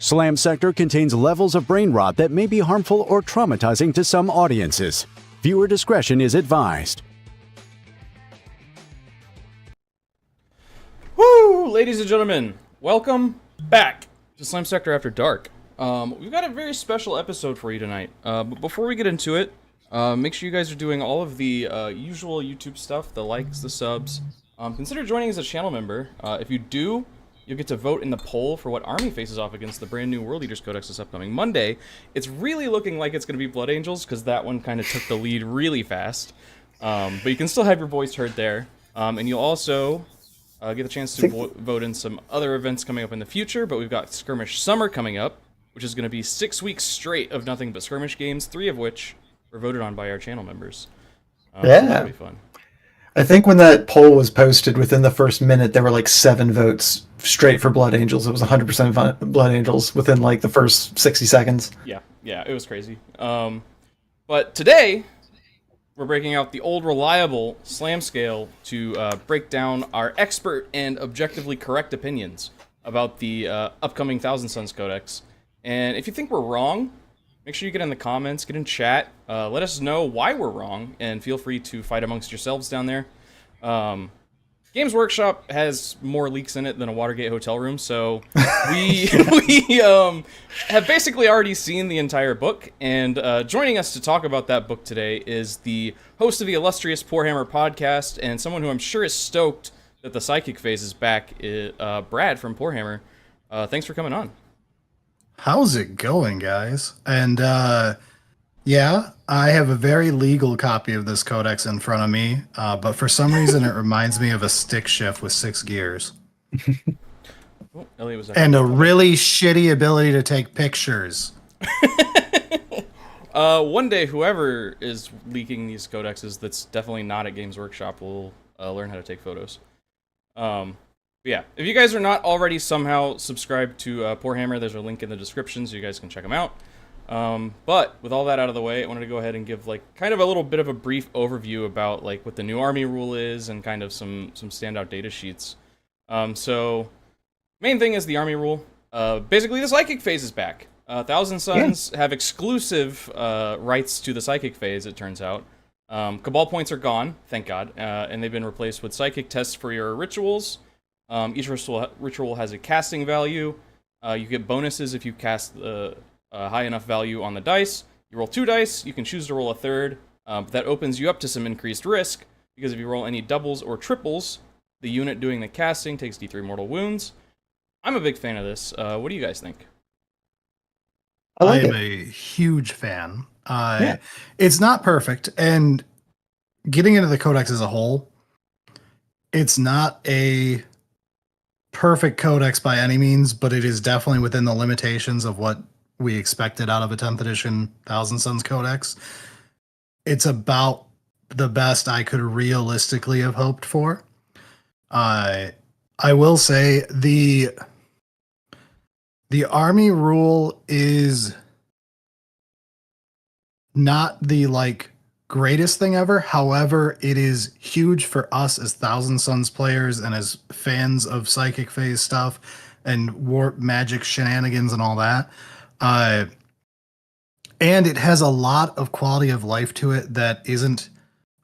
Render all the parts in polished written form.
Slam Sector contains levels of brain rot that may be harmful or traumatizing to some audiences. Viewer discretion is advised. Woo! Ladies and gentlemen, welcome back to Slam Sector After Dark. We've got a very special episode for you tonight. But before we get into it, make sure you guys are doing all of the usual YouTube stuff, the likes, the subs. Consider joining as a channel member. If you do, you'll get to vote in the poll for what army faces off against the brand new World Leaders Codex this upcoming Monday. It's really looking like it's going to be Blood Angels, because that one kind of took the lead really fast. But you can still have your voice heard there. And you'll also get a chance to vote in some other events coming up in the future, but we've got Skirmish Summer coming up, which is going to be 6 weeks straight of nothing but skirmish games, 3 of which were voted on by our channel members. So that'll be fun. I think when that poll was posted, within the first minute, there were like 7 votes straight for Blood Angels. It was 100% Blood Angels within like the first 60 seconds. Yeah, it was crazy. But today, we're breaking out the old reliable Slam scale to break down our expert and objectively correct opinions about the upcoming Thousand Suns Codex. And if you think we're wrong, make sure you get in the comments, get in chat, let us know why we're wrong, and feel free to fight amongst yourselves down there. Games Workshop has more leaks in it than a Watergate hotel room, so we have basically already seen the entire book, and joining us to talk about that book today is the host of the illustrious Warhammer podcast, and someone who I'm sure is stoked that the Psychic phase is back, Brad from Warhammer. Thanks for coming on. How's it going, guys? And yeah, I have a very legal copy of this codex in front of me, but for some reason it reminds me of a stick shift with 6 gears. And a really shitty ability to take pictures. One day, whoever is leaking these codexes that's definitely not at Games Workshop will learn how to take photos. Yeah, if you guys are not already somehow subscribed to Warhammer, there's a link in the description so you guys can check them out. But with all that out of the way, I wanted to go ahead and give like kind of a little bit of a brief overview about like what the new army rule is and kind of some standout data sheets. So main thing is the army rule. Basically, the Psychic phase is back. Thousand Suns have exclusive rights to the Psychic phase, it turns out. Cabal points are gone, thank God, and they've been replaced with Psychic tests for your rituals. Each ritual has a casting value. You get bonuses if you cast a high enough value on the dice. You roll 2 dice, you can choose to roll a third. That opens you up to some increased risk, because if you roll any doubles or triples, the unit doing the casting takes D3 mortal wounds. I'm a big fan of this. What do you guys think? I am a huge fan. It's not perfect, and getting into the codex as a whole, it's not a perfect codex by any means, but it is definitely within the limitations of what we expected out of a 10th edition Thousand Suns Codex. It's about the best I could realistically have hoped for. I will say the army rule is not the like greatest thing ever. However, it is huge for us as Thousand Suns players and as fans of Psychic phase stuff and warp magic shenanigans and all that. And it has a lot of quality of life to it that isn't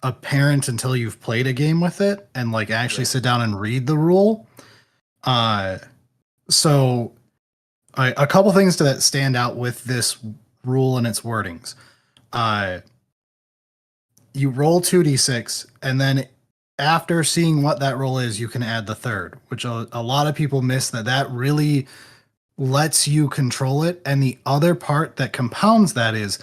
apparent until you've played a game with it and like actually sit down and read the rule. So a couple things that stand out with this rule and its wordings. You roll 2d6, and then after seeing what that roll is, you can add the third, which a lot of people miss that really lets you control it. And the other part that compounds that is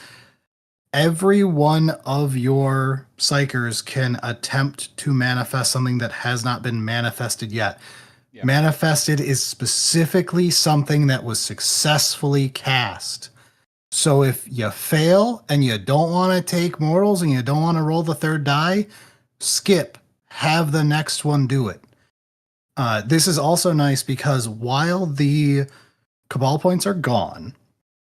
every one of your psychers can attempt to manifest something that has not been manifested yet. Yeah. Manifested is specifically something that was successfully cast. So if you fail and you don't want to take mortals and you don't want to roll the third die, skip. Have the next one do it. This is also nice because while the Cabal points are gone,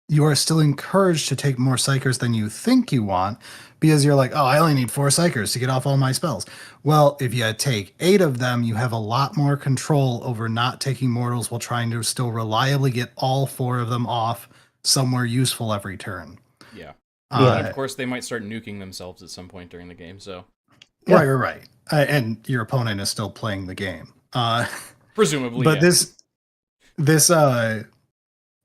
you are still encouraged to take more psychers than you think you want because you're like, oh, I only need 4 psychers to get off all my spells. Well, if you take 8 of them, you have a lot more control over not taking mortals while trying to still reliably get all 4 of them off somewhere useful every turn. Yeah. Yeah. And of course, they might start nuking themselves at some point during the game. So Yeah. Right. And your opponent is still playing the game. presumably, But yeah.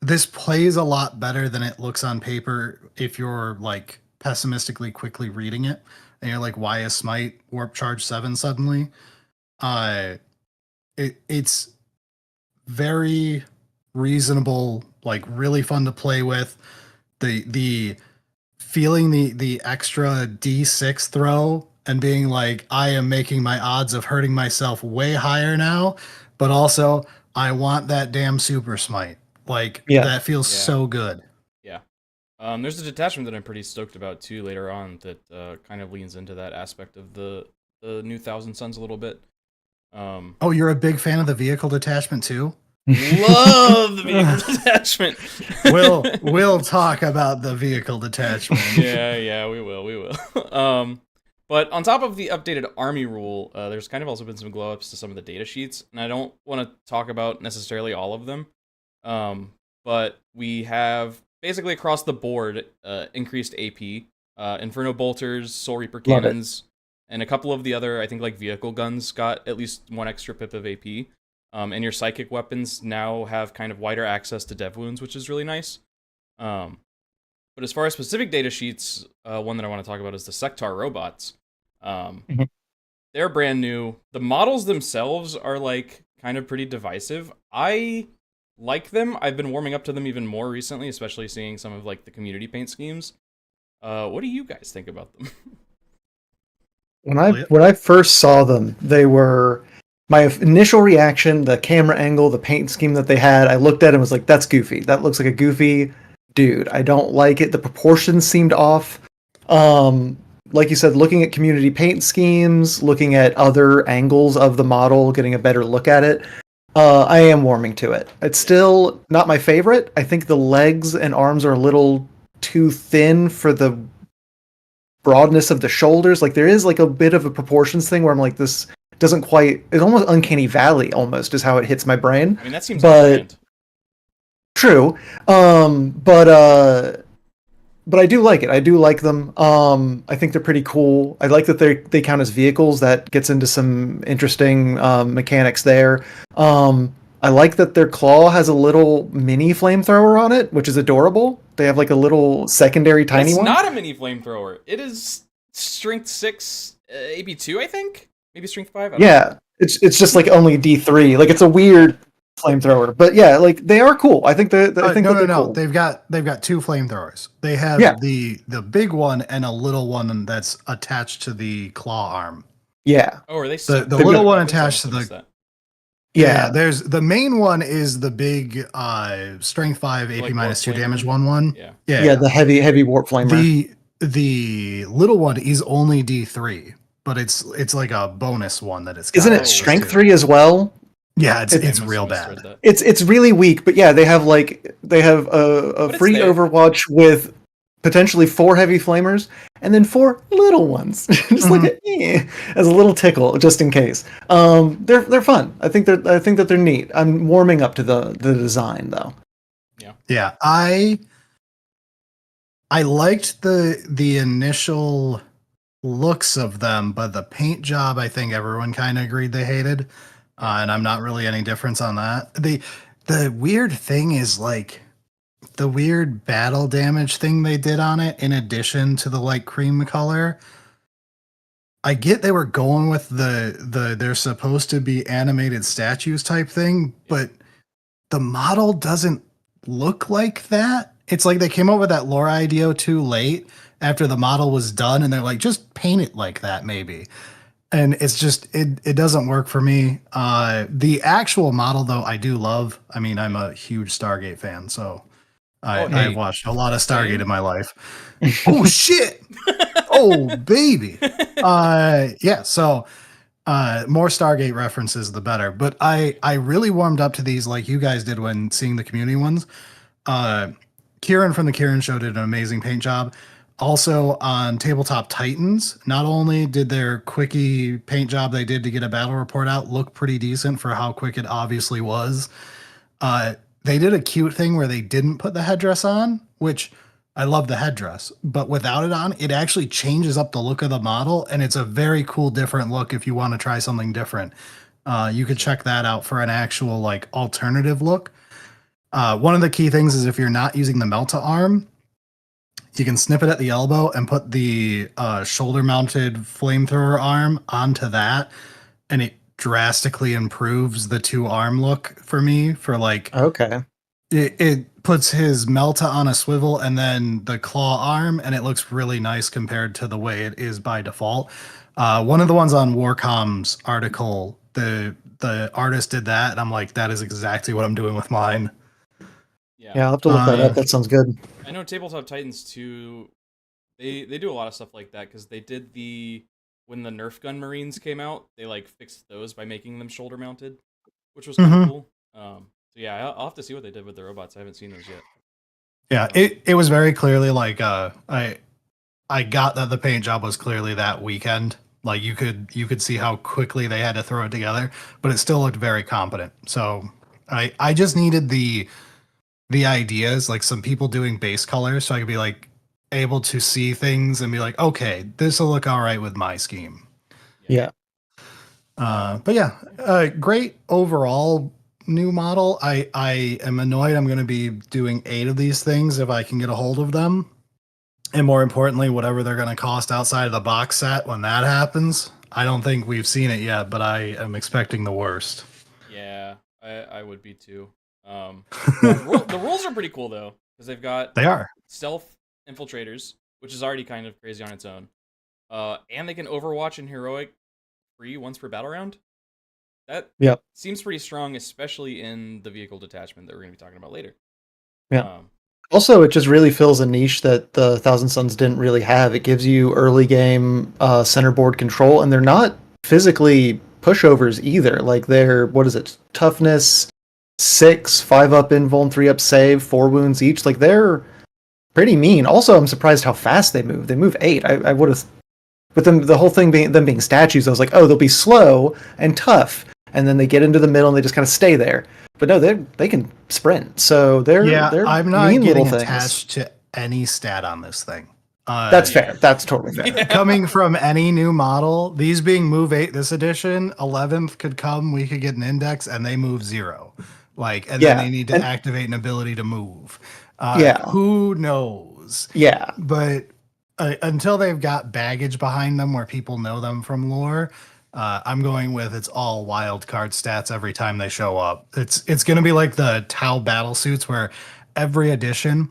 this plays a lot better than it looks on paper if you're like pessimistically quickly reading it and you're like, why is Smite Warp Charge 7 suddenly? It's very reasonable, like really fun to play with. The feeling the extra D6 throw and being like, I am making my odds of hurting myself way higher now, but also I want that damn super smite. Like Yeah. that feels Yeah. so good. Yeah. There's a detachment that I'm pretty stoked about too later on that kind of leans into that aspect of the new Thousand Suns a little bit. Oh, you're a big fan of the vehicle detachment too? Love the vehicle detachment. We'll talk about the vehicle detachment. Yeah, we will. But on top of the updated army rule, there's kind of also been some glow ups to some of the data sheets, and I don't want to talk about necessarily all of them. But we have basically across the board increased AP, Inferno Bolters, Soul Reaper Love it. Cannons, and a couple of the other, I think, like vehicle guns got at least 1 extra pip of AP. And your psychic weapons now have kind of wider access to dev wounds, which is really nice. But as far as specific data sheets, one that I want to talk about is the Sectar robots. Mhm. They're brand new. The models themselves are like kind of pretty divisive. I like them. I've been warming up to them even more recently, especially seeing some of like the community paint schemes. What do you guys think about them? When I first saw them, they were my initial reaction, the camera angle, the paint scheme that they had. I looked at it and was like, "That's goofy. That looks like a goofy dude. I don't like it. The proportions seemed off." Like you said, looking at community paint schemes, looking at other angles of the model, getting a better look at it, I am warming to it. It's still not my favorite. I think the legs and arms are a little too thin for the broadness of the shoulders. Like there is like a bit of a proportions thing where I'm like, this doesn't quite. It's almost uncanny valley. Almost is how it hits my brain. I mean, that seems But- grand. True. But I do like it. I do like them. I think they're pretty cool. I like that they count as vehicles. That gets into some interesting mechanics there. I like that their claw has a little mini flamethrower on it, which is adorable. They have like a little secondary tiny It's one. not a mini flamethrower. It is strength 6, AP2, I think. Maybe strength 5. I don't know. Yeah, it's just like only D3. Like it's a weird flamethrower, but yeah, like they are cool. I think I think that they're No. cool. They've got 2 flamethrowers. They have Yeah. the big one and a little one that's attached to the claw arm. Yeah, Oh, are they The They've little got- one weapons? I attached to must have the missed yeah. there's the main one is the big strength 5 AP Like minus 2 warp damage flamer? 1. that. Yeah. Yeah, the heavy warp flamer. The little one is only D3, but it's like a bonus one that it's got Isn't it access strength to. 3 as well? Yeah, it's I I it's must real have misread bad. that. It's really weak, but yeah, they have a But it's free there. Overwatch with potentially 4 heavy flamers and then 4 little ones, just like as a little tickle, just in case. They're fun. I think that they're neat. I'm warming up to the design though. Yeah, I liked the initial looks of them, but the paint job, I think everyone kind of agreed they hated, and I'm not really any difference on that. The weird thing is like the weird battle damage thing they did on it, in addition to the like cream color. I get they were going with the they're supposed to be animated statues type thing, but the model doesn't look like that. It's like they came up with that lore idea too late after the model was done, and they're like, just paint it like that, maybe. And it's just it doesn't work for me. The actual model though, I do love. I mean, I'm a huge Stargate fan, so Oh, hey. I've watched a lot of Stargate Same. in my life. Oh shit! Oh baby! Yeah. So more Stargate references, the better. But I really warmed up to these like you guys did when seeing the community ones. Kieran from the Kieran Show did an amazing paint job. Also on Tabletop Titans, not only did their quickie paint job they did to get a battle report out look pretty decent for how quick it obviously was, they did a cute thing where they didn't put the headdress on, which I love the headdress, but without it on, it actually changes up the look of the model, and it's a very cool, different look if you want to try something different. You could check that out for an actual like alternative look. One of the key things is if you're not using the Melta arm, you can snip it at the elbow and put the shoulder-mounted flamethrower arm onto that, and it drastically improves the two arm look for me. For like, Okay. it puts his Melta on a swivel and then the claw arm, and it looks really nice compared to the way it is by default. One of the ones on Warcom's article, the artist did that, and I'm like, that is exactly what I'm doing with mine. Yeah, I'll have to look that up. That sounds good. I know Tabletop Titans 2, they do a lot of stuff like that, because they did when the Nerf gun Marines came out, they like fixed those by making them shoulder mounted, which was kind of cool. So yeah, I'll have to see what they did with the robots. I haven't seen those yet. Yeah, it was very clearly like I got that the paint job was clearly that weekend. Like you could see how quickly they had to throw it together, but it still looked very competent. So I just needed the ideas, like some people doing base colors, so I could be like able to see things and be like, okay, this will look all right with my scheme. Yeah. But yeah, great overall new model. I am annoyed I'm going to be doing 8 of these things if I can get a hold of them. And more importantly, whatever they're going to cost outside of the box set when that happens. I don't think we've seen it yet, but I am expecting the worst. Yeah, I would be too. The rules are pretty cool though, because they are stealth infiltrators, which is already kind of crazy on its own. And they can Overwatch and Heroic free once per battle round. That seems pretty strong, especially in the vehicle detachment that we're going to be talking about later. Yeah. Also, it just really fills a niche that the Thousand Suns didn't really have. It gives you early game centerboard control, and they're not physically pushovers either. Like they're, what is it, toughness 6, 5 up invuln, 3 up save, 4 wounds each. Like they're pretty mean. Also, I'm surprised how fast they move. They move 8. I would have, with them, the whole thing being statues, I was like, oh, they'll be slow and tough, and then they get into the middle and they just kind of stay there. But no, they can sprint. So they're I'm not mean getting little attached to any stat on this thing. That's fair. That's totally fair. Yeah. Coming from any new model, these being move 8 this edition, 11th could come, we could get an index, and they move 0. Like, and then they need to activate an ability to move. Who knows? Yeah. But until they've got baggage behind them where people know them from lore, I'm going with it's all wild card stats every time they show up. It's going to be like the Tau battle suits where every edition,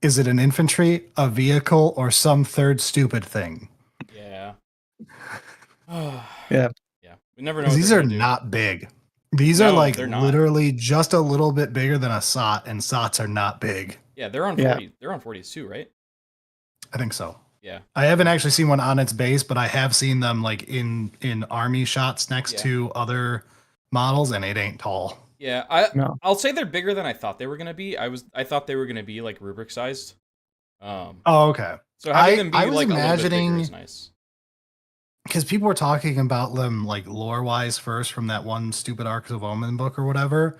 is it an infantry, a vehicle, or some third stupid thing? Yeah. Yeah. We never know. These are not big. These are like literally just a little bit bigger than a SOT, and SOTs are not big. Yeah, they're on 40. They're on 40s too, right? I think so. Yeah. I haven't actually seen one on its base, but I have seen them like in army shots next to other models, and it ain't tall. Yeah, I'll say they're bigger than I thought they were gonna be. I thought they were gonna be like rubric sized. Okay. So having them be I was like imagining, a little bit bigger is nice. Because people were talking about them like lore wise first from that one stupid Arcs of Omen book or whatever.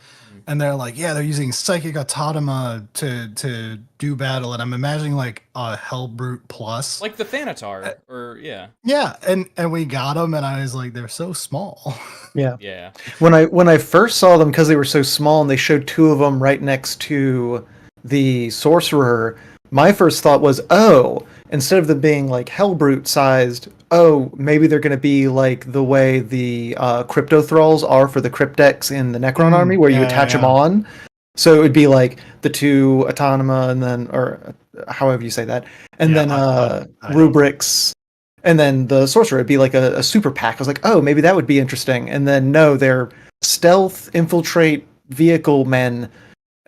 And they're like, yeah, they're using psychic automa to do battle. And I'm imagining like a Hellbrute plus. Like the Thanatar, or yeah. Yeah, and we got them, and I was like, they're so small. Yeah. Yeah. When I first saw them, because they were so small and they showed 2 of them right next to the sorcerer, my first thought was, oh, instead of them being like Hellbrute sized, oh, maybe they're going to be like the way the crypto thralls are for the cryptex in the Necron army, where you attach them on. So it would be like the 2 autonoma, and then, or however you say that, and then rubrics, and then the sorcerer would be like a super pack. I was like, oh, maybe that would be interesting. And then no, they're stealth, infiltrate, vehicle men.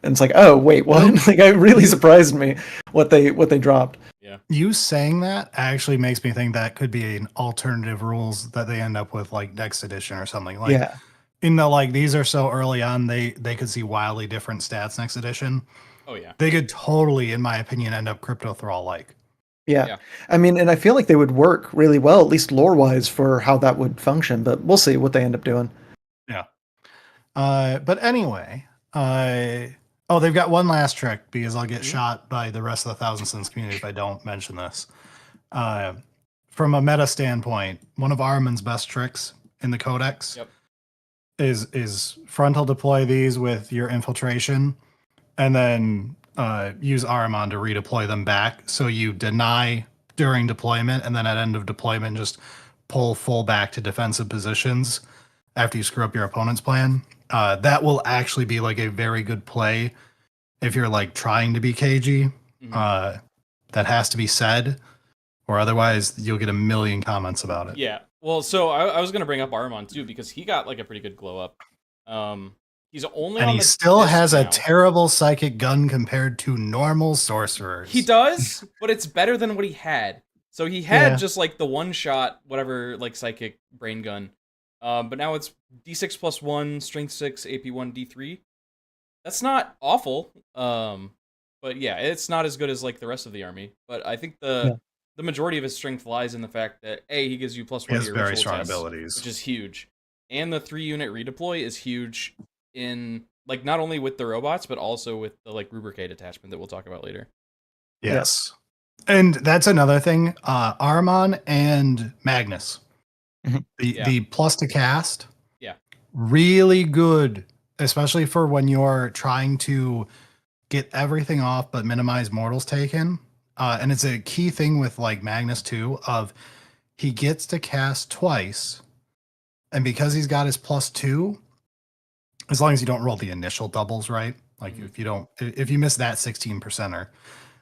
And it's like, oh wait, what? Like, it really surprised me what they dropped. Yeah. You saying that actually makes me think that could be an alternative rules that they end up with like next edition or something. Like, in the like these are so early on, they could see wildly different stats next edition. Oh yeah. They could totally, in my opinion, end up Crypto Thrall like. Yeah. Yeah. I mean, and I feel like they would work really well, at least lore wise, for how that would function. But we'll see what they end up doing. Yeah. But anyway, oh, they've got one last trick because I'll get shot by the rest of the Thousand Sons community if I don't mention this. From a meta standpoint, one of Armin's best tricks in the codex Yep. is frontal deploy these with your infiltration, and then use Ahriman to redeploy them back. So you deny during deployment, and then at end of deployment, just pull full back to defensive positions after you screw up your opponent's plan. That will actually be like a very good play if you're like trying to be cagey. Mhm. That has to be said, or otherwise you'll get a million comments about it. Yeah. Well, so I was gonna bring up Armon too because he got like a pretty good glow up. He's only And on he the still disc has a now. terrible psychic gun compared to normal sorcerers. He does, but it's better than what he had. So he had just like the one shot, whatever, like psychic brain gun. But now it's D6 plus 1, strength 6, AP 1, D3. That's not awful. But yeah, it's not as good as like the rest of the army. But I think the majority of his strength lies in the fact that A, he gives you plus He 1 to has your very ritual strong tests, abilities. which is huge. And the 3-unit redeploy is huge in like not only with the robots, but also with the like rubricate attachment that we'll talk about later. Yes. And that's another thing. Armon and Magnus. Mhm. The plus to cast. Yeah. Really good, especially for when you're trying to get everything off but minimize mortals taken. And it's a key thing with like Magnus too, of he gets to cast twice. And because he's got his +2, as long as you don't roll the initial doubles, right? Like if you miss that 16%er,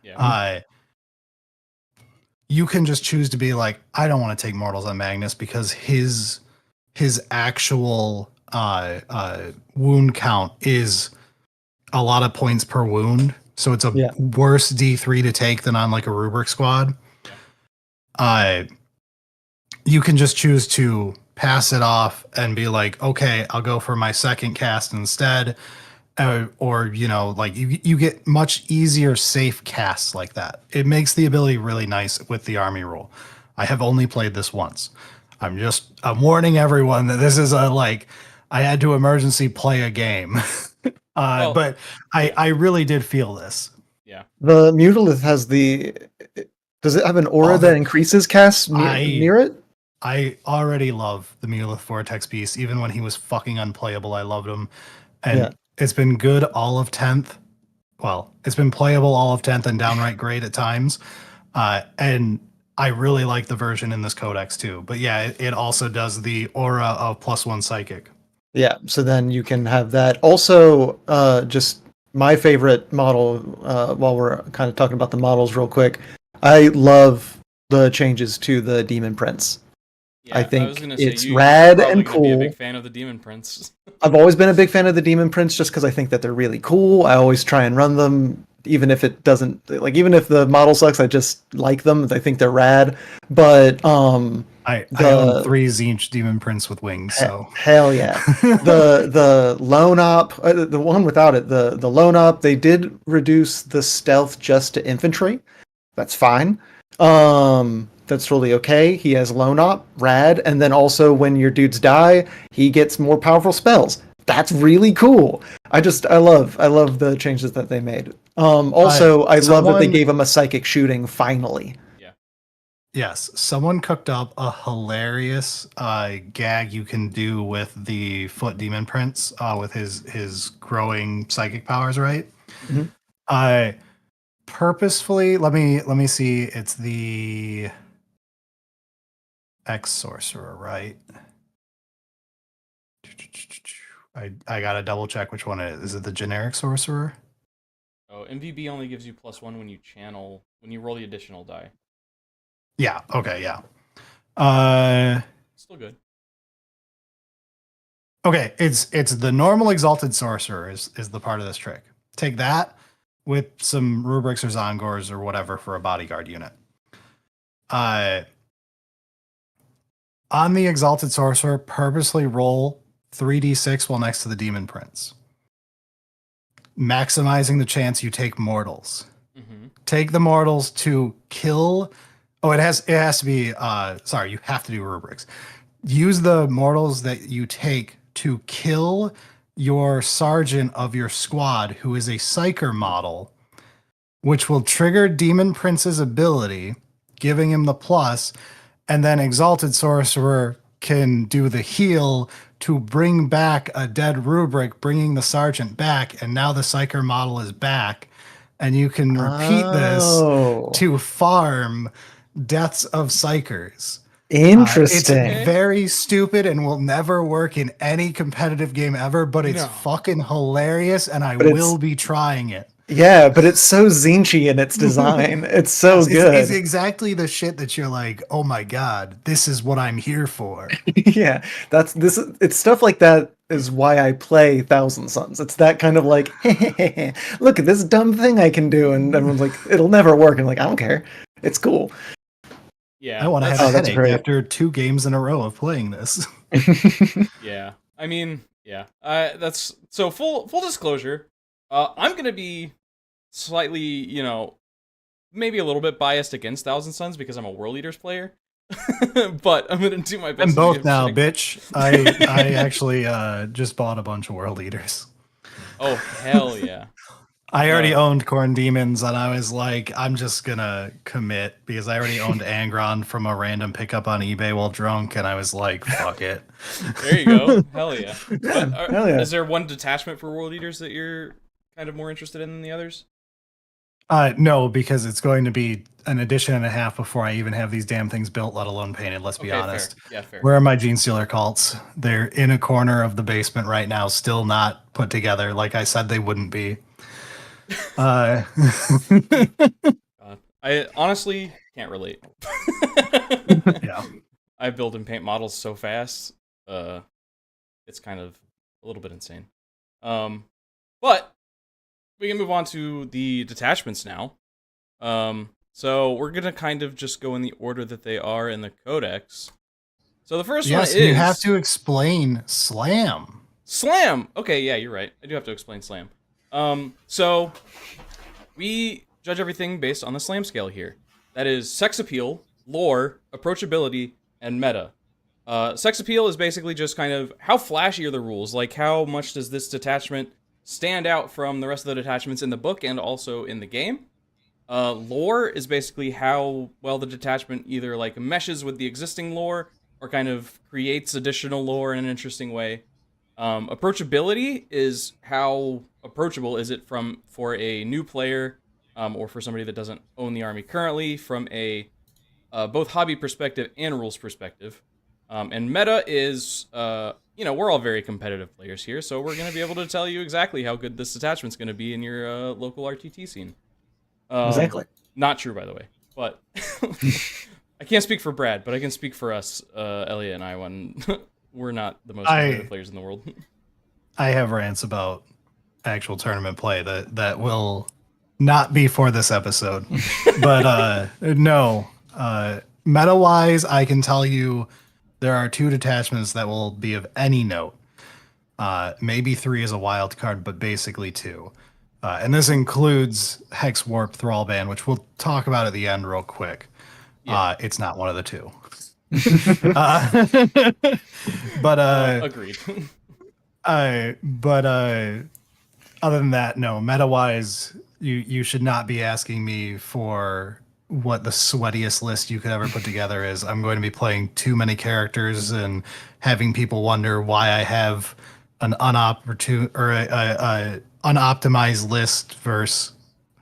Yeah. You can just choose to be like, I don't want to take mortals on Magnus because his actual wound count is a lot of points per wound. So it's a worse D3 to take than on like a rubric squad. You can just choose to pass it off and be like, okay, I'll go for my second cast instead. Or like you get much easier safe casts like that. It makes the ability really nice with the army rule. I have only played this once. I'm warning everyone that this is I had to emergency play a game. But I really did feel this. Yeah. The Mutalith has does it have an aura that increases casts near it? I already love the Mulith Vortex Beast. Even when he was fucking unplayable, I loved him. And it's been good all of 10th. Well, it's been playable all of 10th and downright great at times. And I really like the version in this codex too. But yeah, it also does the aura of +1 psychic. Yeah, so then you can have that. Also, just my favorite model, while we're kind of talking about the models real quick, I love the changes to the Demon Prince. Yeah, I think was gonna it's say, rad you're and gonna be a cool. big fan of the Demon Prince. I've always been a big fan of the Demon Prince just because I think that they're really cool. I always try and run them, even if it doesn't, even if the model sucks, I just like them. I think they're rad. But I own 3 Zinch Demon Prince with wings, so hell yeah. the lone op, the one without it, the lone op, they did reduce the stealth just to infantry. That's fine. That's totally okay. He has lone op, rad, and then also when your dudes die, he gets more powerful spells. That's really cool. I love the changes that they made. Also, I love that they gave him a psychic shooting finally. Yeah. Yes, someone cooked up a hilarious gag you can do with the Foot Demon Prince with his growing psychic powers, right? Mm-hmm. I purposefully let me see. It's the X Sorcerer, right? I gotta double check which one it is. Is it the generic Sorcerer? Oh, MVB only gives you +1 when you roll the additional die. Yeah. Okay. Yeah. Still good. Okay. It's the normal Exalted Sorcerer is the part of this trick. Take that with some rubrics or Zongors or whatever for a bodyguard unit. On the Exalted Sorcerer, purposely roll 3d6 while next to the Demon Prince. maximizing the chance you take mortals. Mm-hmm. Take the mortals to kill. Oh, it has to be. Sorry, you have to do rubrics. Use the mortals that you take to kill your sergeant of your squad, who is a psyker model, which will trigger Demon Prince's ability, giving him the plus, and then Exalted Sorcerer can do the heal to bring back a dead rubric, bringing the sergeant back, and now the psyker model is back, and you can repeat this to farm deaths of psychers. Interesting. It's very stupid and will never work in any competitive game ever, but it's fucking hilarious, and I will be trying it. Yeah, but it's so Zinchi in its design. It's so good. It's exactly the shit that you're like, oh my god, this is what I'm here for. Yeah, it's stuff like that is why I play Thousand Suns. It's that kind of like, hey, look at this dumb thing I can do, and everyone's like, it'll never work. And I'm like, I don't care. It's cool. Yeah, I want to have a headache after 2 games in a row of playing this. Yeah, I mean, yeah, that's so full disclosure. I'm gonna be slightly, maybe a little bit biased against Thousand Suns because I'm a World Eaters player, but I'm gonna do my best. I'm both now, bitch. I actually just bought a bunch of World Eaters. Oh hell yeah! I already owned Corn Demons, and I was like, I'm just gonna commit because I already owned Angron from a random pickup on eBay while drunk, and I was like, fuck it. There you go. Hell yeah. But Hell yeah. Is there one detachment for World Eaters that you're kind of more interested in than the others? No, because it's going to be an edition and a half before I even have these damn things built, let alone painted. Let's be honest. Fair. Yeah, fair. Where are my Gene Stealer cults? They're in a corner of the basement right now, still not put together. Like I said, they wouldn't be. God. I honestly can't relate. Yeah. I build and paint models so fast. It's kind of a little bit insane. But we can move on to the detachments now. So we're gonna kind of just go in the order that they are in the codex. So the first one is you have to explain Slam. Slam. Okay, yeah, you're right. I do have to explain Slam. So we judge everything based on the Slam scale here. That is sex appeal, lore, approachability, and meta. Sex appeal is basically just kind of how flashy are the rules, like how much does this detachment stand out from the rest of the detachments in the book and also in the game. Lore is basically how well the detachment either like meshes with the existing lore or kind of creates additional lore in an interesting way. Approachability is how approachable is it for a new player or for somebody that doesn't own the army currently from a both hobby perspective and rules perspective. And meta is, we're all very competitive players here, so we're going to be able to tell you exactly how good this detachment's going to be in your local RTT scene. Exactly. Not true, by the way, but I can't speak for Brad, but I can speak for us, Elliot and I, when we're not the most competitive players in the world. I have rants about actual tournament play that will not be for this episode, but no. Meta-wise, I can tell you there are 2 detachments that will be of any note. Maybe 3 is a wild card, but basically 2. And this includes Hex Warp Thrallband, which we'll talk about at the end real quick. Yeah. It's not one of the 2. But agreed. But other than that, no. Meta-wise, you should not be asking me for what the sweatiest list you could ever put together is. I'm going to be playing too many characters and having people wonder why I have an unoptimized list versus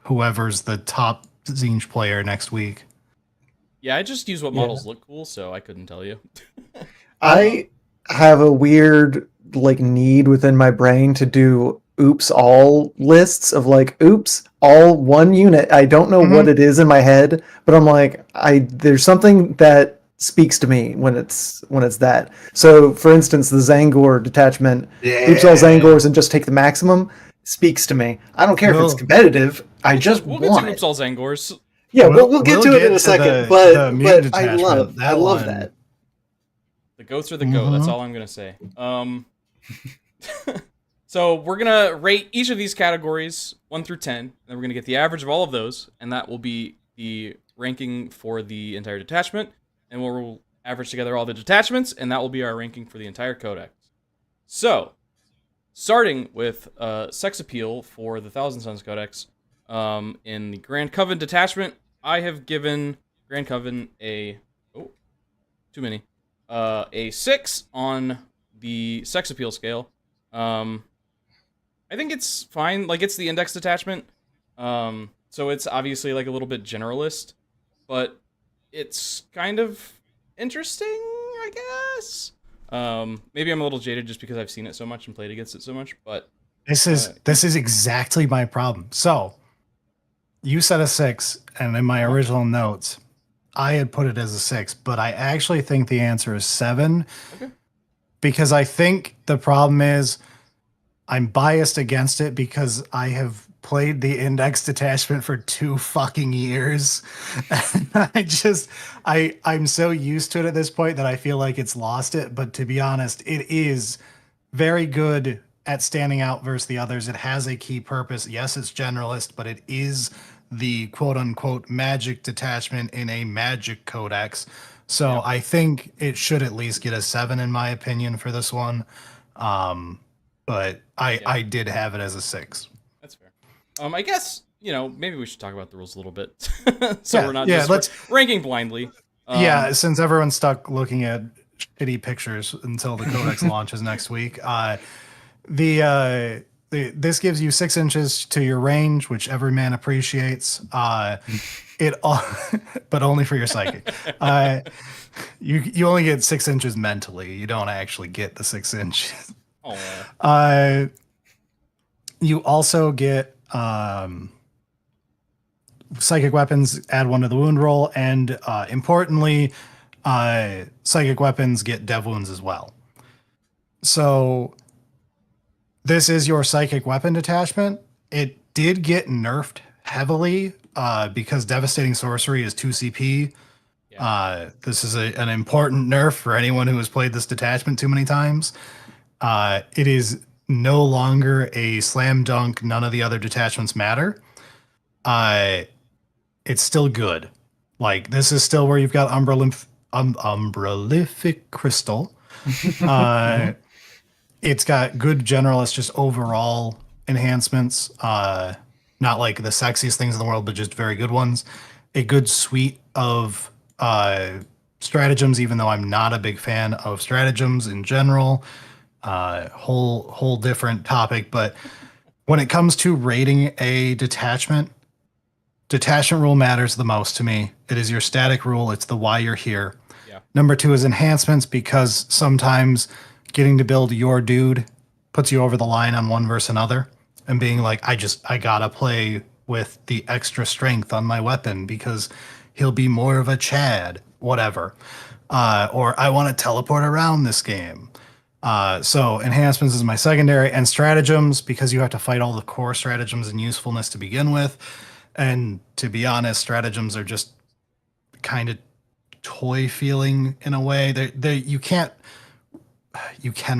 whoever's the top Zinj player next week. Yeah, I just use what models look cool, so I couldn't tell you. I have a weird need within my brain to do oops all lists of oops all one unit. I don't know what it is in my head, but I'm like, there's something that speaks to me when it's that. So for instance, the Zangor detachment, oops all Zangors and just take the maximum speaks to me. I don't care if it's competitive. I just we'll want get to oops all Zangors. Yeah, we'll get to it in a second, but I love that. The goats are the goat. That's all I'm gonna say. So we're gonna rate each of these categories 1 through 10, and then we're gonna get the average of all of those, and that will be the ranking for the entire detachment, and we'll average together all the detachments, and that will be our ranking for the entire codex. So, starting with sex appeal for the Thousand Sons Codex, in the Grand Coven detachment, I have given Grand Coven a a 6 on the sex appeal scale. I think it's fine. Like, it's the index detachment, so it's obviously like a little bit generalist, but it's kind of interesting, I guess. Maybe I'm a little jaded just because I've seen it so much and played against it so much, but This is exactly my problem. So you said a 6, and in my original notes, I had put it as a 6, but I actually think the answer is 7. Okay. Because I think the problem is I'm biased against it because I have played the index detachment for 2 fucking years. And I'm so used to it at this point that I feel like it's lost it. But to be honest, it is very good at standing out versus the others. It has a key purpose. Yes, it's generalist, but it is the quote unquote magic detachment in a magic codex. So I think it should at least get a 7 in my opinion for this one. But I did have it as a 6. That's fair. I guess, maybe we should talk about the rules a little bit. So we're not let's ranking blindly. Since everyone's stuck looking at shitty pictures until the codex launches next week, this gives you 6 inches to your range, which every man appreciates. It all, but only for your psychic. You only get 6 inches mentally. You don't actually get the 6 inches. Oh. You also get psychic weapons. Add 1 to the wound roll, and importantly, psychic weapons get dev wounds as well. So this is your psychic weapon detachment. It did get nerfed heavily because devastating sorcery is 2 CP. Yeah. This is an important nerf for anyone who has played this detachment too many times. It is no longer a slam dunk. None of the other detachments matter. It's still good. Like, this is still where you've got Umbralific Crystal. It's got good generalist, just overall enhancements. Not like the sexiest things in the world, but just very good ones. A good suite of stratagems, even though I'm not a big fan of stratagems in general. Whole different topic. But when it comes to rating a detachment rule matters the most to me. It is your static rule. It's the why you're here. Yeah. Number 2 is enhancements, because sometimes getting to build your dude puts you over the line on one versus another, and being like, I gotta play with the extra strength on my weapon because he'll be more of a Chad, whatever. Or I want to teleport around this game. So enhancements is my secondary, and stratagems, because you have to fight all the core stratagems and usefulness to begin with. And to be honest, stratagems are just kind of toy feeling in a way. You can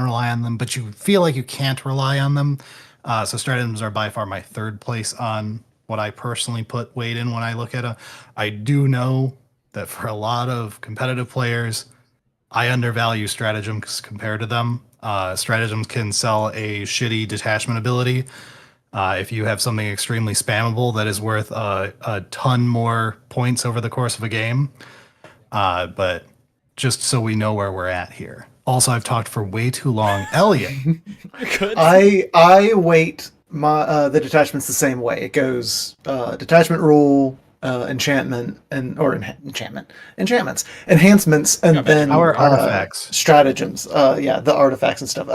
rely on them, but you feel like you can't rely on them. So stratagems are by far my 3rd place on what I personally put weight in when I look at it. I do know that for a lot of competitive players, I undervalue stratagems compared to them. Stratagems can sell a shitty detachment ability. If you have something extremely spammable that is worth a ton more points over the course of a game. But just so we know where we're at here. Also, I've talked for way too long. Elliot. Good. I weight my the detachments the same way. It goes detachment rule, enchantments, enhancements, and then our artifacts, stratagems. The artifacts and stuff.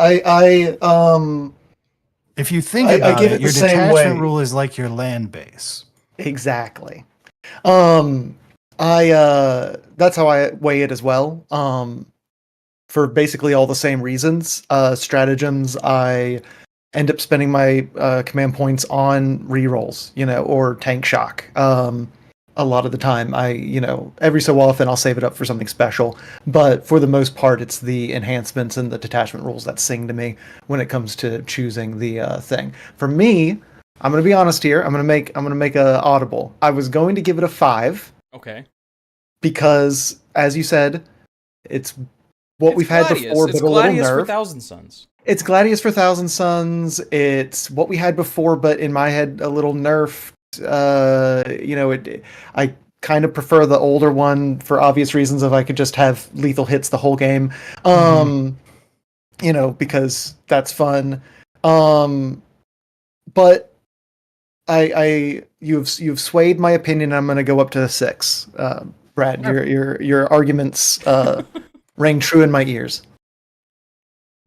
If you think about it, your detachment rule is like your land base. Exactly. That's how I weigh it as well. For basically all the same reasons. Stratagems, I end up spending my command points on rerolls, or tank shock. a lot of the time. Every so often I'll save it up for something special, but for the most part, it's the enhancements and the detachment rules that sing to me when it comes to choosing the thing. For me, I'm gonna be honest here. I'm gonna make a audible. I was going to give it a 5 Okay. because, as you said, it's what we've had before, It's but a little Gladius for nerf. Thousand Suns. It's Gladius for Thousand Suns. It's what we had before, but in my head, a little nerfed. I kind of prefer the older one for obvious reasons. If I could just have lethal hits the whole game, because that's fun. But you've swayed my opinion. I'm going to go up to 6. Brad, your arguments rang true in my ears.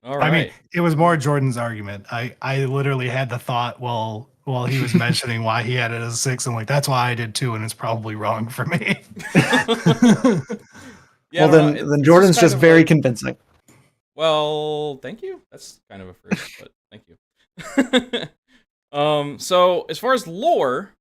All right. I mean, it was more Jordan's argument. I literally had the thought while he was mentioning why he had it as 6. I'm like, that's why I did too, and it's probably wrong for me. Yeah, well, then Jordan's just very convincing. Well, thank you. That's kind of a first, but thank you. So as far as lore,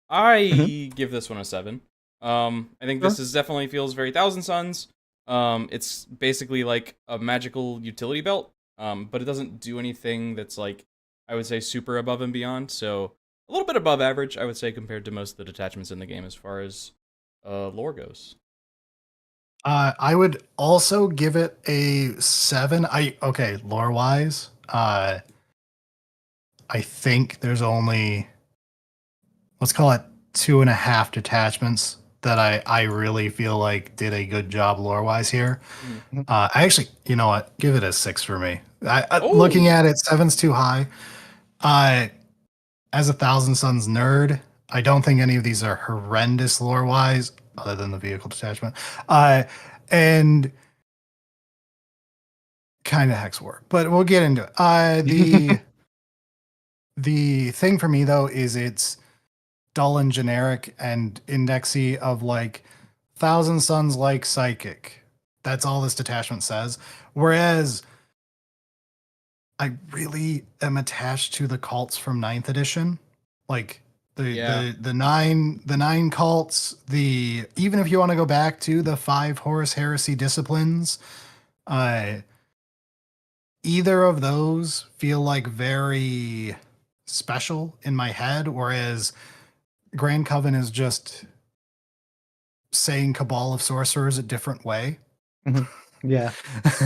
I give this one a 7. I think this is definitely feels very Thousand Suns. It's basically like a magical utility belt, but it doesn't do anything that's like, I would say, super above and beyond. So a little bit above average, I would say, compared to most of the detachments in the game as far as lore goes. I would also give it a 7. Lore wise, I think there's only, let's call it 2.5 detachments that I really feel like did a good job lore wise here. I actually, you know what, give it a 6 for me. Looking at it, 7's too high. As a Thousand Suns nerd, I don't think any of these are horrendous lore wise, other than the vehicle detachment. And kind of hex war, but we'll get into it. The thing for me though is it's dull and generic and indexy of like Thousand Suns like psychic. That's all this detachment says. Whereas I really am attached to the cults from 9th edition. Like the nine cults, even if you want to go back to the 5 Horus Heresy disciplines, either of those feel like very special in my head, whereas Grand Coven is just saying Cabal of Sorcerers a different way. Yeah.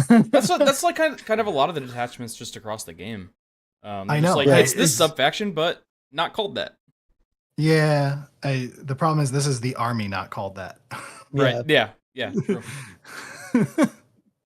That's like kind of a lot of the detachments just across the game. I know. Like, yeah, it's this sub-faction, but not called that. Yeah. The problem is this is the army not called that. Right. Yeah. True.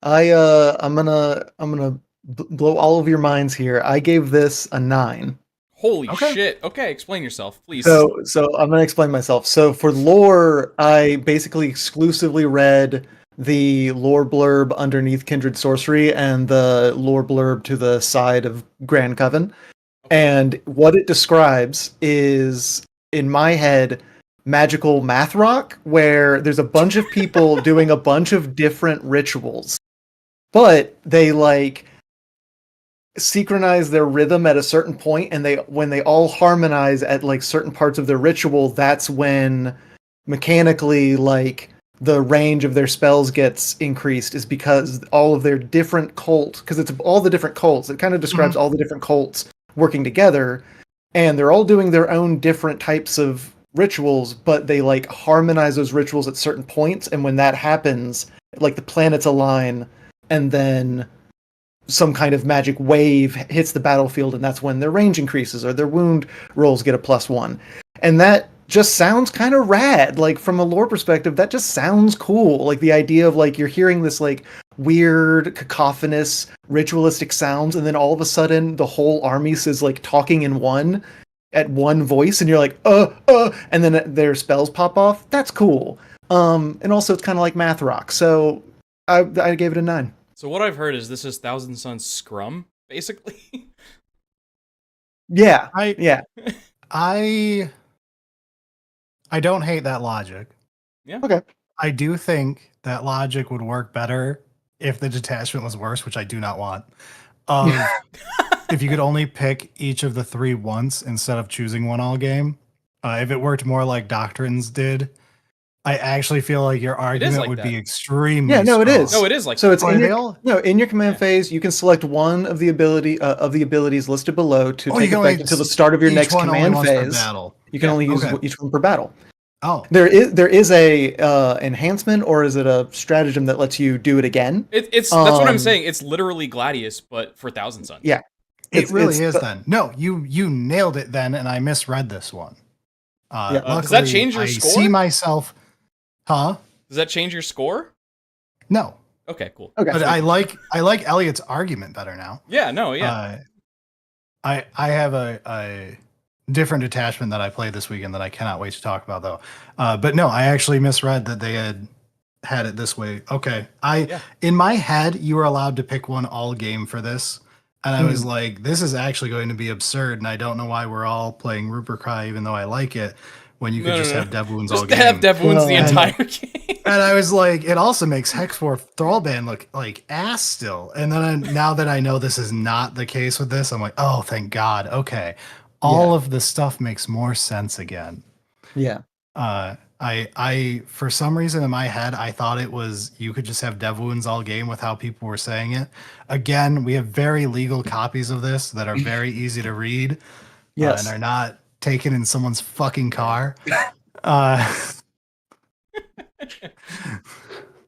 I'm gonna blow all of your minds here. I gave this a 9. Holy shit. Okay, explain yourself, please. So I'm gonna explain myself. So for lore, I basically exclusively read the lore blurb underneath Kindred Sorcery and the lore blurb to the side of Grand Coven. And what it describes is, in my head, magical math rock, where there's a bunch of people doing a bunch of different rituals, but they like synchronize their rhythm at a certain point, and when they all harmonize at like certain parts of their ritual, that's when mechanically like the range of their spells gets increased, is because all of their different cults, because it's all the different cults, it kind of describes all the different cults working together, and they're all doing their own different types of rituals, but they like harmonize those rituals at certain points, and when that happens, like the planets align, and then some kind of magic wave hits the battlefield, and that's when their range increases or their wound rolls get a +1. And that just sounds kind of rad. Like from a lore perspective, that just sounds cool. Like the idea of like you're hearing this like weird cacophonous ritualistic sounds, and then all of a sudden the whole army is like talking in one at one voice, and you're like and then their spells pop off. That's cool. And also it's kind of like math rock. So I gave it a 9. So what I've heard is this is Thousand Suns Scrum, basically. Yeah. I don't hate that logic. Yeah. Okay. I do think that logic would work better if the detachment was worse, which I do not want. If you could only pick each of the 3 once instead of choosing one all game, If it worked more like Doctrines did, I actually feel like your argument like would that. be extremely Yeah, no, it strong. is. No, it is like So that. it's Are in they your all? in your command Yeah. phase. You can select one of the abilities listed below to Oh, you take can effect only until the start of your each next one only command once per phase. battle. You can Yeah, only use okay. each one per battle. Oh, There is a enhancement, or is it a stratagem that lets you do it again? It's that's what I'm Um, saying. It's literally Gladius, but for Thousand Suns. Yeah, it really it's is then. No, you nailed it then, and I misread this one. Yeah. Does that Luckily, change your I score? see myself. Huh? Does that change your score? No, Okay, cool. okay. but I like Elliot's argument better now. Yeah, no, yeah. I have a different detachment that I played this weekend that I cannot wait to talk about though. But no, I actually misread that they had it this way. Okay, Yeah. in my head you were allowed to pick one all game for this, and I Hmm. was like, this is actually going to be absurd, and I don't know why we're all playing Rupert Cry even though I like it when you could just have Dev Wounds all Just game. have Dev Wounds the Well, entire game. And I was like, it also makes Hexfor Thrallband look like ass still. And then now that I know this is not the case with this, I'm like, oh, thank God. Okay. All of the stuff makes more sense again. Yeah. I for some reason in my head, I thought it was you could just have Dev Wounds all game with how people were saying it. Again, we have very legal copies of this that are very easy to read Yes. and are not taken in someone's fucking car. Uh,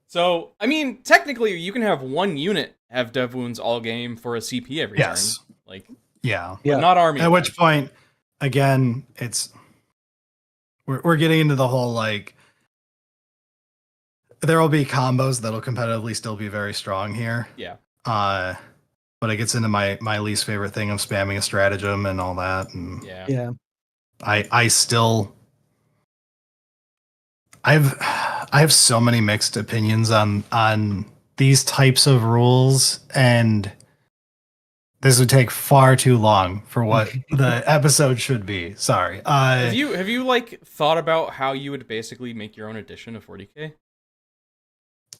So, I mean, technically, you can have one unit have Dev Wounds all game for a CP every Yes. turn. Like, yeah. Yeah. but not army. At which point, again, it's we're getting into the whole like there will be combos that'll competitively still be very strong here. Yeah. But it gets into my least favorite thing of spamming a stratagem and all that. And Yeah. Yeah. I still I have so many mixed opinions on these types of rules, and this would take far too long for what the episode should be. Sorry. Have you like thought about how you would basically make your own edition of 40K?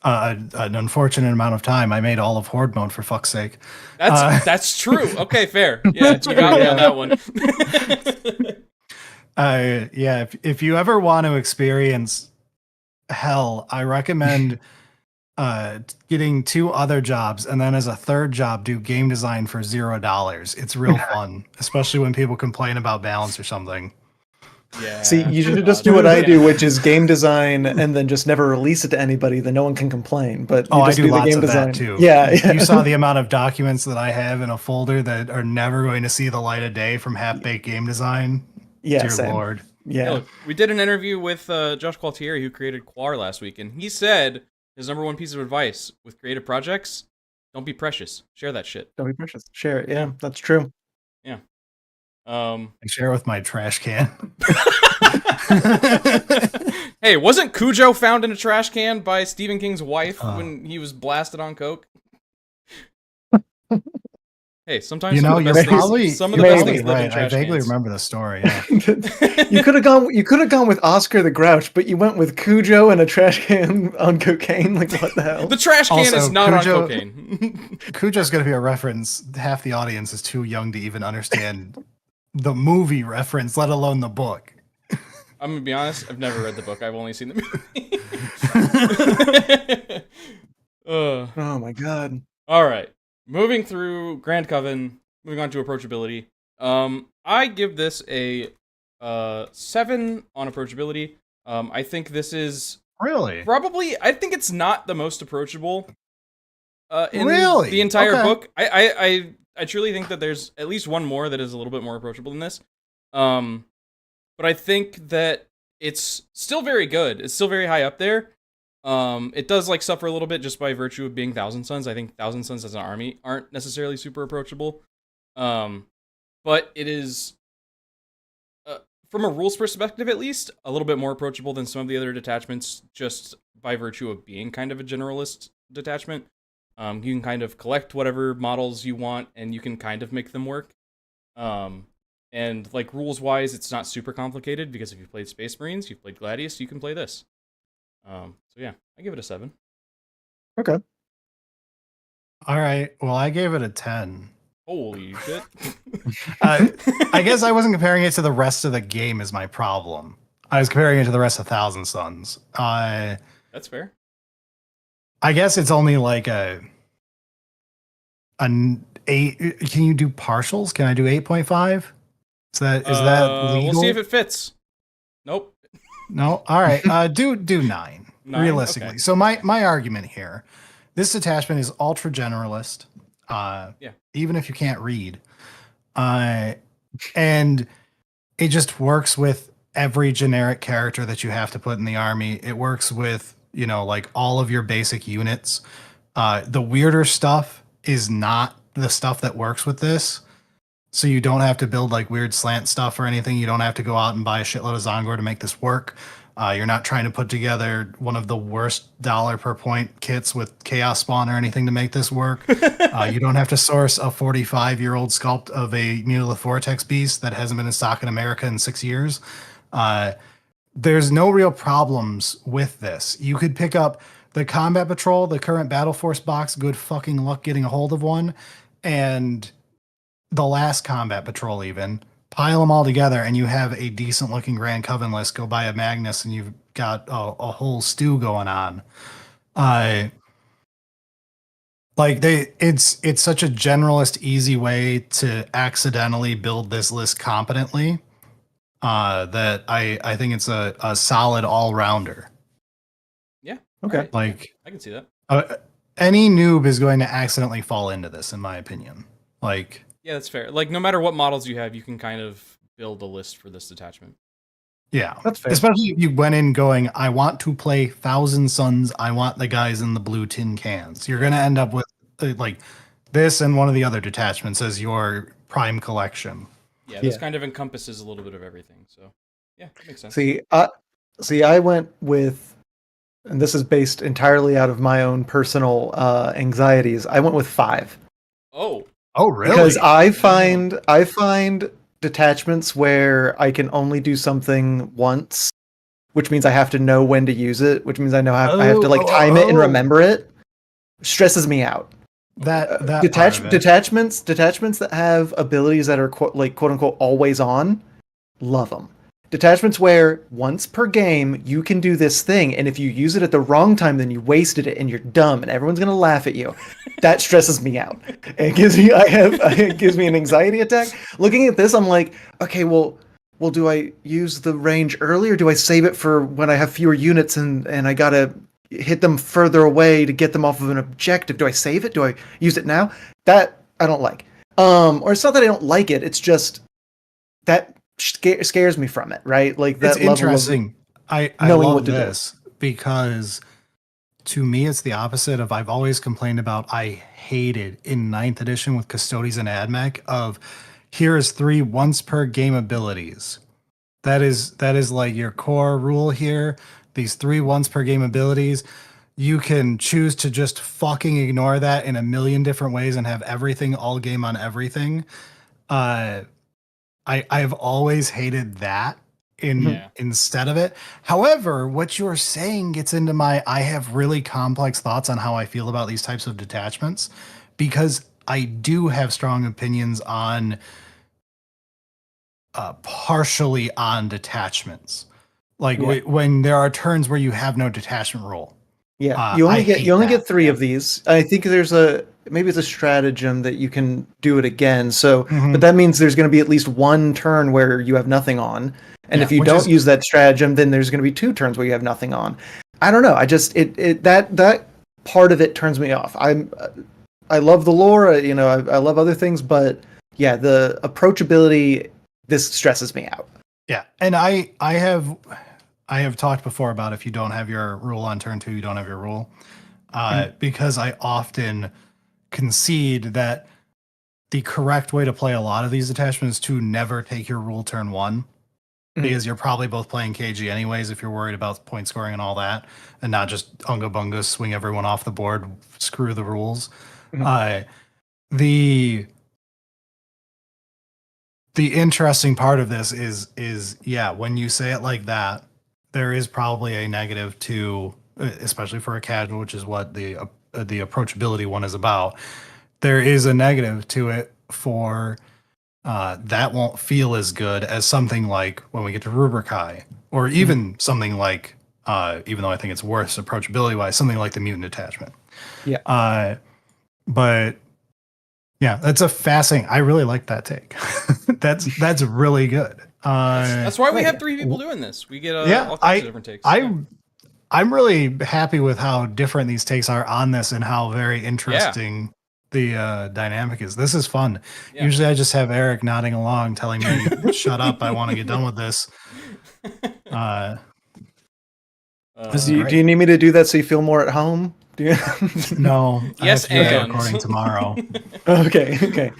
An unfortunate amount of time. I made all of Horde mode for fuck's sake. That's true. Okay, fair. Yeah, you got me on that one. Yeah, if you ever want to experience hell, I recommend getting 2 other jobs and then as a third job do game design for $0. It's real fun, especially when people complain about balance or something. Yeah. See, you should just do what I do, which is game design, and then just never release it to anybody. Then no one can complain. But you I just do the lots game of design. that too. Yeah, yeah. You saw the amount of documents that I have in a folder that are never going to see the light of day from half-baked game design. Yeah, Dear same. Lord. Yeah. Yeah, look, we did an interview with Josh Qualtieri, who created Quar last week, and he said his number one piece of advice with creative projects: don't be precious. Share that shit. Don't be precious. Share it. Yeah, that's true. Yeah. I share it with my trash can. Hey, wasn't Cujo found in a trash can by Stephen King's wife when he was blasted on coke? Hey, sometimes some of the best things live right. in trash I vaguely cans. remember the story. Yeah. You could have gone. You could have gone with Oscar the Grouch, but you went with Cujo and a trash can on cocaine. Like what the hell? The trash can Also, is not Cujo- on cocaine. Cujo's going to be a reference. Half the audience is too young to even understand the movie reference, let alone the book. I'm gonna be honest. I've never read the book. I've only seen the movie. Oh my god. All right. Moving through Grand Coven, moving on to approachability. I give this a 7 on approachability. I think this is Really? probably. I think it's not the most approachable. In Really? the entire Okay. book. I truly think that there's at least one more that is a little bit more approachable than this. But I think that it's still very good. It's still very high up there. It does like suffer a little bit just by virtue of being Thousand Suns. I think Thousand Suns as an army aren't necessarily super approachable. But it is, from a rules perspective at least, a little bit more approachable than some of the other detachments just by virtue of being kind of a generalist detachment. You can kind of collect whatever models you want and you can kind of make them work. And like rules wise, it's not super complicated because if you played Space Marines, you've played Gladius, you can play this. So yeah, I give it a 7. Okay. All right. Well, I gave it a 10. Holy shit. I guess I wasn't comparing it to the rest of the game is my problem. I was comparing it to the rest of Thousand Suns. That's fair. I guess it's only like an 8. Can you do partials? Can I do 8.5? Is that legal? We'll see if it fits. Nope. No. All right. Do 9. 9? Realistically. Okay. So my argument here, this detachment is ultra generalist. Yeah. Even if you can't read, and it just works with every generic character that you have to put in the army. It works with, like all of your basic units. The weirder stuff is not the stuff that works with this. So you don't have to build like weird slant stuff or anything. You don't have to go out and buy a shitload of Zongor to make this work. You're not trying to put together one of the worst dollar per point kits with Chaos Spawn or anything to make this work. You don't have to source a 45-year-old sculpt of a Mulith Vortex beast that hasn't been in stock in America in 6 years. There's no real problems with this. You could pick up the Combat Patrol, the current Battle Force box, good fucking luck getting a hold of one, and the last Combat Patrol even. Pile them all together and you have a decent looking Grand Coven list. Go buy a Magnus and you've got a whole stew going on. It's such a generalist, easy way to accidentally build this list competently that I think it's a solid all rounder. Yeah. Okay. Right. Like I can see that. any noob is going to accidentally fall into this, in my opinion. Like. Yeah, that's fair. Like, no matter what models you have, you can kind of build a list for this detachment. Yeah, that's fair. Especially if you went in going, I want to play Thousand Suns. I want the guys in the blue tin cans. You're going to end up with like this and one of the other detachments as your prime collection. Yeah, this kind of encompasses a little bit of everything. So, yeah, that makes sense. See, I went with, and this is based entirely out of my own personal anxieties. I went with 5. Oh, really? Because I find detachments where I can only do something once, which means I have to know when to use it, which means I have to like time it and remember it. Stresses me out. Detachments that have abilities that are quote unquote always on, love them. Detachments where once per game you can do this thing, and if you use it at the wrong time, then you wasted it and you're dumb, and everyone's gonna laugh at you. That stresses me out. It gives me an anxiety attack. Looking at this, I'm like, okay, well, do I use the range early, or do I save it for when I have fewer units and I gotta hit them further away to get them off of an objective? Do I save it? Do I use it now? That I don't like. Or it's not that I don't like it. It's just that scares me from it, right? Like that. It's interesting. I love this because to me it's the opposite of I've always complained about. I hated in 9th edition with Custodes and Admech of here is 3 once per game abilities. That is like your core rule here. These 3 once per game abilities. You can choose to just fucking ignore that in a million different ways and have everything all game on everything. I've always hated that instead of it. However, what you're saying gets into I have really complex thoughts on how I feel about these types of detachments, because I do have strong opinions on partially on detachments. Like when there are turns where you have no detachment role. Yeah, you only get 3 of these. I think there's maybe it's a stratagem that you can do it again. So, but that means there's going to be at least 1 turn where you have nothing on, and if you don't use that stratagem, then there's going to be 2 turns where you have nothing on. I don't know. I just that part of it turns me off. I love the lore. I love other things, but yeah, the approachability, this stresses me out. Yeah, and I have talked before about if you don't have your rule on turn 2, you don't have your rule. Because I often concede that the correct way to play a lot of these detachments is to never take your rule turn 1. Because you're probably both playing KG anyways if you're worried about point scoring and all that, and not just unga bunga swing everyone off the board, screw the rules. The interesting part of this is when you say it like that, there is probably a negative to, especially for a casual, which is what the approachability one is about. There is a negative to it for that won't feel as good as something like when we get to Rubric High, or even something like, even though I think it's worse approachability wise, something like the Mutant Detachment. Yeah. But yeah, that's a fascinating. I really like that take. that's really good. That's why we Right. have 3 people doing this. We get Yeah, all kinds of different takes. Yeah. I'm really happy with how different these takes are on this and how very interesting the dynamic is. This is fun. Yeah. Usually I just have Eric nodding along, telling me, shut up, I want to get done with this. This is Do great. you need me to do that so you feel more at home? Do you? No, Yes, I have to do that and recording tomorrow. Okay.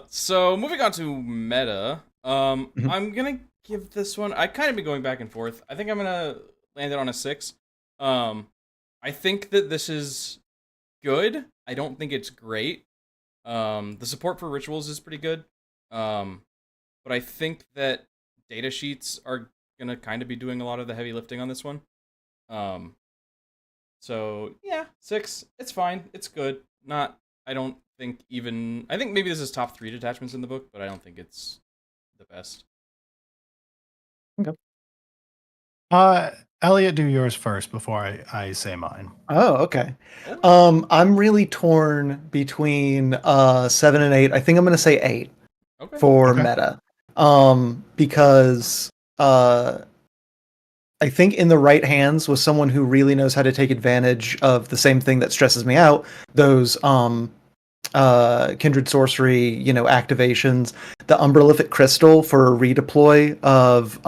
So moving on to meta. Mhm. I'm gonna give this one. I kind of been going back and forth. I think I'm gonna land it on a 6. I think that this is good. I don't think it's great. The support for rituals is pretty good. But I think that data sheets are gonna kind of be doing a lot of the heavy lifting on this one. So yeah, 6. It's fine. It's good. Not. I don't think even. I think maybe this is top 3 detachments in the book, but I don't think it's the best. Elliot, do yours first before I say mine. Oh, okay. Oh, I'm really torn between 7 and 8. I think I'm gonna say 8 okay. for Okay. meta. Because I think in the right hands with someone who really knows how to take advantage of the same thing that stresses me out, those kindred sorcery, activations, the umbralific crystal for redeploy of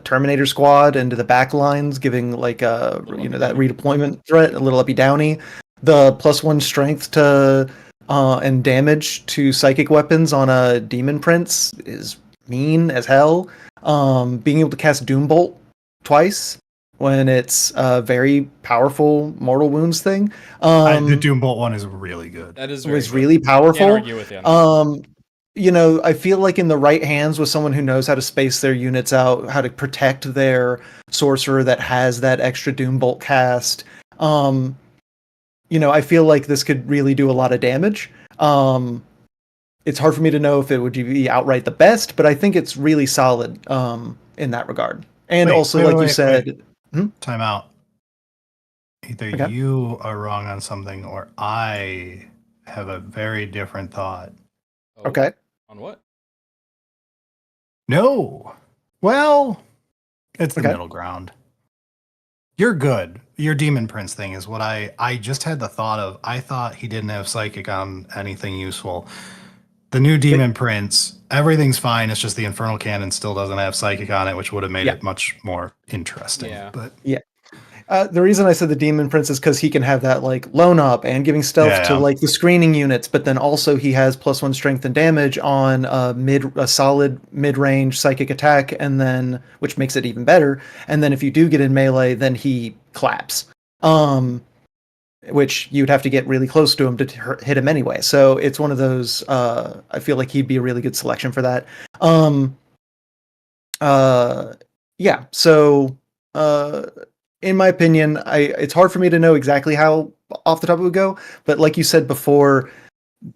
Terminator Squad into the back lines, giving like that redeployment threat, a little uppy downy, the +1 strength to and damage to psychic weapons on a demon prince is mean as hell. Being able to cast Doombolt twice when it's a very powerful mortal wounds thing. The Doombolt one is really good. That is very Was good. really Can't powerful. argue with you on that. I feel like in the right hands with someone who knows how to space their units out, how to protect their sorcerer that has that extra Doombolt cast. I feel like this could really do a lot of damage. It's hard for me to know if it would be outright the best, but I think it's really solid in that regard. And also, like you said, Time out. Either Okay. you are wrong on something or I have a very different thought. Oh, okay. On what? No. Well, it's the Okay. middle ground. You're good. Your Demon Prince thing is what I just had the thought of. I thought he didn't have Psychic on anything useful. The new Demon Prince, everything's fine. It's just the Infernal Cannon still doesn't have Psychic on it, which would have made Yeah. it much more interesting. Yeah. But The reason I said the Demon Prince is because he can have that like loan up and giving stealth to Yeah. like the screening units, but then also he has +1 strength and damage on a solid mid range psychic attack, and then which makes it even better. And then if you do get in melee, then he claps, which you'd have to get really close to him to hit him anyway. So it's one of those. I feel like he'd be a really good selection for that. Yeah. So. In my opinion, it's hard for me to know exactly how off the top it would go, but like you said before,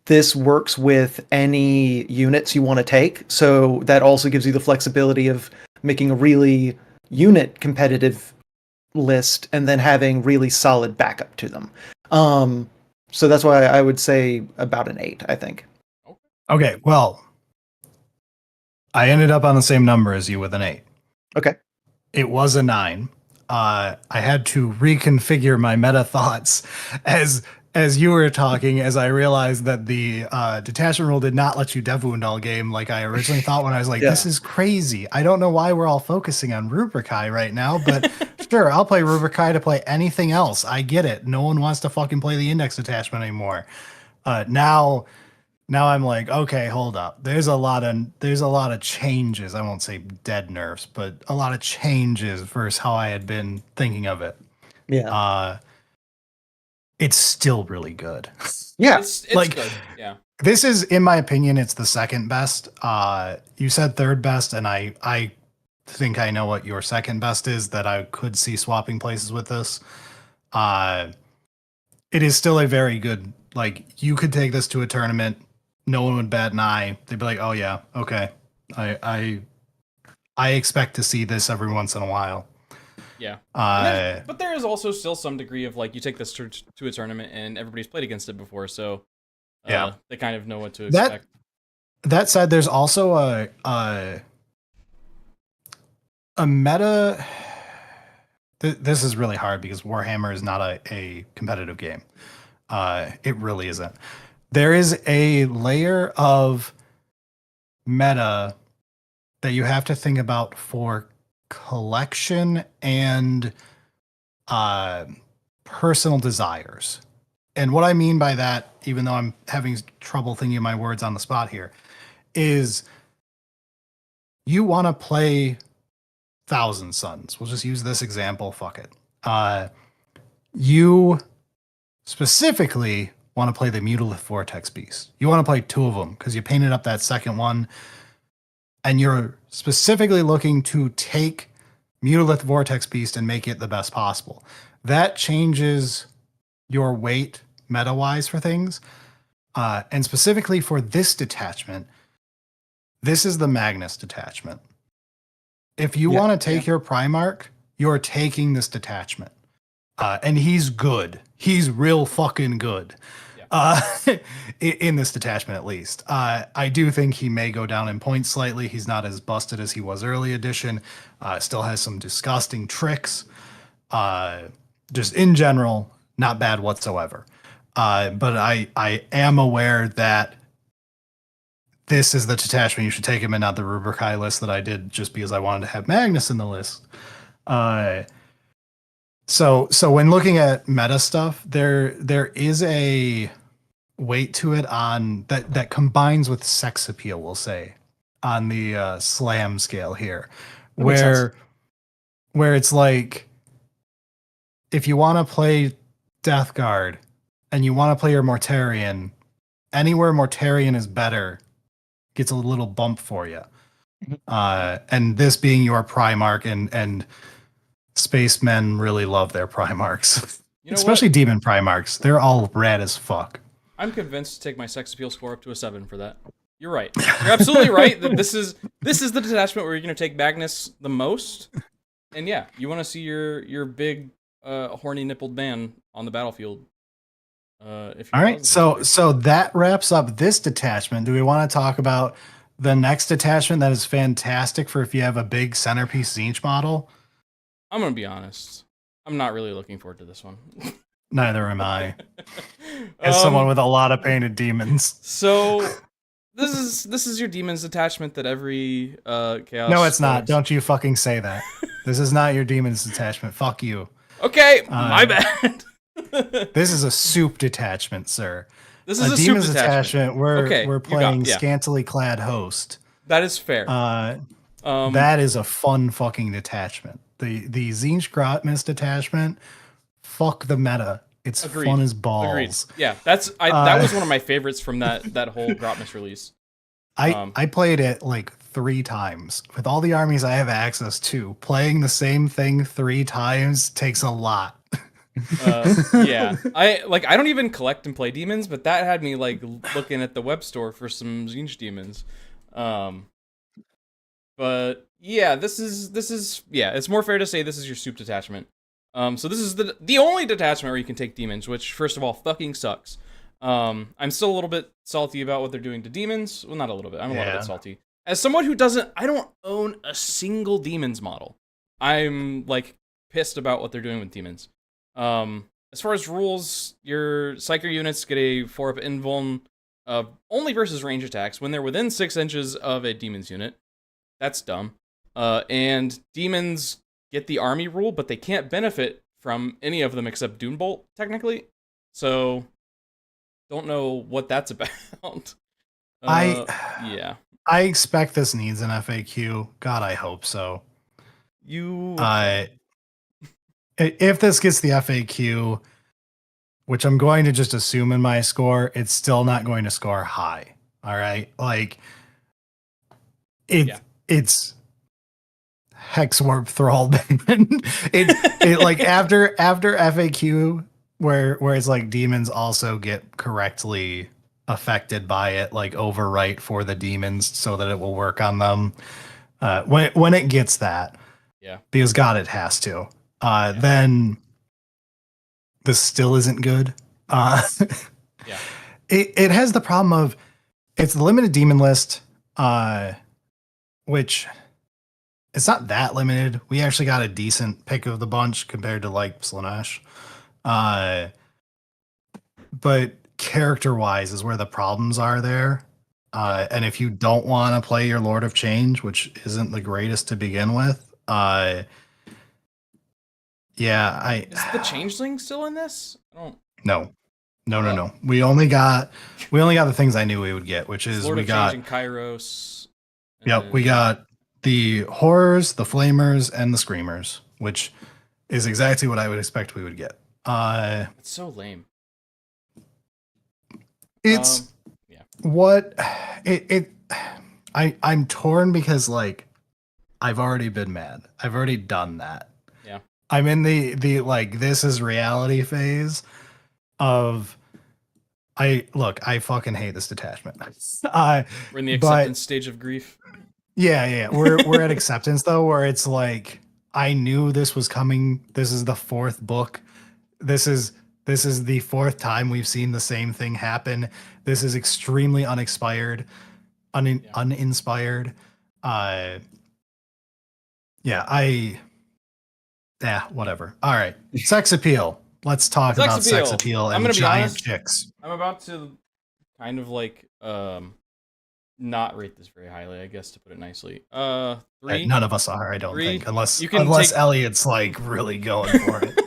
this works with any units you want to take, so that also gives you the flexibility of making a really unit competitive list and then having really solid backup to them. So that's why I would say about an 8, I think. okay, well, I ended up on the same number as you with an 8. Okay. It was a 9. I had to reconfigure my meta thoughts as you were talking, as I realized that the detachment rule did not let you dev wound all game like I originally thought when I was like, Yeah. this is crazy. I don't know why we're all focusing on Rubric High right now, but sure, I'll play Rubric High to play anything else. I get it. No one wants to fucking play the index detachment anymore. Now I'm like, okay, hold up. There's a lot of changes. I won't say dead nerfs, but a lot of changes versus how I had been thinking of it. Yeah. It's still really good. Yeah. It's Like- good. Yeah. This is, in my opinion, it's the second best. You said third best, and I think I know what your second best is, that I could see swapping places with this. It is still a very good Like you could take this to a tournament, no one would bat an eye. They'd be like, "Oh yeah, okay, I expect to see this every once in a while." Yeah. Uh, But there is also still some degree of like you take this to a tournament and everybody's played against it before, so Yeah. they kind of know what to expect. That said, there's also a meta. This is really hard because Warhammer is not a competitive game. It really isn't. There is a layer of meta that you have to think about for collection and personal desires. And what I mean by that, even though I'm having trouble thinking of my words on the spot here, is you want to play Thousand Suns. We'll just use this example. Fuck it. You specifically want to play the Mutalith Vortex Beast. You want to play 2 of them because you painted up that second one, and you're specifically looking to take Mutalith Vortex Beast and make it the best possible. That changes your weight meta-wise for things. And specifically for this detachment, this is the Magnus detachment. If you want to take your Primarch, you're taking this detachment. And he's good. He's real fucking good. In this detachment, at least. I do think he may go down in points slightly. He's not as busted as he was early edition. Still has some disgusting tricks. Just in general, not bad whatsoever. But I am aware that this is the detachment you should take him in, not the Rubrikai list that I did just because I wanted to have Magnus in the list. So when looking at meta stuff, there is a weight to it on that combines with sex appeal, we'll say, on the slam scale here, where it's like if you want to play Death Guard and you want to play your Mortarion, anywhere Mortarion is better gets a little bump for you. And this being your Primarch, and spacemen really love their Primarchs. You know, especially Demon Primarchs. They're all rad as fuck. I'm convinced to take my sex appeal score up to a 7 for that. You're right. You're absolutely right. That this is the detachment where you're going to take Magnus the most. And yeah, you want to see your big horny nippled man on the battlefield. All right, so that wraps up this detachment. Do we want to talk about the next detachment that is fantastic for if you have a big centerpiece Zinch model? I'm gonna be honest. I'm not really looking forward to this one. Neither am I. As someone with a lot of painted demons. So this is your demons detachment that every chaos. No, it's not. Don't you fucking say that. This is not your demons detachment. Fuck you. Okay, my bad. This is a soup detachment, sir. This is a demons soup detachment. We're playing scantily clad host. That is fair. That is a fun fucking detachment. The Zinch Grotmus detachment. Fuck the meta. It's fun as balls. Agreed. Yeah, that was one of my favorites from that whole Grotmus release. I played it like 3 times. With all the armies I have access to, playing the same thing 3 times takes a lot. Yeah, I don't even collect and play demons, but that had me like looking at the web store for some Zinch demons. But yeah, this is it's more fair to say this is your soup detachment. So this is the only detachment where you can take demons, which first of all fucking sucks. I'm still a little bit salty about what they're doing to demons. Well, not a little bit. I'm a little bit salty. As someone who I don't own a single demons model. I'm like pissed about what they're doing with demons. As far as rules, your Psyker units get a 4-up invuln only versus range attacks when they're within 6 inches of a demon's unit. That's dumb. And demons get the army rule, but they can't benefit from any of them except Doombolt, technically. So, don't know what that's about. I expect this needs an FAQ. God, I hope so. If this gets the FAQ, which I'm going to just assume in my score, it's still not going to score high. All right, like it's Hexwarp Thrall. it like after FAQ whereas like demons also get correctly affected by it, like overwrite for the demons so that it will work on them. When it gets that, Yeah. because God, it has to. Yeah. Then this still isn't good. Yeah. It has the problem of it's the limited demon list, which it's not that limited. We actually got a decent pick of the bunch compared to like Slanesh. But character wise is where the problems are there. And if you don't want to play your Lord of Change, which isn't the greatest to begin with, Is the changeling still in this? I don't. No. We only got the things I knew we would get, which is Lord we of got Change and Kairos. Yep, we got the horrors, the flamers, and the screamers, which is exactly what I would expect we would get. It's so lame. It's yeah. what I'm torn because like I've already been mad. I've already done that. Yeah. I'm in the like this is reality phase of I fucking hate this detachment. We're in the acceptance stage of grief. Yeah. We're at acceptance though, where it's like I knew this was coming. This is the fourth book. This is the fourth time we've seen the same thing happen. This is extremely uninspired. Whatever. All right. Sex appeal. Let's talk about sex appeal and giant chicks. I'm about to kind of like not rate this very highly, I guess, to put it nicely. 3. None of us are, I don't think, unless take... Elliot's like really going for it.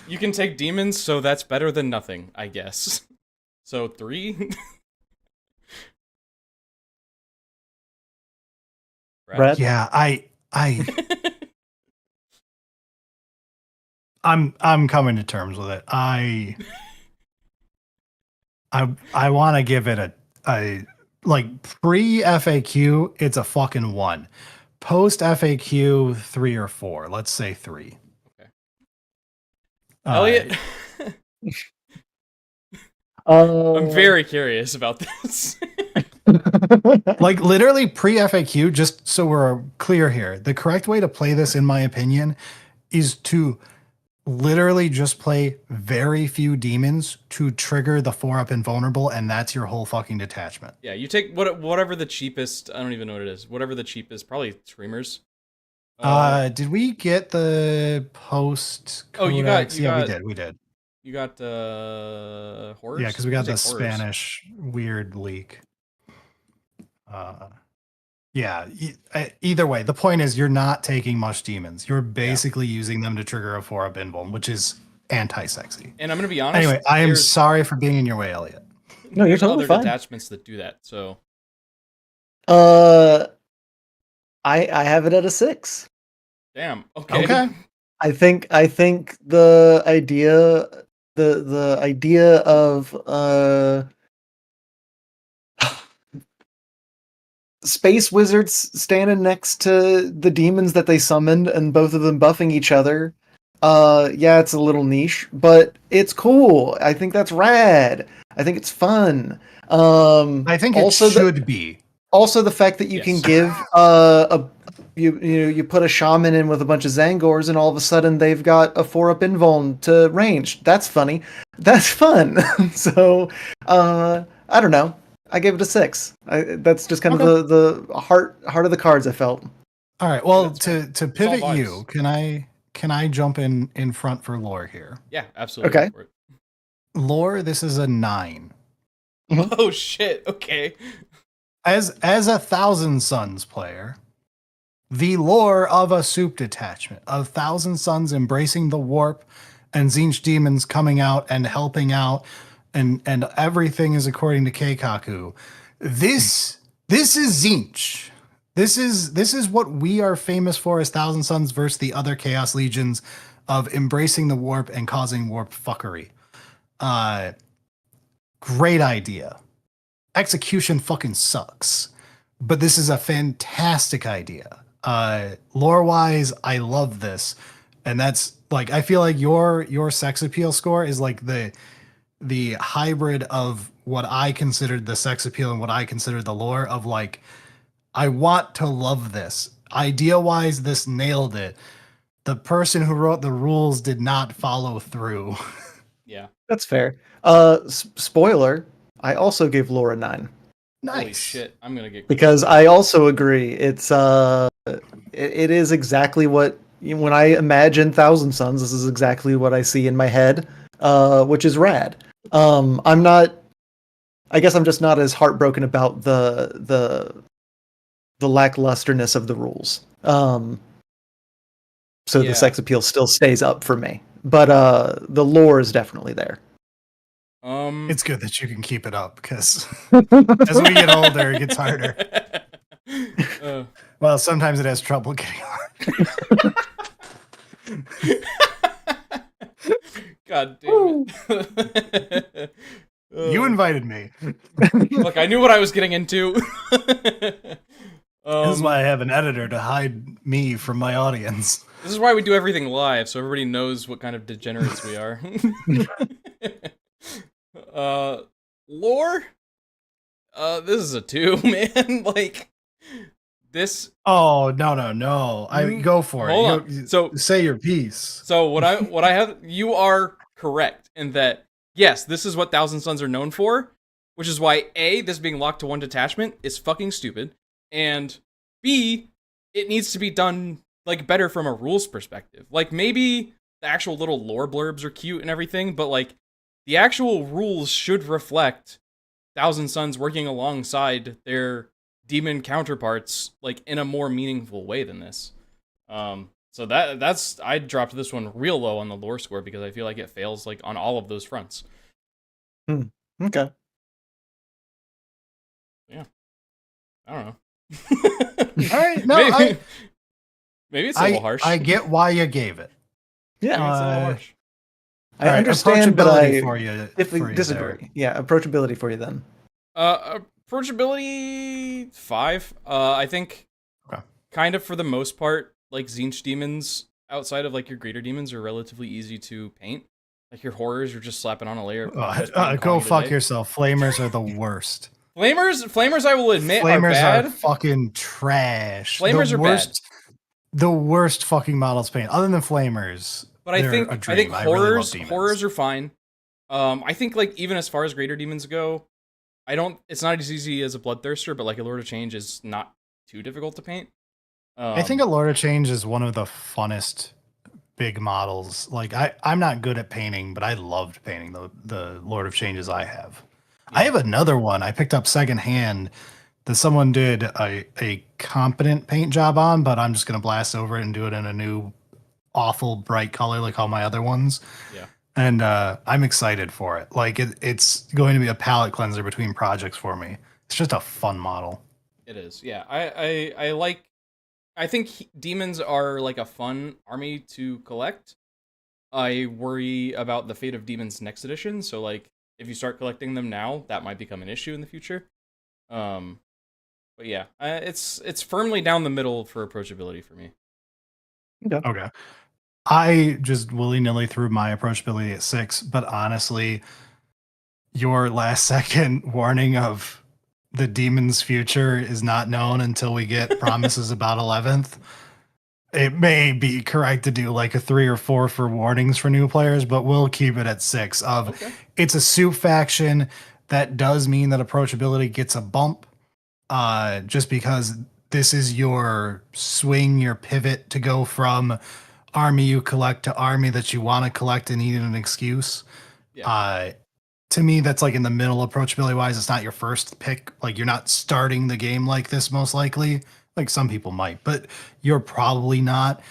You can take demons, so that's better than nothing, I guess. So 3. Brad? Yeah, I'm coming to terms with it. I want to give it a like pre FAQ, it's a fucking 1. Post FAQ, 3 or 4. Let's say 3. Okay. Elliot, I'm very curious about this. Like literally pre FAQ, just so we're clear here, the correct way to play this, in my opinion, is to literally just play very few demons to trigger the 4-up invulnerable, and that's your whole fucking detachment. Yeah, you take whatever the cheapest. I don't even know what it is. Whatever the cheapest, probably screamers. Did we get the post codex? Oh, you got. We did. You got horrors? Yeah, because we got the horrors. Spanish weird leak. Yeah, either way, the point is you're not taking much demons. You're basically using them to trigger a 4-up invuln, which is anti-sexy. And I'm going to be honest. Anyway, I am sorry for being in your way, Elliot. No, you're totally fine. Detachments that do that, so. I have it at a 6. Damn. Okay. I think the idea of space wizards standing next to the demons that they summoned and both of them buffing each other. Yeah, it's a little niche, but it's cool. I think that's rad. I think it's fun. I think it also should be. Also, the fact that you can give you put a shaman in with a bunch of Zangors, and all of a sudden they've got a 4-up invuln to range. That's funny. That's fun. So, I don't know. I gave it a 6. That's just kind of the heart of the cards I felt. All right. Well, to pivot you, can I jump in front for lore here? Yeah, absolutely. Okay. Lore, this is a 9. Mm-hmm. Oh shit. Okay. As a Thousand Suns player, the lore of a soup detachment of Thousand Suns embracing the warp and Tzeentch demons coming out and helping out, and everything is according to Keikaku. This is Tzeentch. This is what we are famous for as Thousand Suns versus the other Chaos Legions of embracing the warp and causing warp fuckery. Great idea. Execution fucking sucks, but this is a fantastic idea. Lore wise, I love this, and that's Like I feel like your sex appeal score is like the hybrid of what I considered the sex appeal and what I considered the lore of like I want to love this. Idea wise, this nailed it. The person who wrote the rules did not follow through. Yeah. That's fair. Spoiler, I also gave Laura 9 Nice. Holy shit! I'm gonna get because I also agree. It is exactly what when I imagine Thousand Suns, this is exactly what I see in my head, which is rad. I'm not. I guess I'm just not as heartbroken about the lacklusterness of the rules. So Yeah. the sex appeal still stays up for me, but the lore is definitely there. It's good that you can keep it up because as we get older, it gets harder. Well, sometimes it has trouble getting hard. God damn it. You invited me. Look, I knew what I was getting into. This is why I have an editor to hide me from my audience. This is why we do everything live, so everybody knows what kind of degenerates we are. Lore? This is a 2, man. Like, this... Oh, no. I go for Hold it. on. So, say your piece. So what I have... You are correct in that, yes, this is what Thousand Suns are known for, which is why, A, this being locked to one detachment is fucking stupid, and B, it needs to be done, like, better from a rules perspective. Like, maybe the actual little lore blurbs are cute and everything, but, like, the actual rules should reflect Thousand Suns working alongside their demon counterparts, like, in a more meaningful way than this. So that's I dropped this one real low on the lore score because I feel like it fails, like, on all of those fronts. Okay. Yeah. I don't know. All right, no, maybe it's a little harsh. I get why you gave it. Yeah, Maybe it's a little harsh. I understand, but I for you disagree. there. Yeah, approachability for you then. Approachability 5. I think kind of for the most part, like, Zinch demons outside of, like, your greater demons are relatively easy to paint. Like, your horrors, you're just slapping on a layer of go fuck yourself. Flamers are the worst. Flamers, I will admit, are Flamers bad. are fucking trash. Flamers are bad. The worst fucking models paint, other than Flamers. But I think horrors really horrors are fine. I think, like, even as far as greater demons go, it's not as easy as a Bloodthirster, but, like, a Lord of Change is not too difficult to paint. I think a Lord of Change is one of the funnest big models. Like, I'm not good at painting, but I loved painting the Lord of Changes I have. Yeah. I have another one I picked up secondhand that someone did a competent paint job on, but I'm just going to blast over it and do it in a new awful bright color like all my other ones. Yeah. And I'm excited for it. Like, it's going to be a palette cleanser between projects for me. It's just a fun model. It is. Yeah. I think demons are, like, a fun army to collect. I worry about the fate of demons next edition, so, like, if you start collecting them now, that might become an issue in the future. But yeah, it's firmly down the middle for approachability for me. Okay. I just willy-nilly threw my approachability at 6, but honestly, your last second warning of the demon's future is not known until we get promises about 11th. It may be correct to do like a 3 or 4 for warnings for new players, but we'll keep it at 6 It's a soup faction. That does mean that approachability gets a bump, just because this is your swing, your pivot to go from army you collect to army that you want to collect and need an excuse. Yeah. To me, that's like in the middle approachability wise. It's not your first pick. Like, you're not starting the game like this, most likely. Like, some people might, but you're probably not.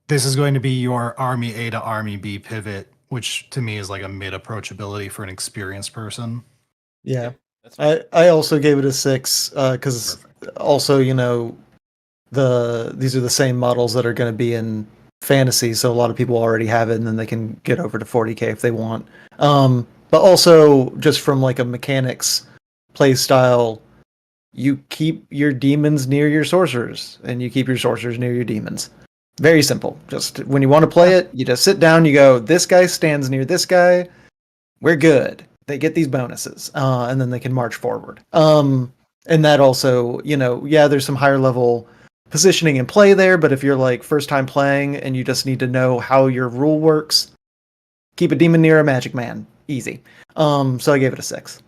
This is going to be your army A to army B pivot, which to me is like a mid approachability for an experienced person. Yeah. I also gave it a 6 because also, you know, these are the same models that are going to be in fantasy, so a lot of people already have it, and then they can get over to 40k if they want. But also, just from like a mechanics play style, you keep your demons near your sorcerers, and you keep your sorcerers near your demons. Very simple. Just when you want to play it, you just sit down. You go, this guy stands near this guy. We're good. They get these bonuses, and then they can march forward. And that also, there's some higher level positioning and play there. But if you're like first time playing and you just need to know how your rule works, keep a demon near a magic man. Easy. So I gave it a 6.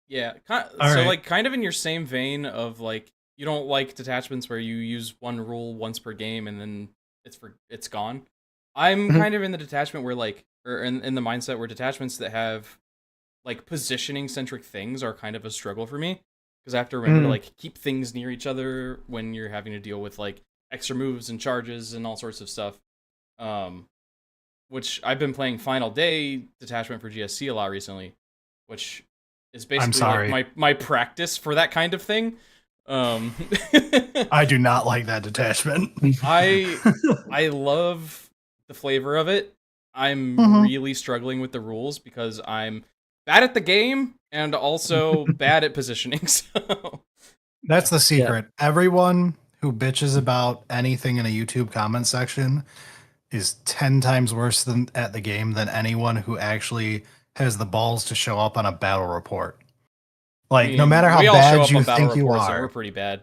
Yeah. Kind of in your same vein of like, you don't like detachments where you use one rule once per game and then it's gone. I'm kind of in the detachment where like, or in the mindset where detachments that have like positioning centric things are kind of a struggle for me, because I have to remember to like keep things near each other when you're having to deal with like extra moves and charges and all sorts of stuff. Which I've been playing Final Day detachment for GSC a lot recently, which is basically like my practice for that kind of thing. I do not like that detachment. I love the flavor of it. I'm really struggling with the rules because I'm bad at the game and also bad at positioning. So that's the secret. Yeah. Everyone who bitches about anything in a YouTube comment section is 10 times worse at the game than anyone who actually has the balls to show up on a battle report. Like, no matter how bad you think you are, we're pretty bad.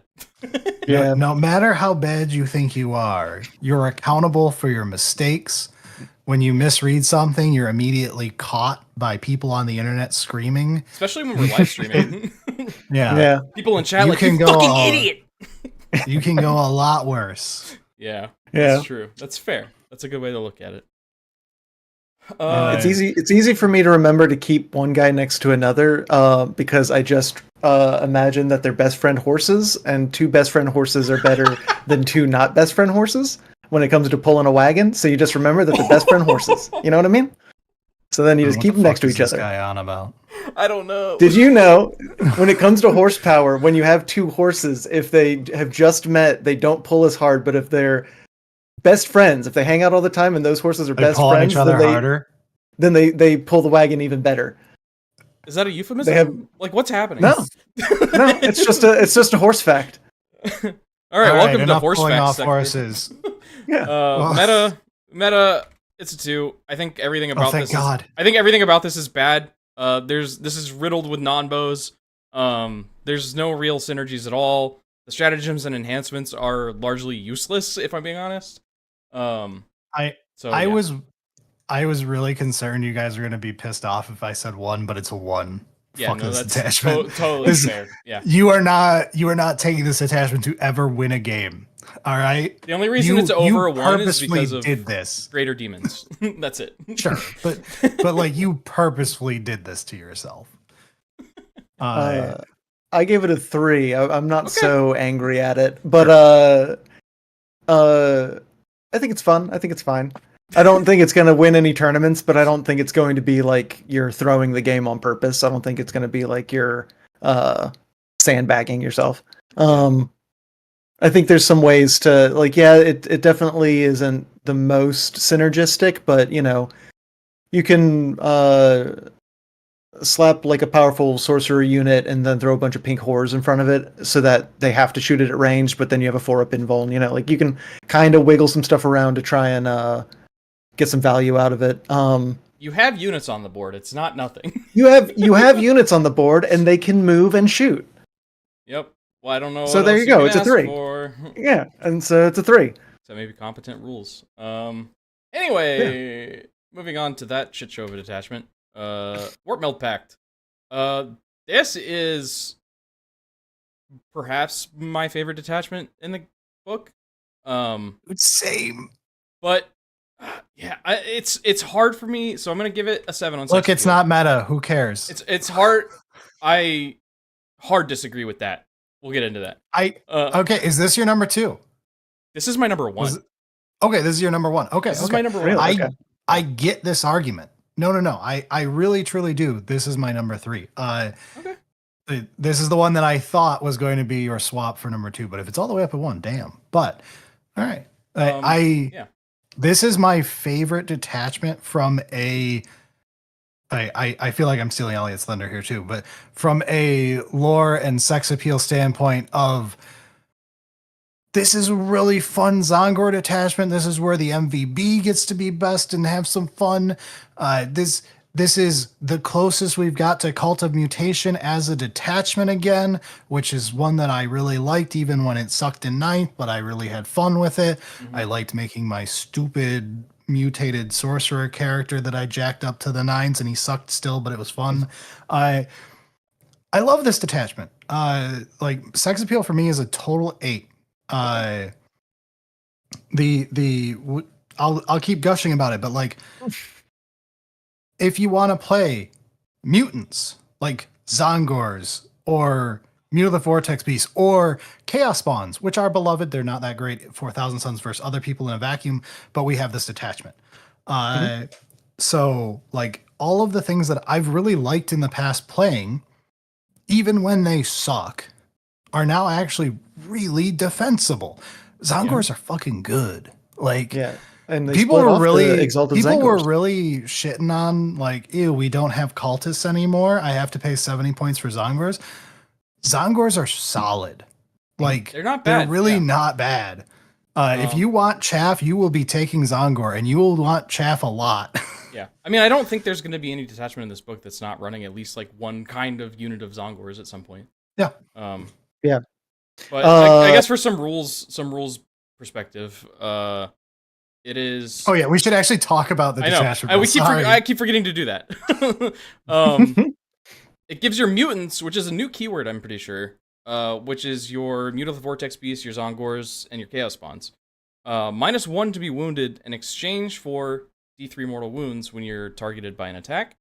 Yeah. No matter how bad you think you are, you're accountable for your mistakes. When you misread something, you're immediately caught by people on the internet screaming. Especially when we're live streaming. Yeah. People in chat like, you fucking idiot! You can go a lot worse. Yeah, that's true. That's fair. That's a good way to look at it. It's easy for me to remember to keep one guy next to another because I just imagine that they're best friend horses, and 2 best friend horses are better than 2 not best friend horses when it comes to pulling a wagon. So you just remember that they're best friend horses. You know what I mean? So then you just keep them next to each other. What guy on about? I don't know. Did you know when it comes to horsepower, when you have 2 horses, if they have just met, they don't pull as hard, but if they're best friends, if they hang out all the time and those horses are best friends, then they pull the wagon even better. Is that a euphemism? Like, what's happening? No, it's just a horse fact. All right, welcome to horse facts. Horses. Meta. It's a 2. I think everything about this. I think everything about this is bad. This is riddled with non-bows. There's no real synergies at all. The stratagems and enhancements are largely useless, if I'm being honest. I was really concerned you guys were going to be pissed off if I said 1, but it's a 1. Yeah, Fuck that's detachment. Totally fair. Yeah, you are not taking this attachment to ever win a game. All right. The only reason it's over a 1 is because of greater demons. That's it. Sure, but like you purposefully did this to yourself. I gave it a 3. I'm not so angry at it, but I think it's fun. I think it's fine. I don't think it's going to win any tournaments, but I don't think it's going to be like you're throwing the game on purpose. I don't think it's going to be like you're sandbagging yourself. I think there's some ways to like, it definitely isn't the most synergistic, but you can slap like a powerful sorcerer unit and then throw a bunch of pink horrors in front of it so that they have to shoot it at range, but then you have a 4-up invuln, like you can kind of wiggle some stuff around to try and get some value out of it. You have units on the board. It's not nothing. you have units on the board and they can move and shoot. Yep. Well, I don't know. So there you go. It's a 3. Yeah. And so it's a 3. So maybe competent rules. Anyway, moving on to that shit show of a detachment. Warp Meld Pact. This is perhaps my favorite detachment in the book. Same. But it's hard for me, so I'm gonna give it a 7 on. Look, it's not meta. Who cares? It's hard. I hard disagree with that. We'll get into that. Okay. Is this your number 2? This is my number 1. Okay, this is your number 1. Okay, this is my number 1. Really? I get this argument. No. I really truly do. This is my number 3. This is the one that I thought was going to be your swap for number 2, but if it's all the way up at 1, damn. But all right. This is my favorite detachment from a I feel like I'm stealing Elliot's thunder here too, but from a lore and sex appeal standpoint of this is a really fun Zongor detachment. This is where the MVB gets to be best and have some fun. This is the closest we've got to Cult of Mutation as a detachment again, which is one that I really liked even when it sucked in ninth, but I really had fun with it. I liked making my stupid mutated sorcerer character that I jacked up to the nines, and he sucked still, but it was fun. I love this detachment. Like sex appeal for me is a total 8. I'll keep gushing about it, but like if you want to play mutants like Zongors or Mute of the Vortex Beast or Chaos Spawns, which are beloved, they're not that great for Thousand Suns versus other people in a vacuum, but we have this detachment. So like all of the things that I've really liked in the past playing, even when they suck, are now actually really defensible. Zongors are fucking good. Like, and they people split were off really the Exalted people were Zangors. really shitting on like, ew, we don't have cultists anymore. I have to pay 70 points for Zongors. Zongors are solid. Like They're not bad. They're really not bad. If you want chaff, you will be taking Zongor, and you will want chaff a lot. Yeah, I mean, I don't think there's going to be any detachment in this book that's not running at least like one kind of unit of Zongors at some point. Yeah. Yeah. But I guess for some rules perspective, it is. Oh yeah, we should actually talk about the detachment. I keep forgetting to do that. It gives your mutants, which is a new keyword, I'm pretty sure. Which is your Mute of the Vortex Beast, your Zongors, and your Chaos Spawns. -1 to be wounded in exchange for D3 mortal wounds when you're targeted by an attack.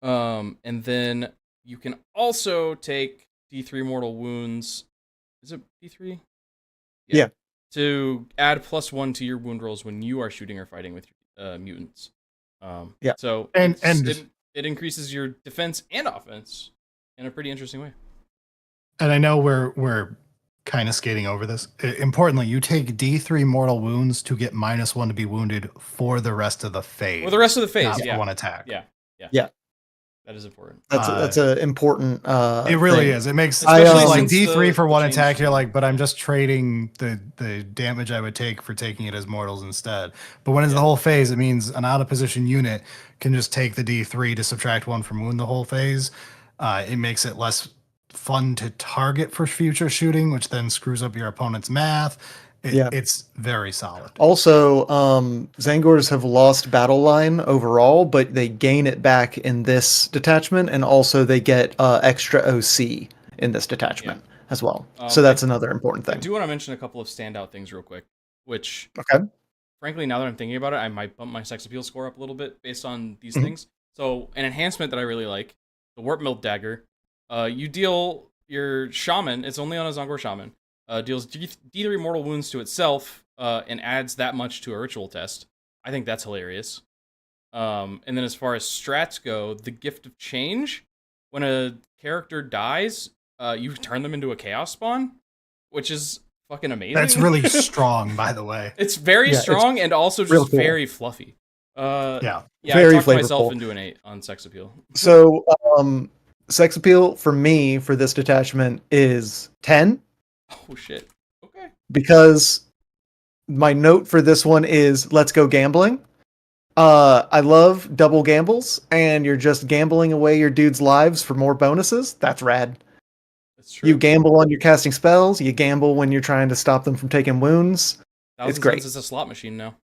And then you can also take D3 mortal wounds. Is it D3? Yeah. To add +1 to your wound rolls when you are shooting or fighting with mutants. So it increases your defense and offense in a pretty interesting way. And I know we're kind of skating over this. Importantly, you take D3 mortal wounds to get -1 to be wounded for the rest of the phase. For the rest of the phase, not yeah. for one attack. Yeah. That is important. That's an important. It really is. It makes Especially like since D3 for one change. attack. You're like, but I'm just trading the damage I would take for taking it as mortals instead. But when it's the whole phase, it means an out of position unit can just take the D3 to subtract 1 from wound the whole phase. It makes it less fun to target for future shooting, which then screws up your opponent's math. It's very solid. Also, Zangors have lost battle line overall, but they gain it back in this detachment, and also they get extra OC in this detachment as well. So that's another important thing. I do want to mention a couple of standout things real quick, which, frankly, now that I'm thinking about it, I might bump my sex appeal score up a little bit based on these things. So an enhancement that I really like, the Warp Mill Dagger, you deal your Shaman, it's only on a Zongor Shaman, deals D3 mortal wounds to itself and adds that much to a ritual test. I think that's hilarious. And then as far as strats go, the Gift of Change, when a character dies, you turn them into a Chaos Spawn, which is fucking amazing. That's really strong, by the way. It's very strong and also just very fluffy. Very I talked flavorful. myself into an 8 on sex appeal. So, sex appeal for me for this detachment is 10. Oh shit. Okay. Because my note for this one is let's go gambling. I love double gambles, and you're just gambling away your dude's lives for more bonuses. That's rad. That's true. You gamble on your casting spells. You gamble when you're trying to stop them from taking wounds. It's great. It's a slot machine now.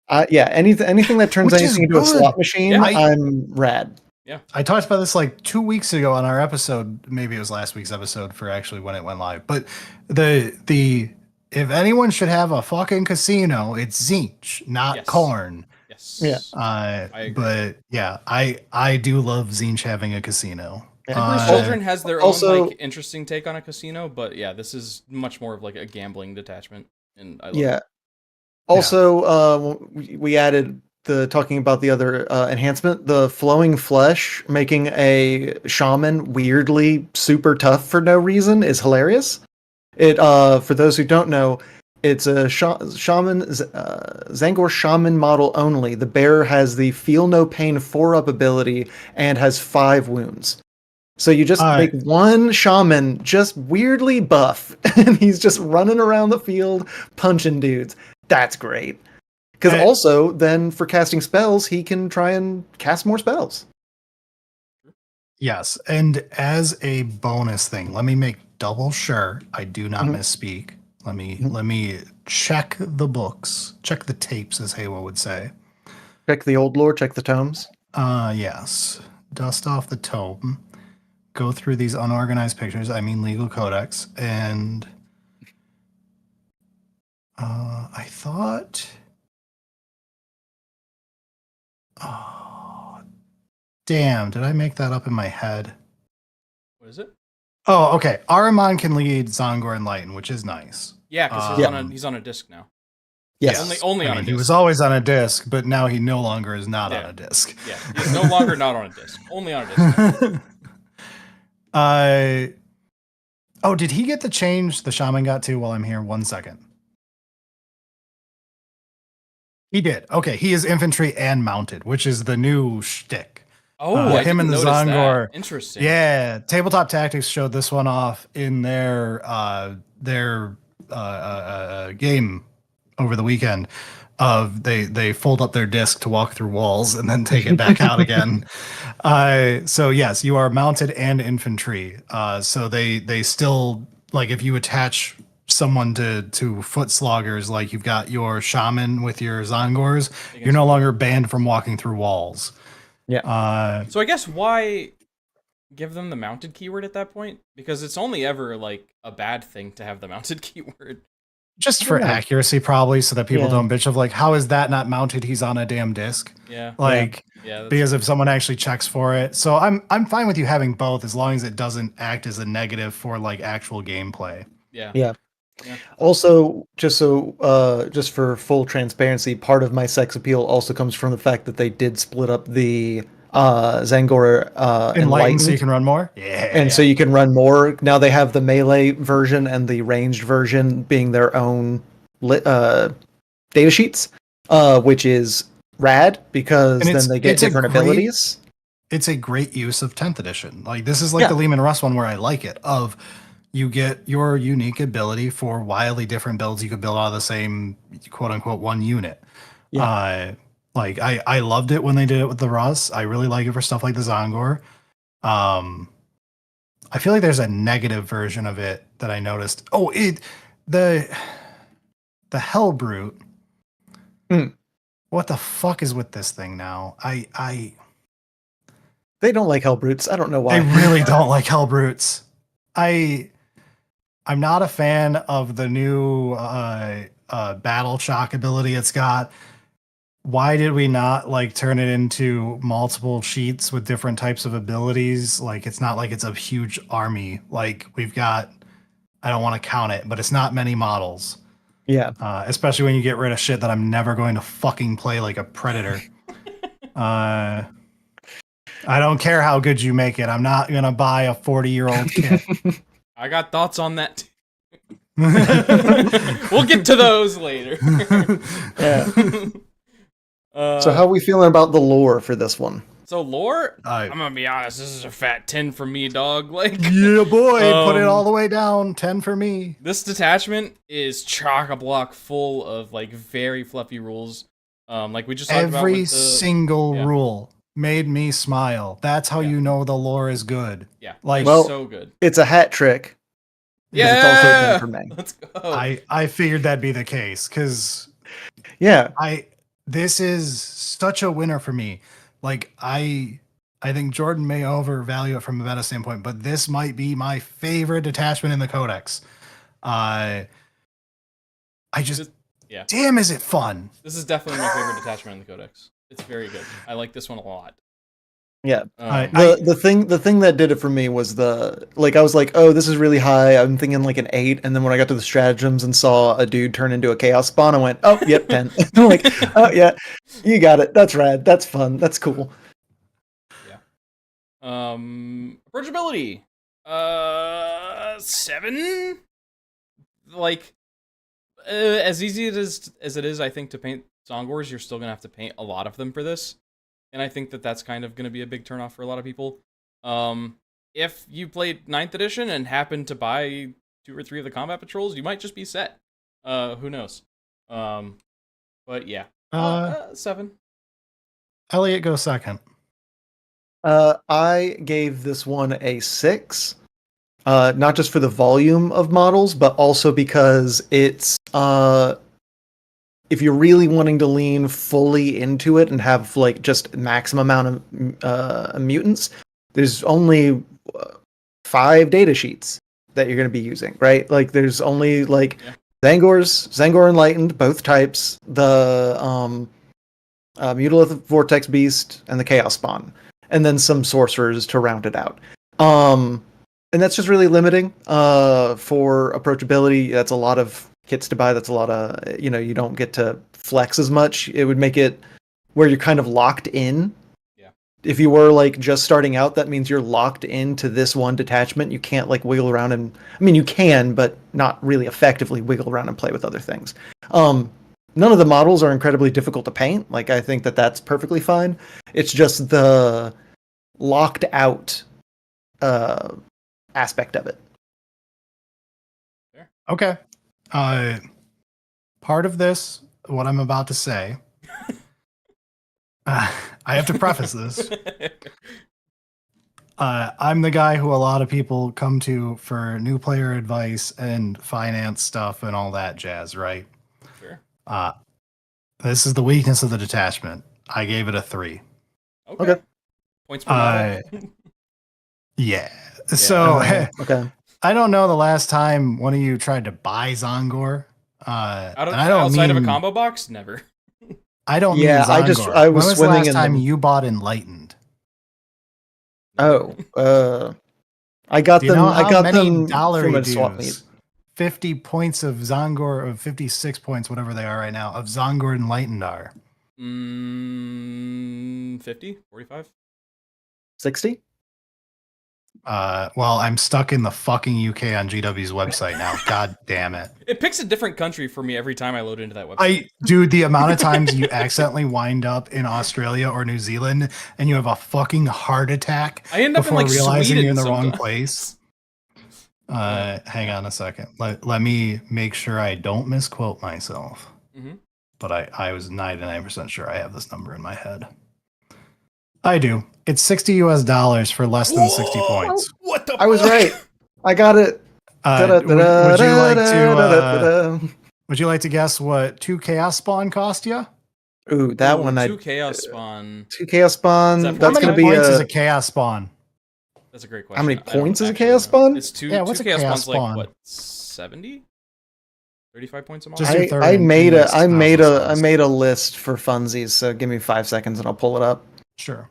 Anything that turns Which anything is into a good. slot machine, Yeah. I'm rad. Yeah. I talked about this like 2 weeks ago on our episode. Maybe it was last week's episode for actually when it went live. But the if anyone should have a fucking casino, it's Zinch, not Korn. Yes. Yeah. I agree. But yeah, I do love Zinch having a casino. Emperor's Children has their also- own like interesting take on a casino, but yeah, this is much more of like a gambling detachment, and I love it. Also, we added talking about the other enhancement, the Flowing Flesh, making a shaman weirdly super tough for no reason is hilarious. It for those who don't know, it's a shaman Zangor shaman model only. The bearer has the Feel No Pain 4-up ability and has 5 wounds. So you just All make right. one shaman just weirdly buff, and he's just running around the field punching dudes. That's great. Because Uh, also, then for casting spells, he can try and cast more spells. Yes, and as a bonus thing, let me make double sure I do not Mhm. misspeak. Let me Mhm. let me check the books, check the tapes, as Haywa would say. Check the old lore, check the tomes. Yes. Dust off the tome, go through these unorganized pictures, I mean legal codex, and I thought oh damn, did I make that up in my head? What is it? Oh, okay. Ahriman can lead Zongor and Lighten, which is nice. Yeah, because Yeah. he's on a disc now. Yes. Only I on mean, a he was disc. always on a disc, but now he no longer is not on Yeah. a disc. Yeah, he's no longer not on a disc. Only on a disc now. uh, oh, did he get the change the shaman got to while I'm here? 1 second. He did. Okay, he is infantry and mounted, which is the new shtick. Oh, I Him didn't and the notice Zongor. that. Interesting. Yeah, Tabletop Tactics showed this one off in their game over the weekend. Of they fold up their disc to walk through walls and then take it back out again. So yes, you are mounted and infantry. So they still like if you attach someone to foot sloggers, like you've got your shaman with your Zongors, you're no longer banned from walking through walls. Yeah. So I guess why give them the mounted keyword at that point? Because it's only ever like a bad thing to have the mounted keyword. Just for Yeah. accuracy, probably, so that people Yeah. don't bitch of like, how is that not mounted? He's on a damn disc. Yeah. Like, Yeah. That's because if someone actually checks for it. So I'm fine with you having both as long as it doesn't act as a negative for like actual gameplay. yeah. Yeah. Yeah. Also, just for full transparency, part of my sex appeal also comes from the fact that they did split up the Zangor Enlightened so you Enlightened, can run more. Yeah. and so you can run more. Now they have the melee version and the ranged version being their own data sheets, which is rad because And then they get different abilities. it's a great use of 10th edition. Like this is like Yeah. the Lehman Russ one where I like it. Of you get your unique ability for wildly different builds you could build out of the same quote unquote one unit. Yeah. Like I loved it when they did it with the Russ. I really like it for stuff like the Zongor. I feel like there's a negative version of it that I noticed. Oh, the Hell Brute. Hmm. What the fuck is with this thing now? They don't like Hellbrutes. I don't know why. I really don't like Hell Brutes. I'm not a fan of the new battle shock ability it's got. Why did we not like turn it into multiple sheets with different types of abilities? Like it's not like it's a huge army. Like we've got, I don't want to count it, but it's not many models. Yeah. Especially when you get rid of shit that I'm never going to fucking play like a predator. I don't care how good you make it. I'm not gonna buy a 40-year-old kit. I got thoughts on that too. We'll get to those later. Yeah. So how are we feeling about the lore for this one? So lore, I'm gonna be honest, this is a fat 10 for me, dog. Like, yeah, boy, put it all the way down. 10 for me. This detachment is chock-a-block full of like very fluffy rules. Like we just talked about Every with the, single rule made me smile. That's how you know the lore is good. Yeah, like Well, so good. It's a hat trick. It's also a 10 for me. Let's go. I figured that'd be the case because Yeah. This is such a winner for me. Like I think Jordan may overvalue it from a meta standpoint, but this might be my favorite detachment in the codex. Damn, is it fun? This is definitely my favorite detachment in the codex. It's very good. I like this one a lot. Yeah. The thing that did it for me was I was like, oh, this is really high. I'm thinking like an 8, and then when I got to the stratagems and saw a dude turn into a chaos spawn, I went, oh, yep, 10. I'm like, oh yeah, you got it. That's rad. That's fun. That's cool. Yeah. Approachability. 7. Like, as easy as it is, I think, to paint Zongors, you're still gonna have to paint a lot of them for this. And I think that's kind of going to be a big turnoff for a lot of people. if you played 9th edition and happened to buy 2 or 3 of the combat patrols, you might just be set. Who knows? But yeah, 7. Elliot, go second. I gave this one a 6. Not just for the volume of models, but also because it's if you're really wanting to lean fully into it and have like just maximum amount of mutants, there's only 5 data sheets that you're going to be using, right? Like there's only like Zangor Enlightened, both types, the Mutilith Vortex Beast, and the Chaos Spawn, and then some sorcerers to round it out. And that's just really limiting for approachability. That's a lot of kits to buy. That's a lot of, you don't get to flex as much. It would make it where you're kind of locked in. Yeah. If you were like just starting out, that means you're locked into this one detachment. You can't like wiggle around and, I mean, you can, but not really effectively wiggle around and play with other things. None of the models are incredibly difficult to paint. Like, I think that that's perfectly fine. It's just the locked out aspect of it. Okay. Part of this, what I'm about to say, I have to preface this. I'm the guy who a lot of people come to for new player advice and finance stuff and all that jazz, right? Sure. This is the weakness of the detachment. I gave it a 3. Okay. Points per model. Yeah. So Okay. I don't know the last time one of you tried to buy Zongor. Outside of a combo box, never. I don't mean Zongor. I was when was the swimming last in time them. you bought Enlightened? I got Do you them. know I how got many them dollar from a swap meet. dues? 50 points of Zongor, of 56 points, whatever they are right now, of Zongor Enlightened are. 50, 45, 60. Well, I'm stuck in the fucking UK on GW's website now. God damn it. It picks a different country for me every time I load into that website. Dude, the amount of times you accidentally wind up in Australia or New Zealand and you have a fucking heart attack I end up before in like realizing Sweden you're in the sometimes. wrong place. Hang on a second. Let me make sure I don't misquote myself. Mm-hmm. But I was 99% sure I have this number in my head. I do. It's $60 for less than 60 points. What the? I was right. I got it. Would you like to guess what 2 Chaos Spawn cost you? Ooh, that one. 2 Chaos Spawn. 2 Chaos Spawn. Is that That's going to be points is a Chaos Spawn. That's a great question. How many I don't points is a actually Chaos know. Spawn? It's 2. Yeah, what's two a Chaos Chaos Spawn's Spawn? like what? 70? 35 points a month. Just do 30 I and made US a thousands. a list for funsies. So give me 5 seconds and I'll pull it up. Sure.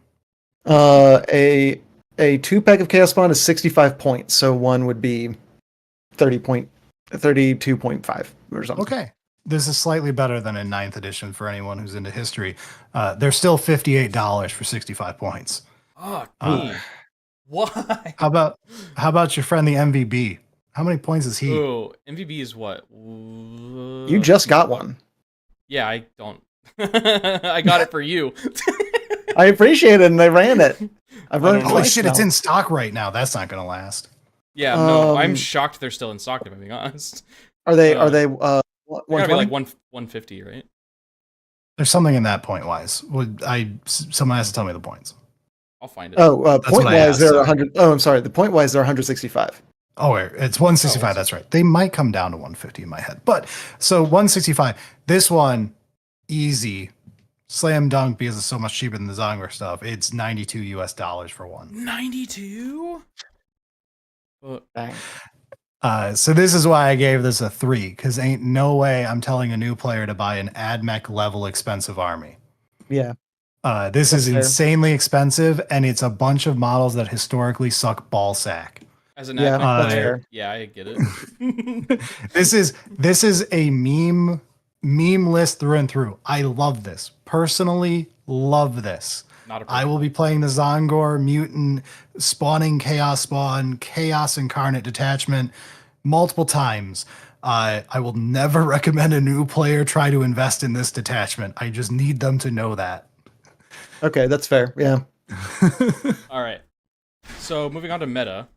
A 2-pack of Chaos Spawn is 65 points. So one would be 32.5 or something. Okay. This is slightly better than in 9th edition for anyone who's into history. They're still $58 for 65 points. Oh, me. Why? How about your friend the MVB? How many points is he? Oh, MVB is what? You just got one. Yeah, I don't. I got it for you. I appreciate it, and I ran it. I've run it Holy twice shit, now. it's in stock right now. That's not going to last. Yeah, no, I'm shocked they're still in stock, if I'm being honest. Are they? They're gotta 120? be like 150, right? There's something in that point wise. Someone has to tell me the points. I'll find it. That's point what I wise, asked, they're sorry. 100. Oh, I'm sorry. The point wise, they're 165. Oh, it's 165. That's right. They might come down to 150 in my head. But so 165. This one, easy. Slam dunk because it's so much cheaper than the Zongor stuff. It's $92 for one. 92? Dang. So this is why I gave this a 3, because ain't no way I'm telling a new player to buy an AdMech level expensive army. Yeah. This is fair. insanely expensive, and it's a bunch of models that historically suck ball sack. As an Yeah, admin that's player, fair. yeah, I get it. This is a meme list through and through. I love this. Personally, love this. Not a I problem. will be playing the Zongor mutant spawning Chaos Spawn, Chaos Incarnate Detachment multiple times. I will never recommend a new player try to invest in this detachment. I just need them to know that. Okay, that's fair. Yeah. All right. So moving on to meta.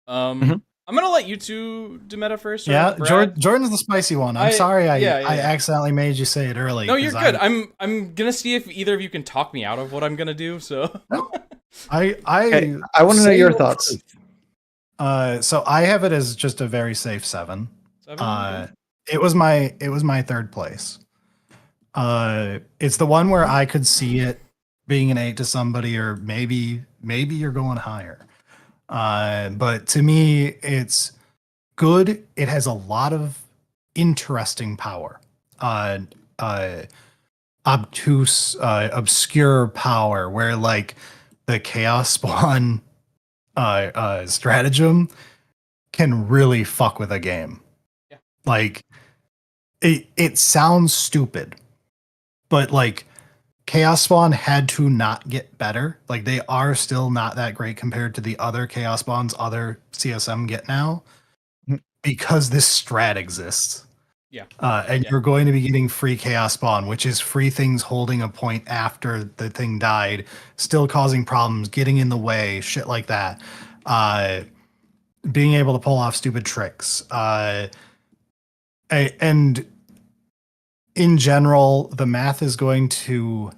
Mhm. I'm gonna let you two do meta first. Yeah, Brad. Jordan's the spicy one. I'm sorry I Yeah. accidentally made you say it early. No, you're 'Cause good. I'm gonna see if either of you can talk me out of what I'm gonna do. So Okay, I want to know say your the thoughts. truth. So I have it as just a very safe 7. 7. Okay. It was my third place. It's the one where I could see it being an 8 to somebody, or maybe you're going higher. But to me, it's good. It has a lot of interesting power. Uh, uh, obtuse, obscure power, where like the chaos spawn stratagem can really fuck with a game. Yeah. Like it sounds stupid, but like Chaos Spawn had to not get better. Like they are still not that great compared to the other Chaos Spawns other CSM get now, Mhm. because this strat exists. Yeah. And Yeah. you're going to be getting free Chaos Spawn, which is free things holding a point after the thing died, still causing problems, getting in the way, shit like that. Being able to pull off stupid tricks. And in general, the math is going to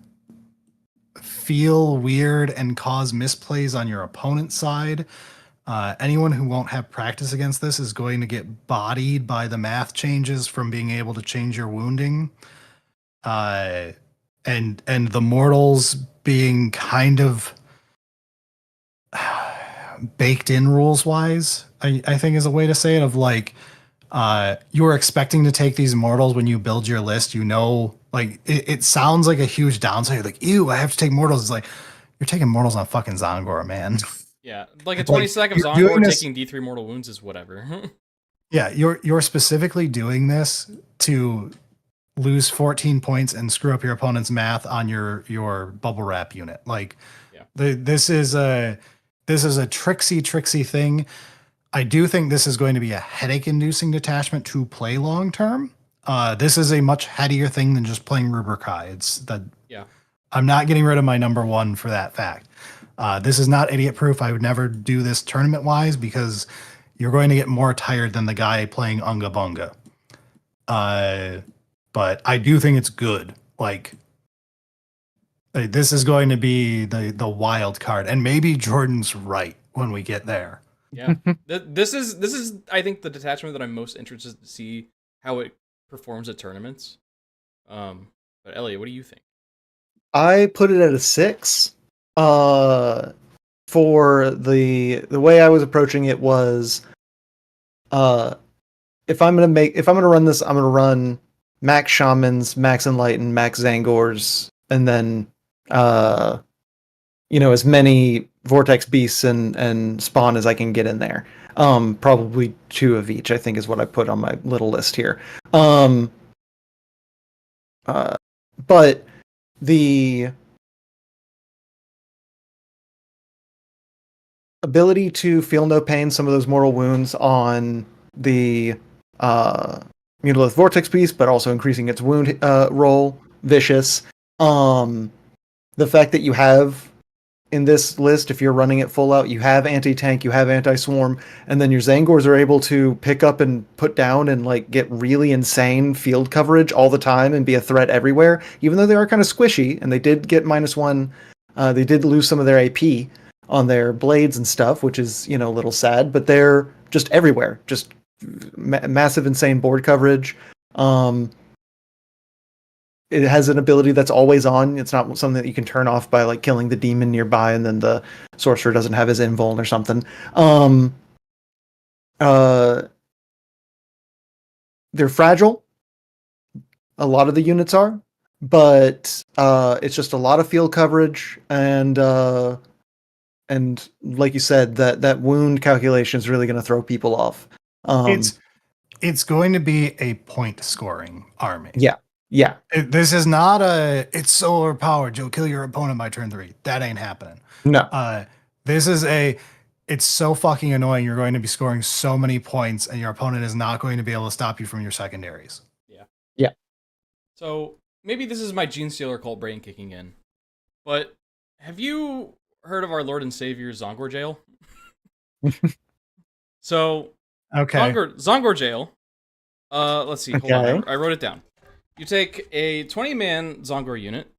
feel weird and cause misplays on your opponent's side. Anyone who won't have practice against this is going to get bodied by the math changes from being able to change your wounding. And the mortals being kind of baked in rules wise, I think is a way to say it, of like, you're expecting to take these mortals when you build your list. You know, like it sounds like a huge downside. You're like, ew, I have to take mortals. It's like, you're taking mortals on fucking Zongor, man. Yeah. Like a 20 Like, stack of you're doing Zongor this- taking D3 mortal wounds is whatever. Yeah, you're specifically doing this to lose 14 points and screw up your opponent's math on your bubble wrap unit. Like, Yeah. this is a tricksy thing. I do think this is going to be a headache-inducing detachment to play long term. This is a much headier thing than just playing Rubrikai. It's that Yeah. I'm not getting rid of my number one for that fact. This is not idiot proof. I would never do this tournament wise, because you're going to get more tired than the guy playing Unga Bunga. But I do think it's good. Like, this is going to be the wild card, and maybe Jordan's right when we get there. Yeah. This is I think the detachment that I'm most interested to see how it performs at tournaments. But Elliot, what do you think? I put it at a 6. For the way I was approaching it was, if I'm gonna run this, I'm gonna run max shamans, max enlighten, max zangors, and then as many vortex beasts and spawn as I can get in there. Probably 2 of each, I think, is what I put on my little list here. But the ability to feel no pain, some of those mortal wounds on the Mutilith Vortex Beast, but also increasing its wound roll, vicious. The fact that you have in this list, if you're running it full out, you have anti-tank, you have anti-swarm, and then your Zangors are able to pick up and put down and like get really insane field coverage all the time and be a threat everywhere, even though they are kind of squishy, and they did get -1. They did lose some of their AP on their blades and stuff, which is, a little sad, but they're just everywhere. Just massive, insane board coverage. It has an ability that's always on. It's not something that you can turn off by like killing the demon nearby and then the sorcerer doesn't have his invuln or something. They're fragile. A lot of the units are, but it's just a lot of field coverage and like you said, that wound calculation is really going to throw people off. It's going to be a point scoring army. Yeah. This is not it's so overpowered, you'll kill your opponent by turn 3. That ain't happening. No. This is it's so fucking annoying. You're going to be scoring so many points, and your opponent is not going to be able to stop you from your secondaries. Yeah. So maybe this is my Gene Stealer cult brain kicking in, but have you heard of our Lord and Savior Zongor Jail? So Okay. Zongor Jail. Let's see. Hold Okay. on. I wrote it down. You take a 20-man Zongor unit.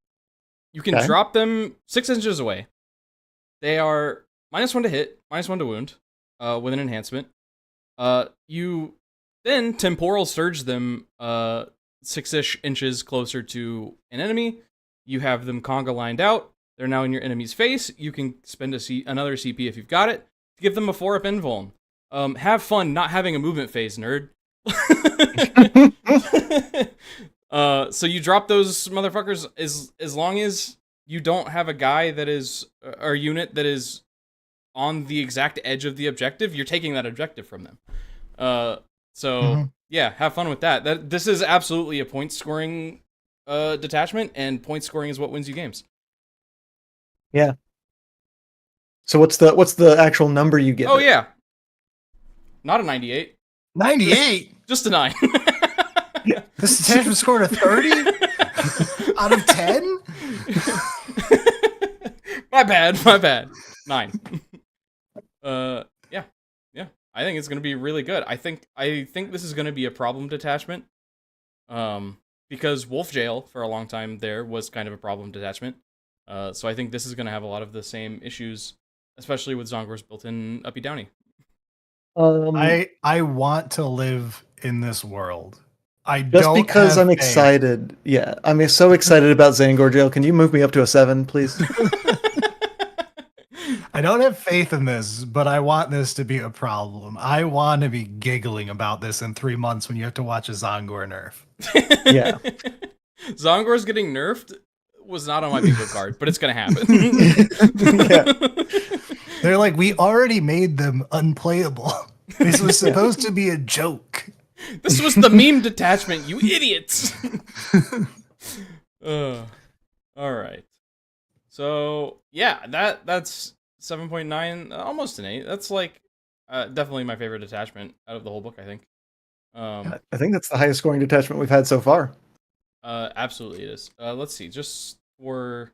You can Okay. drop them 6 inches away. They are -1 to hit, -1 to wound, with an enhancement. You then temporal surge them 6-ish inches closer to an enemy. You have them conga lined out. They're now in your enemy's face. You can spend another CP if you've got it to give them a 4-up invuln. Have fun not having a movement phase, nerd. So you drop those motherfuckers as long as you don't have a guy that is or unit that is on the exact edge of the objective. You're taking that objective from them. Yeah, have fun with that. This is absolutely a point scoring detachment, and point scoring is what wins you games. Yeah. So what's the actual number you get? Oh yeah, not a 98, 98. just a 9. This detachment scored a 30 out of 10. My bad. 9. Yeah. I think it's gonna be really good. I think this is gonna be a problem detachment. Because Wolf Jail for a long time there was kind of a problem detachment. So I think this is gonna have a lot of the same issues, especially with Zongor's built-in uppy downy. I want to live in this world. I Just don't because have I'm faith. excited. Yeah, I'm so excited about Zangor Jail. Can you move me up to a 7, please? I don't have faith in this, but I want this to be a problem. I want to be giggling about this in 3 months when you have to watch a Zongor nerf. Yeah. Zongor's getting nerfed was not on my bingo card, but it's gonna happen. Yeah. They're like, we already made them unplayable. This was supposed to be a joke. This was the meme detachment, you idiots. All right. So yeah, that's 7.9, almost an 8. That's like definitely my favorite detachment out of the whole book, I think. I think that's the highest scoring detachment we've had so far. Absolutely it is. Let's see, just for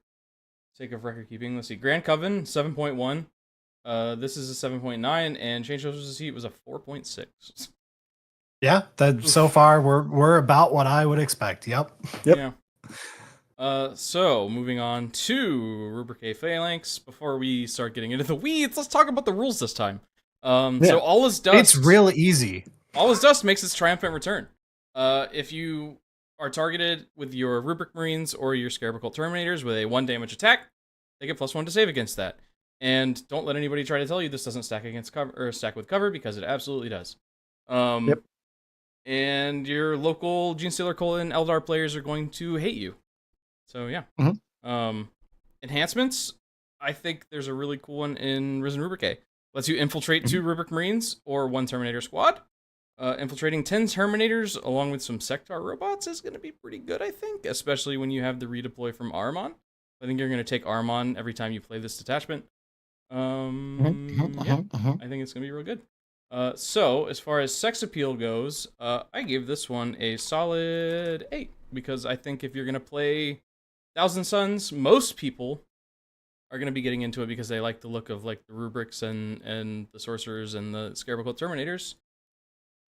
sake of record keeping, let's see. Grand Coven 7.1. This is a 7.9, and Change Soldiers' Heat was a 4.6. Yeah, that so far we're about what I would expect. Yep. Yeah. So moving on to Rubric A Phalanx. Before we start getting into the weeds, let's talk about the rules this time. So All is Dust. It's real easy. All is Dust makes its triumphant return. If you are targeted with your Rubric Marines or your Scarab Cult Terminators with a 1 damage attack, they get +1 to save against that. And don't let anybody try to tell you this doesn't stack against cover or stack with cover, because it absolutely does. Yep. And your local Genestealer Colon Eldar players are going to hate you. So yeah. Enhancements. I think there's a really cool one in Risen Rubric A. Lets you infiltrate 2 Rubric Marines or 1 Terminator squad. Infiltrating 10 Terminators along with some Sectar robots is going to be pretty good, I think, especially when you have the redeploy from Armon. I think you're going to take Armon every time you play this detachment. I think it's going to be real good. So, as far as sex appeal goes, I gave this one a solid 8, because I think if you're going to play Thousand Suns, most people are going to be getting into it because they like the look of like the Rubrics and the Sorcerers and the Scarab Cult Terminators.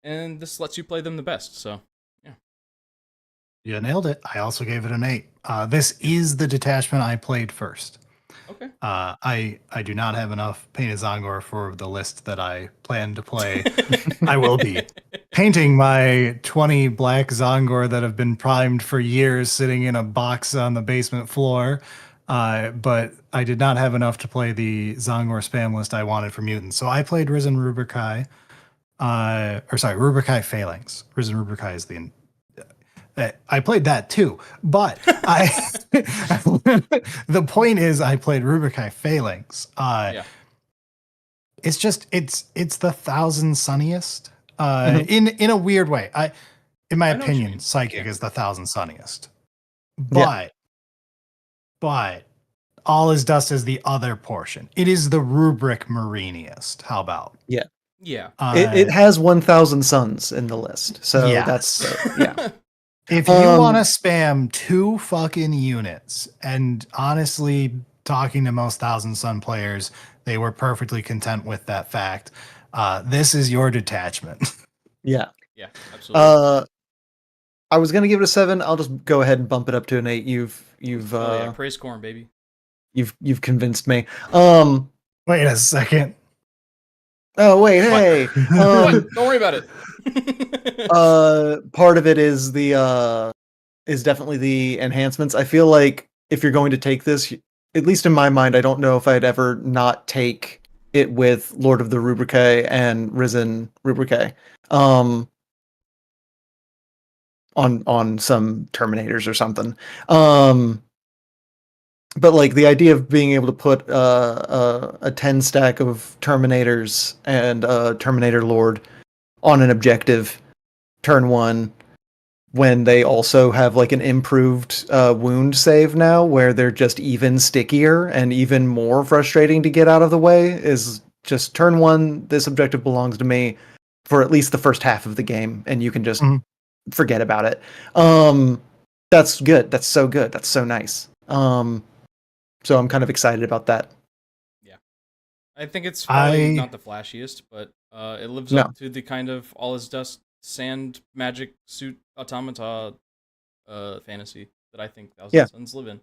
And this lets you play them the best, so yeah. You nailed it. I also gave it an 8. This is the detachment I played first. Okay. I do not have enough painted Zongor for the list that I plan to play. I will be painting my 20 black Zongor that have been primed for years sitting in a box on the basement floor. But I did not have enough to play the Zongor spam list I wanted for mutants. So I played Risen Rubric High. Rubric High Phalanx. Risen Rubric High is the... I played that too, but the point is I played Rubric High Phalanx. It's just it's the Thousand Sunniest in a weird way. In my opinion, Psychic is the Thousand Sunniest, but All is Dust is the other portion. It is the Rubric Mariniest. How about? Yeah. It has 1,000 suns in the list, so that's yeah. If you want to spam 2 fucking units and honestly talking to most Thousand Sun players, they were perfectly content with that fact. This is your detachment. Yeah. Yeah, absolutely. I was gonna give it a 7. I'll just go ahead and bump it up to an 8. Oh yeah, praise corn, baby. You've convinced me. Wait a second. Oh wait, hey. What? Don't worry about it. Part of it is is definitely the enhancements. I feel like if you're going to take this, at least in my mind, I don't know if I'd ever not take it with Lord of the Rubricae and Risen Rubricae. On some Terminators or something. But like the idea of being able to put a 10 stack of Terminators and Terminator Lord on an objective turn 1 when they also have like an improved wound save now where they're just even stickier and even more frustrating to get out of the way is just turn 1, this objective belongs to me for at least the first half of the game, and you can just forget about it. That's good. That's so good. That's so nice. So I'm kind of excited about that. Yeah. I think it's probably not the flashiest, but it lives up to the kind of all is dust sand magic suit automata fantasy that I think Thousand Suns live in.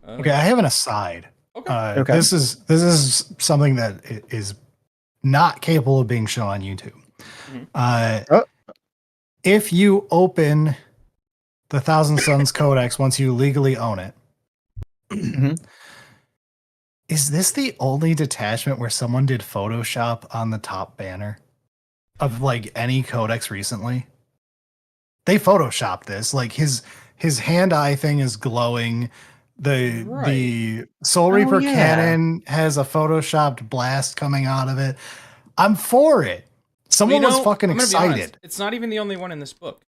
Okay, I have an aside. Okay. This is something that is not capable of being shown on YouTube. If you open the Thousand Suns Codex once you legally own it, is this the only detachment where someone did Photoshop on the top banner of like any codex recently? They photoshopped this. Like his hand eye thing is glowing. The Soul Reaper cannon has a photoshopped blast coming out of it. I'm for it. Someone was fucking excited. It's not even the only one in this book.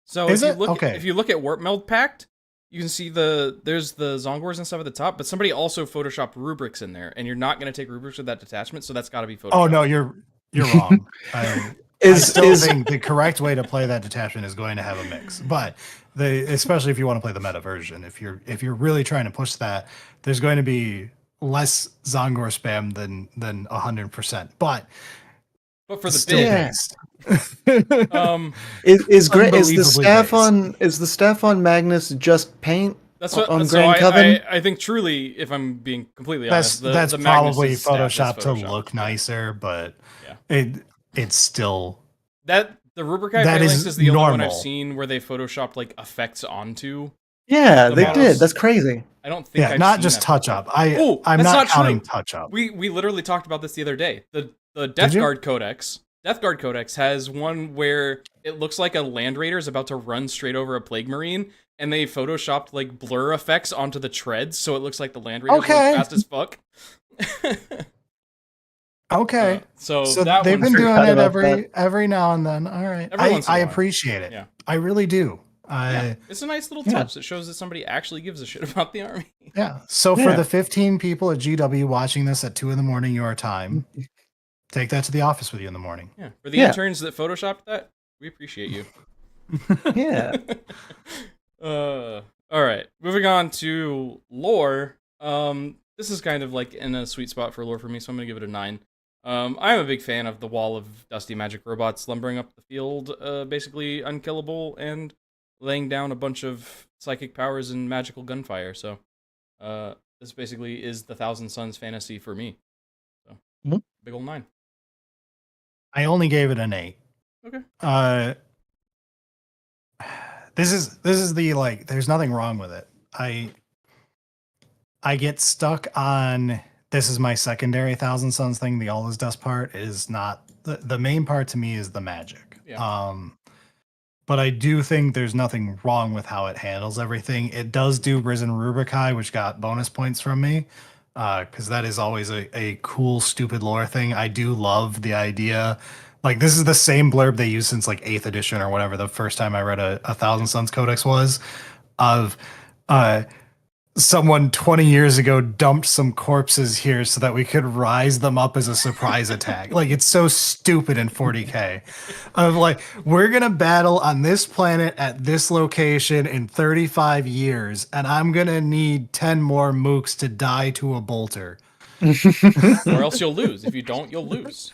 So if you look at Warp Meld Pact, you can see there's the Zongors and stuff at the top, but somebody also photoshopped rubrics in there, and you're not going to take rubrics with that detachment, so that's got to be photoshopped. Oh no, you're wrong. I still think the correct way to play that detachment is going to have a mix, but especially if you want to play the meta version, if you're really trying to push that, there's going to be less Zongor spam than 100%. But for the still based. Is the staff on Magnus just paint? That's what on so Grand Coven? I think truly, if I'm being completely honest, that's the probably Photoshopped to look nicer, but it's still the Rubricae Phalanx is the only one I've seen where they photoshopped like effects onto. Yeah, they did. That's crazy. I don't think I've not seen just that touch before. up. I'm not counting touch up. We literally talked about this the other day. The Death Guard Codex. Death Guard Codex has one where it looks like a Land Raider is about to run straight over a Plague Marine, and they photoshopped like blur effects onto the treads, so it looks like the Land Raider is fast as fuck. Okay, so they've been doing it every now and then. All right, I appreciate it. Yeah, I really do. It's a nice little touch that shows that somebody actually gives a shit about the army. Yeah. So for the 15 people at GW watching this at 2 a.m. your time, take that to the office with you in the morning. Yeah. For the interns that photoshopped that, we appreciate you. Yeah. All right. Moving on to lore. This is kind of like in a sweet spot for lore for me, so I'm gonna give it a 9. I'm a big fan of the wall of dusty magic robots lumbering up the field, basically unkillable and laying down a bunch of psychic powers and magical gunfire. So, this basically is the Thousand Suns fantasy for me. So, big ol' 9. I only gave it an 8. Okay. This is the there's nothing wrong with it. I get stuck on this is my secondary Thousand Suns thing. The all is dust part is not the main part to me is the magic. Yeah. But I do think there's nothing wrong with how it handles everything. It does do Risen Rubricae, which got bonus points from me. Because that is always a cool, stupid lore thing. I do love the idea. Like, this is the same blurb they use since, 8th edition or whatever, the first time I read a Thousand Suns Codex was, of someone 20 years ago dumped some corpses here so that we could rise them up as a surprise attack. Like, it's so stupid in 40K. Of like, we're gonna battle on this planet at this location in 35 years, and I'm gonna need 10 more mooks to die to a bolter. Or else you'll lose. If you don't, you'll lose.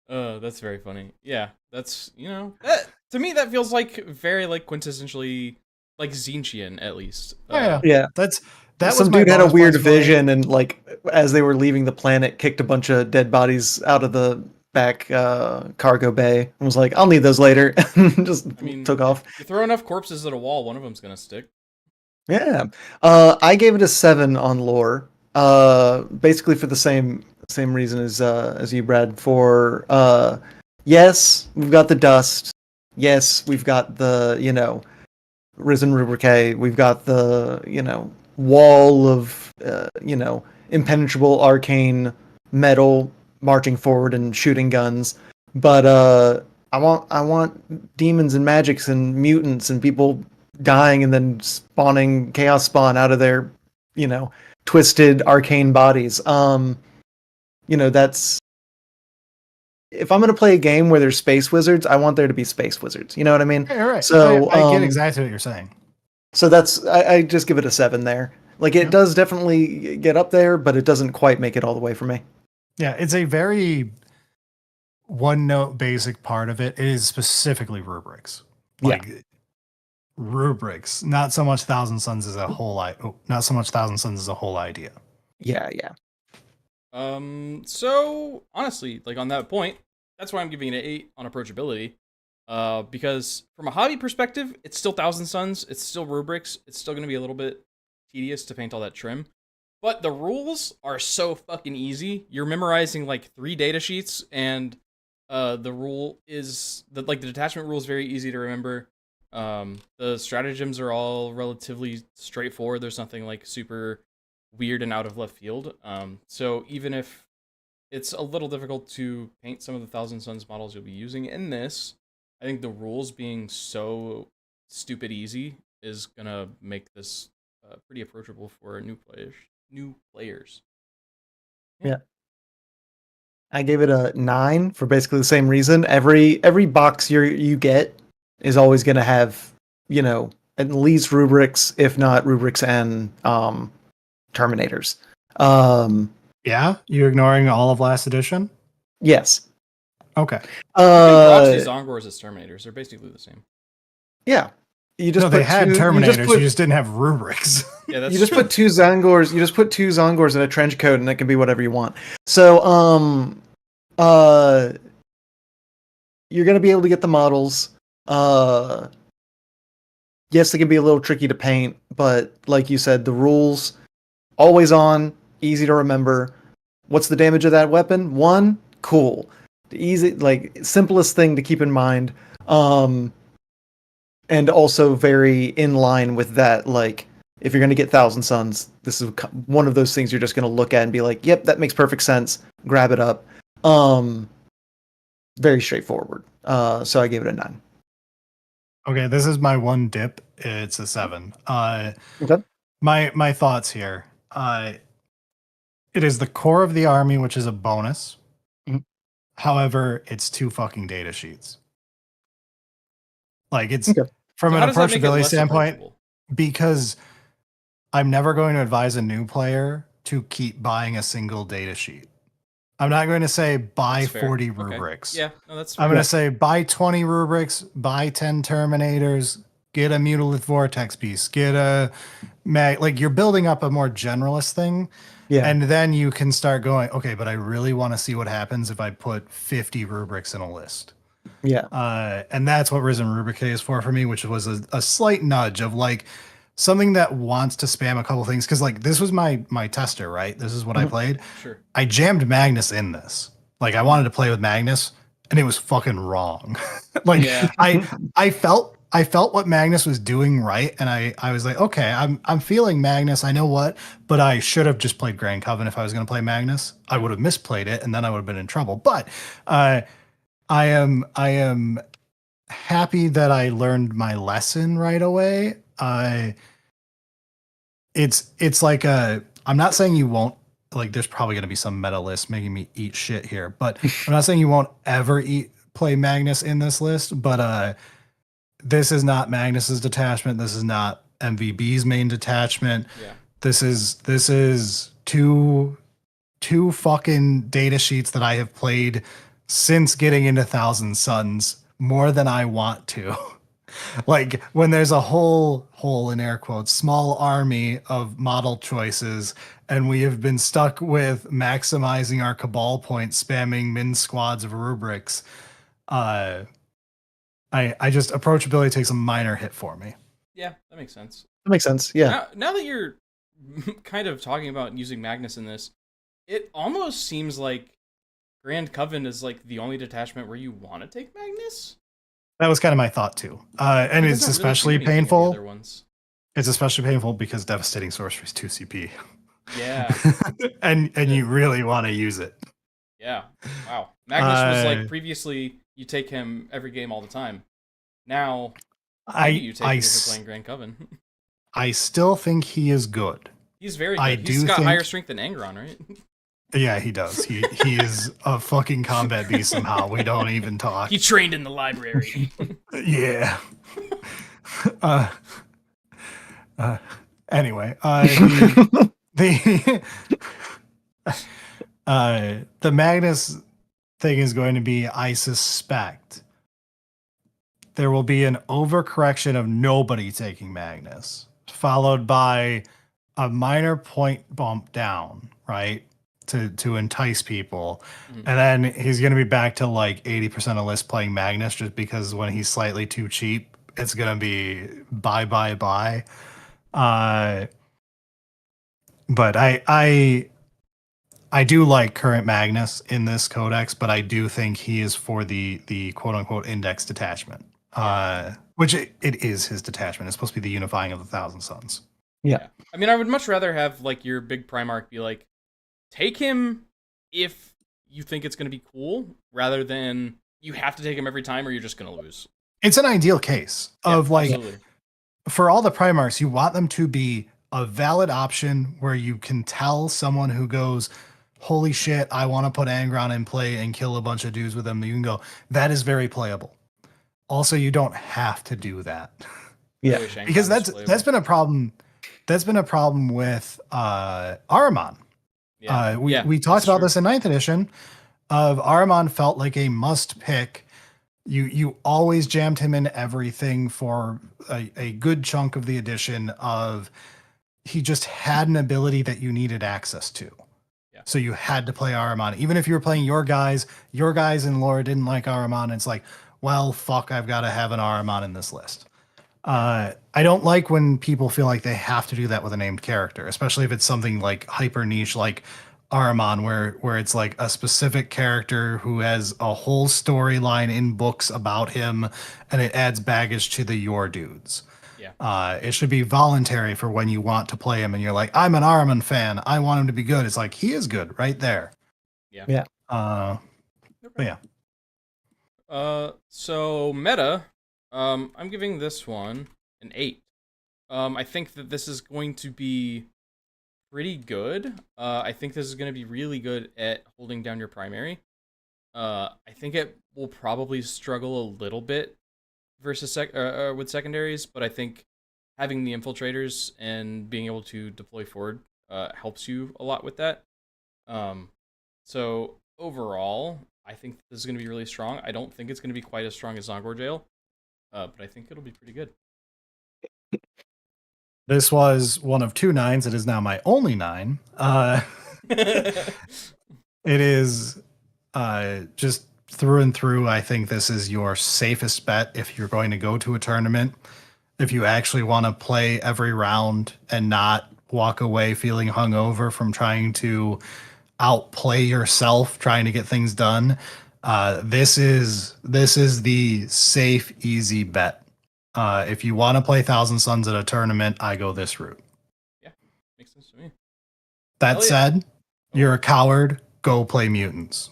That's very funny. Yeah, that's, that, to me that feels like very like quintessentially like Zinchian, at least. Yeah. That Some was my dude had a bonus weird points for it. vision and like as they were leaving the planet, kicked a bunch of dead bodies out of the back cargo bay and was like, "I'll need those later." Just took off. You throw enough corpses at a wall, one of them's gonna stick. Yeah. I gave it a 7 on lore. Basically for the same reason as you, Brad. For yes, we've got the dust. Yes, we've got the risen rubrique. We've got the wall of impenetrable arcane metal marching forward and shooting guns. But I want demons and magics and mutants and people dying and then spawning chaos spawn out of their twisted arcane bodies. That's, if I'm going to play a game where there's space wizards, I want there to be space wizards. You know what I mean? Yeah, right. So I get exactly what you're saying. So that's, I just give it a 7 there. Like, it does definitely get up there, but it doesn't quite make it all the way for me. Yeah, it's a very one note basic part of it. It is specifically rubrics. Rubrics, not so much Thousand Suns as a whole not so much Thousand Suns as a whole idea. Yeah. So honestly, like on that point, that's why I'm giving it an 8 on approachability. Because from a hobby perspective, it's still Thousand Suns, it's still rubrics, it's still gonna be a little bit tedious to paint all that trim. But the rules are so fucking easy. You're memorizing like 3 data sheets, and the rule is the detachment rule is very easy to remember. The stratagems are all relatively straightforward. There's nothing like super weird and out of left field. So even if it's a little difficult to paint some of the Thousand Suns models you'll be using in this, I think the rules being so stupid easy is gonna make this pretty approachable for new players. Yeah. I gave it a 9 for basically the same reason. Every box you get is always going to have, at least rubrics, if not rubrics and terminators. Yeah, you ignoring all of last edition? Yes. Okay. Proxy Zongors as terminators, they're basically the same. Yeah. They had terminators. You just didn't have rubrics. Yeah, that's you just true. put 2 Zongors. You just put 2 Zongors in a trench coat, and it can be whatever you want. So, you're gonna be able to get the models. Yes, they can be a little tricky to paint, but like you said, the rules always on, easy to remember. What's the damage of that weapon? 1. Cool. The easy, simplest thing to keep in mind. And also very in line with that, like, if you're going to get Thousand Suns, this is one of those things you're just going to look at and be like, yep, that makes perfect sense. Grab it up. Very straightforward. So I gave it a 9. Okay, this is my one dip. It's a 7. Okay. My thoughts here. It is the core of the army, which is a bonus. Mm-hmm. However, it's 2 fucking data sheets. Like, it's from So an how does that make it approachability less standpoint, approachable? because I'm never going to advise a new player to keep buying a single data sheet. I'm not going to say buy That's fair. 40 Okay. rubrics. Yeah, no, that's I'm fair. going to say buy 20 rubrics, buy 10 terminators, get a mutilith vortex piece, get a mag. Like, you're building up a more generalist thing. Yeah. And then you can start going, okay, but I really want to see what happens if I put 50 rubrics in a list. Yeah. And that's what Risen Rubric is for me, which was a slight nudge of like something that wants to spam a couple things. Cause like this was my tester, right? This is what I played. Sure. I jammed Magnus in this. Like I wanted to play with Magnus and it was fucking wrong. Like Yeah. I felt what Magnus was doing right. And I was like, okay, I'm feeling Magnus. I know what, but I should have just played Grand Coven if I was going to play Magnus. I would have misplayed it and then I would have been in trouble. But I am happy that I learned my lesson right away. it's like I'm not saying you won't, like, there's probably going to be some meta list making me eat shit here, but I'm not saying you won't ever play Magnus in this list, but this is not Magnus's detachment. This is not MVB's main detachment. Yeah. This is two fucking data sheets that I have played since getting into Thousand Suns more than I want to. Like, when there's a whole in air quotes small army of model choices, and we have been stuck with maximizing our cabal points, spamming min squads of rubrics, I just, approachability takes a minor hit for me. Yeah, that makes sense. That makes sense. Yeah. Now that you're kind of talking about using Magnus in this, it almost seems like Grand Coven is like the only detachment where you want to take Magnus. That was kind of my thought too. And it's especially painful. It's especially painful because Devastating Sorcery is 2 CP. Yeah. and you really want to use it. Yeah. Wow. Magnus was like previously you take him every game all the time. Now you take him if you're playing Grand Coven. I still think he is good. He's very good. He's got higher strength than Angron, right? Yeah, he does. He is a fucking combat beast somehow. We don't even talk. He trained in the library. Yeah. Anyway, the Magnus thing is going to be, I suspect, there will be an overcorrection of nobody taking Magnus, followed by a minor point bump down, right? To entice people. And then he's going to be back to like 80% of lists playing Magnus, just because when he's slightly too cheap, it's going to be bye. But I do like current Magnus in this codex, but I do think he is for the quote unquote index detachment, which it is his detachment. It's supposed to be the unifying of the Thousand Suns. Yeah. I mean, I would much rather have like your big Primarch be like, take him if you think it's going to be cool, rather than you have to take him every time or you're just going to lose. It's an ideal case of like, absolutely. For all the Primarchs, you want them to be a valid option where you can tell someone who goes, holy shit, I want to put Angron in play and kill a bunch of dudes with them. You can go, that is very playable. Also, you don't have to do that. Yeah. Because that's been a problem. That's been a problem with Ahriman. Yeah. We talked about this in 9th edition. Ahriman felt like a must pick. You always jammed him in everything for a good chunk of the edition. Of he just had an ability that you needed access to. Yeah. So you had to play Ahriman, even if you were playing your guys in lore didn't like Ahriman. It's like, well, fuck, I've got to have an Ahriman in this list. I don't like when people feel like they have to do that with a named character, especially if it's something like hyper niche, like Ahriman, where it's like a specific character who has a whole storyline in books about him, and it adds baggage to the your dudes. Yeah. It should be voluntary for when you want to play him, and you're like, I'm an Ahriman fan, I want him to be good. It's like, he is good right there. Yeah. Yeah. But yeah. So meta. I'm giving this one an 8. I think that this is going to be pretty good. I think this is going to be really good at holding down your primary. I think it will probably struggle a little bit versus with secondaries, but I think having the infiltrators and being able to deploy forward helps you a lot with that. So overall, I think this is going to be really strong. I don't think it's going to be quite as strong as Zongor Jail. But I think it'll be pretty good. This was one of 2 9s. It is now my only 9. It is just through and through. I think this is your safest bet if you're going to go to a tournament. If you actually want to play every round and not walk away feeling hungover from trying to outplay yourself, trying to get things done. This is the safe, easy bet. If you want to play Thousand Suns at a tournament, I go this route. Yeah, makes sense to me. That said, you're a coward. Go play mutants.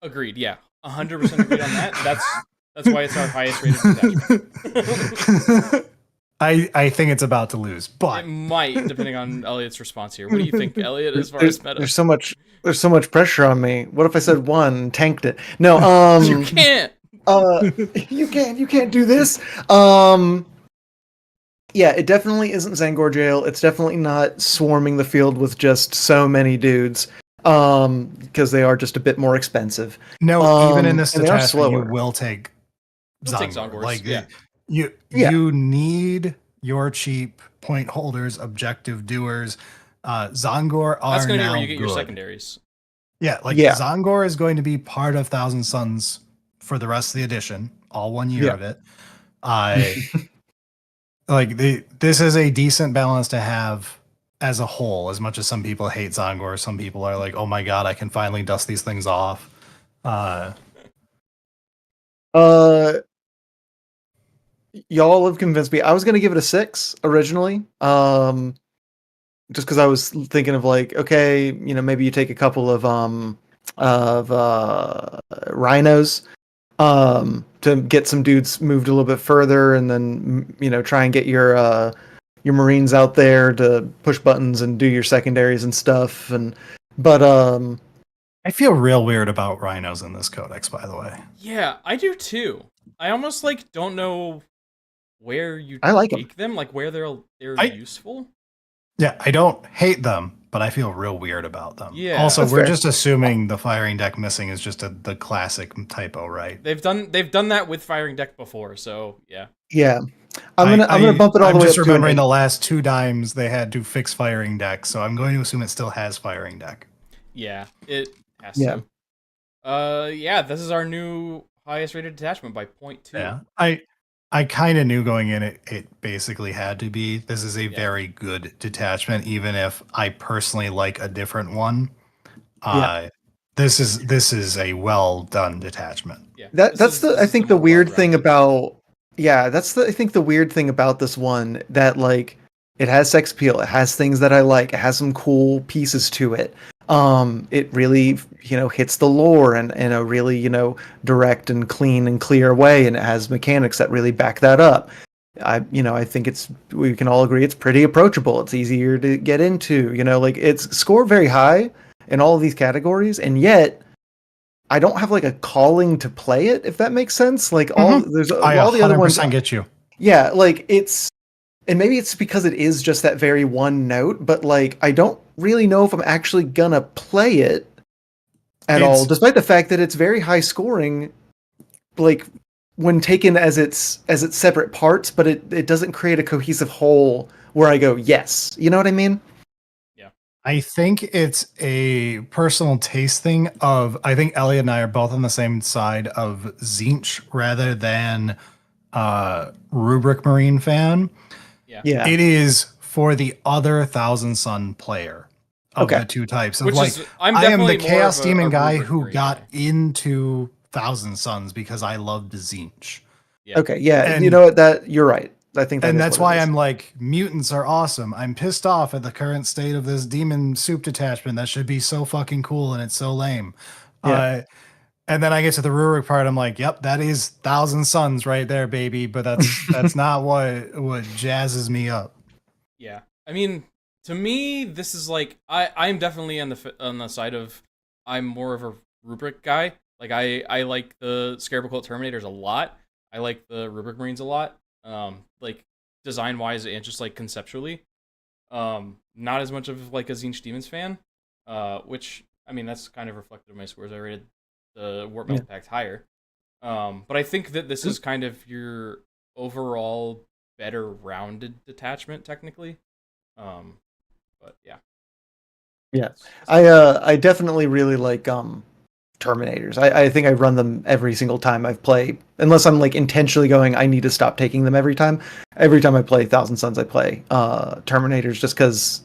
Agreed. Yeah, 100% agreed on that. That's why it's our highest rated detachment. I think it's about to lose, It but might, depending on Elliot's response here. What do you think, Elliot, as far as meta? There's so much pressure on me. What if I said one and tanked it? No, You can't. uh, you can't do this. Yeah, it definitely isn't Zangor Jail. It's definitely not swarming the field with just so many dudes. Because they are just a bit more expensive. no, even in this And they are detachment, you slower. will take You'll take Zongor. Zongors, Like yeah. you Yeah. you need your cheap point holders, objective doers. Zongor are That's going to be now where you get your good. secondaries. Yeah, like Yeah. Zongor is going to be part of Thousand Suns for the rest of the edition, all 1 year Yeah. of it. This is a decent balance to have as a whole. As much as some people hate Zongor, some people are like, "Oh my god, I can finally dust these things off." Y'all have convinced me. I was gonna give it a 6 originally. Just because I was thinking of like, okay, maybe you take a couple of rhinos to get some dudes moved a little bit further, and then try and get your marines out there to push buttons and do your secondaries and stuff. But I feel real weird about rhinos in this codex, by the way. Yeah, I do too. I almost like don't know where you I like take them, like where they're I- useful. Yeah, I don't hate them, but I feel real weird about them. Yeah. Also, That's we're fair. just assuming the firing deck missing is just the classic typo, right? They've done that with firing deck before, so yeah. yeah, I'm gonna bump it all the way up just to remembering an the 8. last 2 times they had to fix firing deck, so I'm going to assume it still has firing deck. Yeah, it has Yeah. to. Yeah, this is our new highest rated detachment by 0.2. Yeah, I kind of knew going in it basically had to be. This is a very good detachment, even if I personally like a different one. This is a well done detachment. Yeah. That's I think the more weird thing well-rounded. about I think the weird thing about this one, that like it has sex appeal, it has things that I like, it has some cool pieces to it. It really hits the lore in a really direct and clean and clear way, and it has mechanics that really back that up. I think we can all agree it's pretty approachable. It's easier to get into. Like it's scored very high in all of these categories, and yet I don't have like a calling to play it, if that makes sense. Like there's I all the other ones. 100% get you. Yeah, like and maybe it's because it is just that very one note, but like I don't really know if I'm actually gonna play it at all, despite the fact that it's very high scoring, like when taken as its separate parts, but it doesn't create a cohesive whole where I go, yes. You know what I mean? I think it's a personal taste thing I think Elliot and I are both on the same side of Zinch rather than Rubric Marine fan. Yeah. It is for the other Thousand Sun player of Okay. the two types. Of Which like, is I'm I am the definitely more Chaos of a Demon guy Rubric who Marine got guy. into Thousand Suns because I loved Zinch. Yeah. Okay, yeah. And- you know what? That you're right. I think that And is that's what it why is. I'm like, mutants are awesome. I'm pissed off at the current state of this demon soup detachment. That should be so fucking cool, and it's so lame. Yeah. And then I get to the Rurik part. I'm like, yep, that is Thousand Suns right there, baby. But that's not what jazzes me up. Yeah. I mean, to me, this is like I'm definitely on the side of I'm more of a rubric guy. Like I like the Scarab Cult Terminators a lot. I like the Rubric Marines a lot. Like design wise and just like conceptually. Not as much of like a Zinch Demons fan. Which I mean that's kind of reflected in my scores. I rated the Warp Metal Pact higher. But I think that this is kind of your overall better rounded detachment technically. But yeah. Yeah. I definitely really like Terminators. I think I run them every single time I've played, unless I'm like intentionally going, I need to stop taking them every time. Every time I play Thousand Suns, I play Terminators just because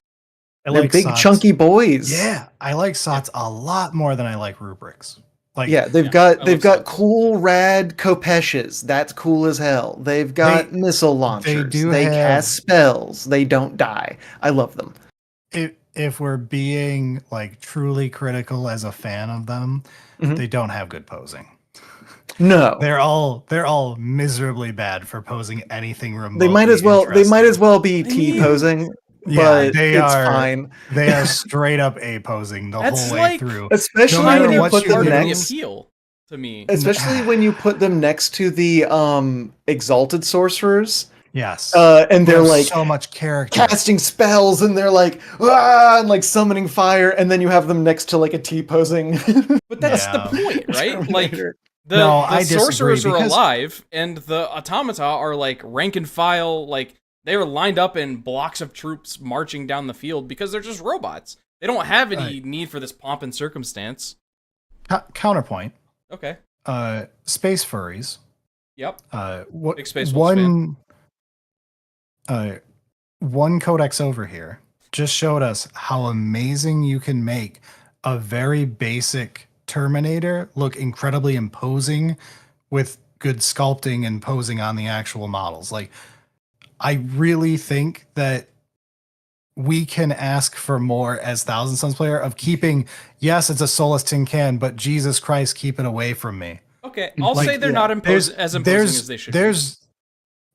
they're big, Sots. chunky boys. Yeah, I like Sots a lot more than I like Rubrics. Like, yeah, they've got cool, rad Kopeshes. That's cool as hell. They've got missile launchers. They cast spells. They don't die. I love them. If we're being like truly critical as a fan of them, they don't have good posing. No, They're all miserably bad for posing anything they remotely might as well. They might as interesting. well be I T mean, posing, Yeah, but it's fine. they are straight up A posing the whole That's way like through. Especially matter when you what put you them part of the next. appeal to me. Especially when you put them next to the exalted sorcerers, Yes. and Who they're have like so much character. casting spells, and they're like ah, and like summoning fire, and then you have them next to like a T posing. But that's the Yeah. point, right? Like Terminator. the No, the I disagree sorcerers are because- alive, and the automata are like rank and file. Like they are lined up in blocks of troops marching down the field because they're just robots. They don't have any Right. need for this pomp and circumstance. Counterpoint. Okay. Space furries. Yep. What Big Space Wolves one codex over here just showed us how amazing you can make a very basic Terminator look incredibly imposing with good sculpting and posing on the actual models. Like, I really think that we can ask for more as Thousand Sons player of keeping, yes, it's a soulless tin can, but Jesus Christ, keep it away from me. Okay. I'll Like, say they're not as imposing as they should be.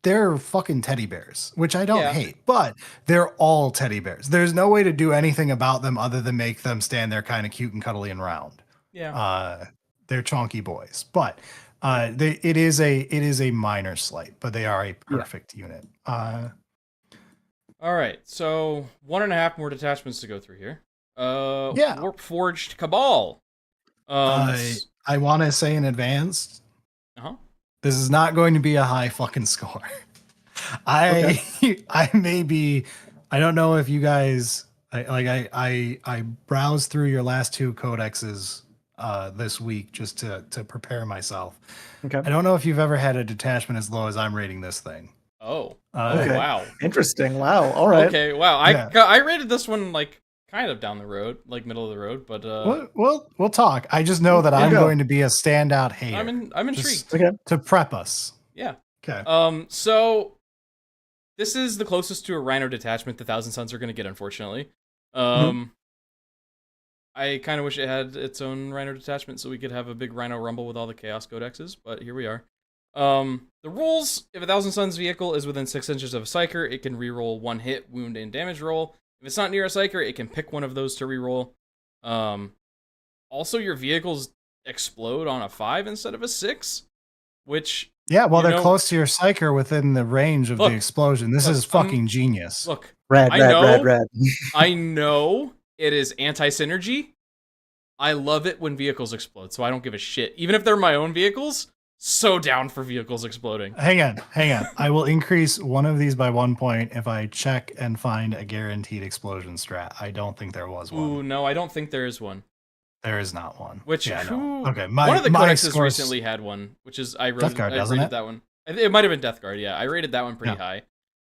They're fucking teddy bears, which I don't Yeah. hate, but they're all teddy bears. There's no way to do anything about them other than make them stand there kind of cute and cuddly and round. Yeah. They're chonky boys, but it is a minor slight, but they are a perfect unit. All right. So 1.5 more detachments to go through here. Yeah. Warp Forged Cabal. I want to say in advance, Uh-huh. this is not going to be a high fucking score. I may be. I don't know if you guys. I browsed through your last two codexes this week just to prepare myself. Okay. I don't know if you've ever had a detachment as low as I'm rating this thing. Oh. Okay. Wow. Interesting. Wow. All right. Okay. Wow. Yeah. I rated this one like kind of down the road, like middle of the road, but We'll talk. I just know that I'm go. going to be a standout hater. I'm intrigued. Just Okay. to prep us. Yeah. Okay. So this is the closest to a Rhino detachment the Thousand Sons are going to get, unfortunately. I kind of wish it had its own Rhino detachment so we could have a big Rhino Rumble with all the Chaos Codexes, but here we are. The rules: if a Thousand Sons vehicle is within 6 inches of a Psyker, it can reroll 1 hit, wound, and damage roll. If it's not near a Psyker, it can pick one of those to reroll. Also, your vehicles explode on a 5 instead of a 6, which... Yeah, well, you they're know- close to your Psyker within the range of Look, the explosion. This is fucking genius. Look, Rad. I Rad. know- Rad. Rad. I know it is anti-synergy. I love it when vehicles explode, so I don't give a shit. Even if they're my own vehicles, so down for vehicles exploding. Hang on. I will increase one of these by 1 point if I check and find a guaranteed explosion strat. I don't think there was one. Ooh, no, I don't think there is one. There is not one. Which, yeah, no. who- Okay, one of the my codexes scores- recently had one, which is I Death Guard, doesn't rated it? that one. It might have been Death Guard, yeah. I rated that one pretty Yeah. high.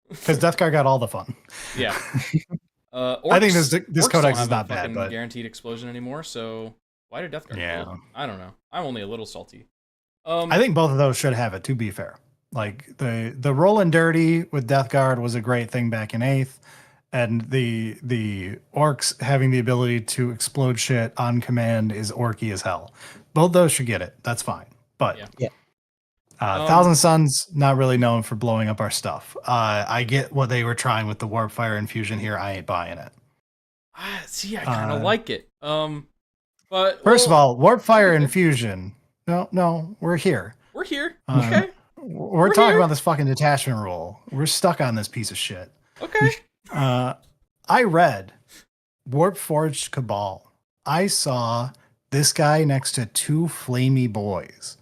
because Death Guard got all the fun. Yeah. I think this Orcs codex don't is have not a bad, fucking but guaranteed explosion anymore, so why did Death Guard? Yeah. do it? I don't know. I'm only a little salty. I think both of those should have it. To be fair, like the rolling dirty with Death Guard was a great thing back in 8th, and the orcs having the ability to explode shit on command is orky as hell. Both those should get it. That's fine. But Yeah. Thousand Sons not really known for blowing up our stuff. I get what they were trying with the warp fire infusion here. I ain't buying it. See, I kind of like it. But First of well, all, warp fire okay. No, we're here. we're here. Um, Okay. We're We're talking here. about this fucking detachment rule. We're stuck on this piece of shit. Okay. I read Warp Forged Cabal. I saw this guy next to 2 flamey boys.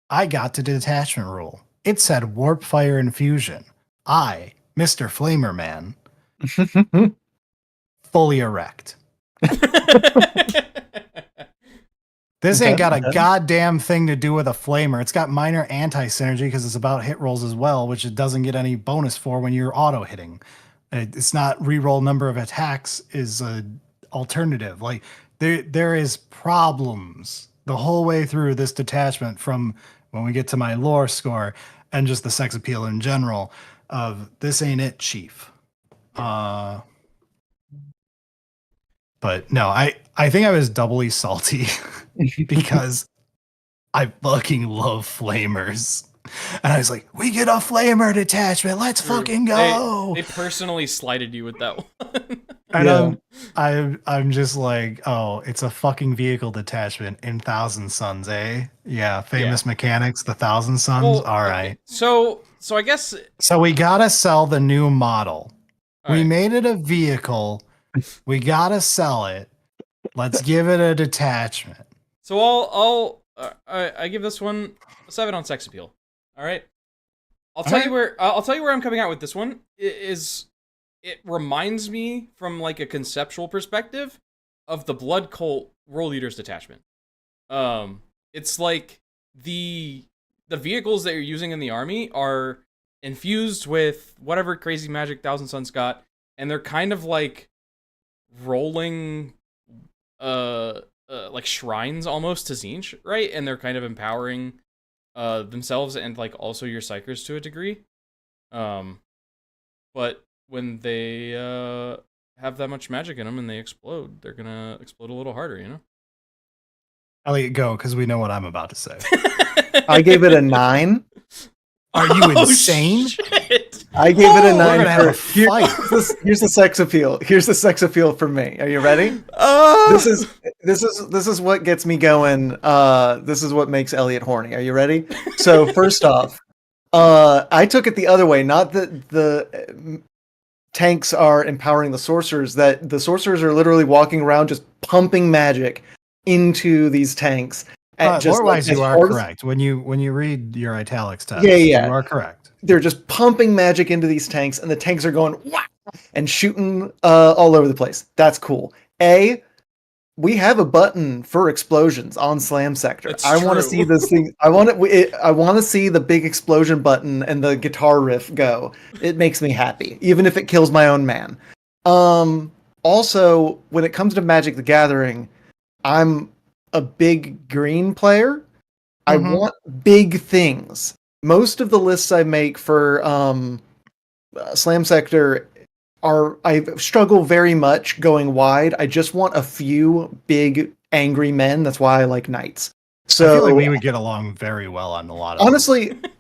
I got to detachment rule. It said Warp Fire Infusion. I, Mr. Flamer Man, fully erect. This ain't got a goddamn thing to do with a flamer. It's got minor anti-synergy because it's about hit rolls as well, which it doesn't get any bonus for when you're auto hitting. It's not reroll number of attacks is a alternative. Like there is problems the whole way through this detachment from when we get to my lore score and just the sex appeal in general of this ain't it, chief. But no, I think I was doubly salty because I fucking love flamers. And I was like, we get a flamer detachment. Let's True. fucking go. They personally slighted you with that one. And Yeah. I'm just like, oh, it's a fucking vehicle detachment in Thousand Suns, eh? Yeah, famous mechanics, the Thousand Suns. Well, All okay. right. So I guess. So we gotta sell the new model. All We right. made it a vehicle. We gotta sell it. Let's give it a detachment. So I give this one a 7 on sex appeal. All right. I'll tell you where I'm coming out with this one. It reminds me from like a conceptual perspective of the Blood Cult World Leaders detachment. It's like the vehicles that you're using in the army are infused with whatever crazy magic Thousand Suns got, and they're kind of like rolling like shrines almost to Tzeentch, right? And they're kind of empowering themselves and like also your psychers to a degree. But when they have that much magic in them and they explode, they're gonna explode a little harder, you know? Elliot, go, because we know what I'm about to say. I gave it a 9. Are you insane? Shit. I gave it a 9. We're gonna have a Here- fight. here's the sex appeal. Here's the sex appeal for me. Are you ready? This is what gets me going. This is what makes Elliot horny. Are you ready? So first off, I took it the other way. Not that the tanks are empowering the sorcerers. That the sorcerers are literally walking around just pumping magic into these tanks. Lore-wise, as you are hard as- correct. When you read your italics text, Yeah. you are correct. They're just pumping magic into these tanks, and the tanks are going wah! And shooting all over the place. That's cool. We have a button for explosions on Slam Sector. That's I want to true. see this thing. I want to see the big explosion button and the guitar riff go. It makes me happy, even if it kills my own man. Also, when it comes to Magic the Gathering, I'm a big green player. I want big things. Most of the lists I make for Slam Sector I struggle very much going wide. I just want a few big angry men. That's why I like knights. So I feel like we would get along very well on a lot of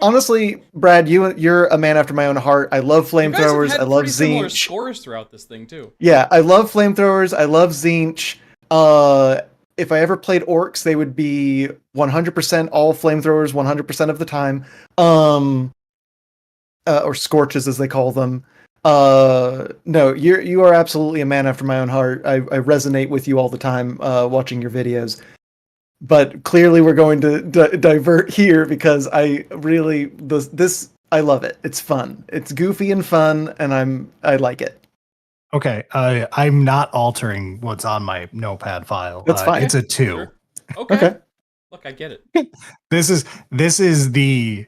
honestly, Brad, you're a man after my own heart. I love flamethrowers. I love similar Tzeentch. scores throughout this thing too. Yeah, I love flamethrowers. I love Tzeentch. If I ever played orcs, they would be 100% all flamethrowers 100% of the time. Or scorches as they call them. No, you are absolutely a man after my own heart. I resonate with you all the time watching your videos. But clearly we're going to divert here because I really I love it. It's fun. It's goofy and fun, and I like it. Okay, I'm not altering what's on my notepad file. That's fine. It's a 2. Sure. Okay. Look, I get it. This is the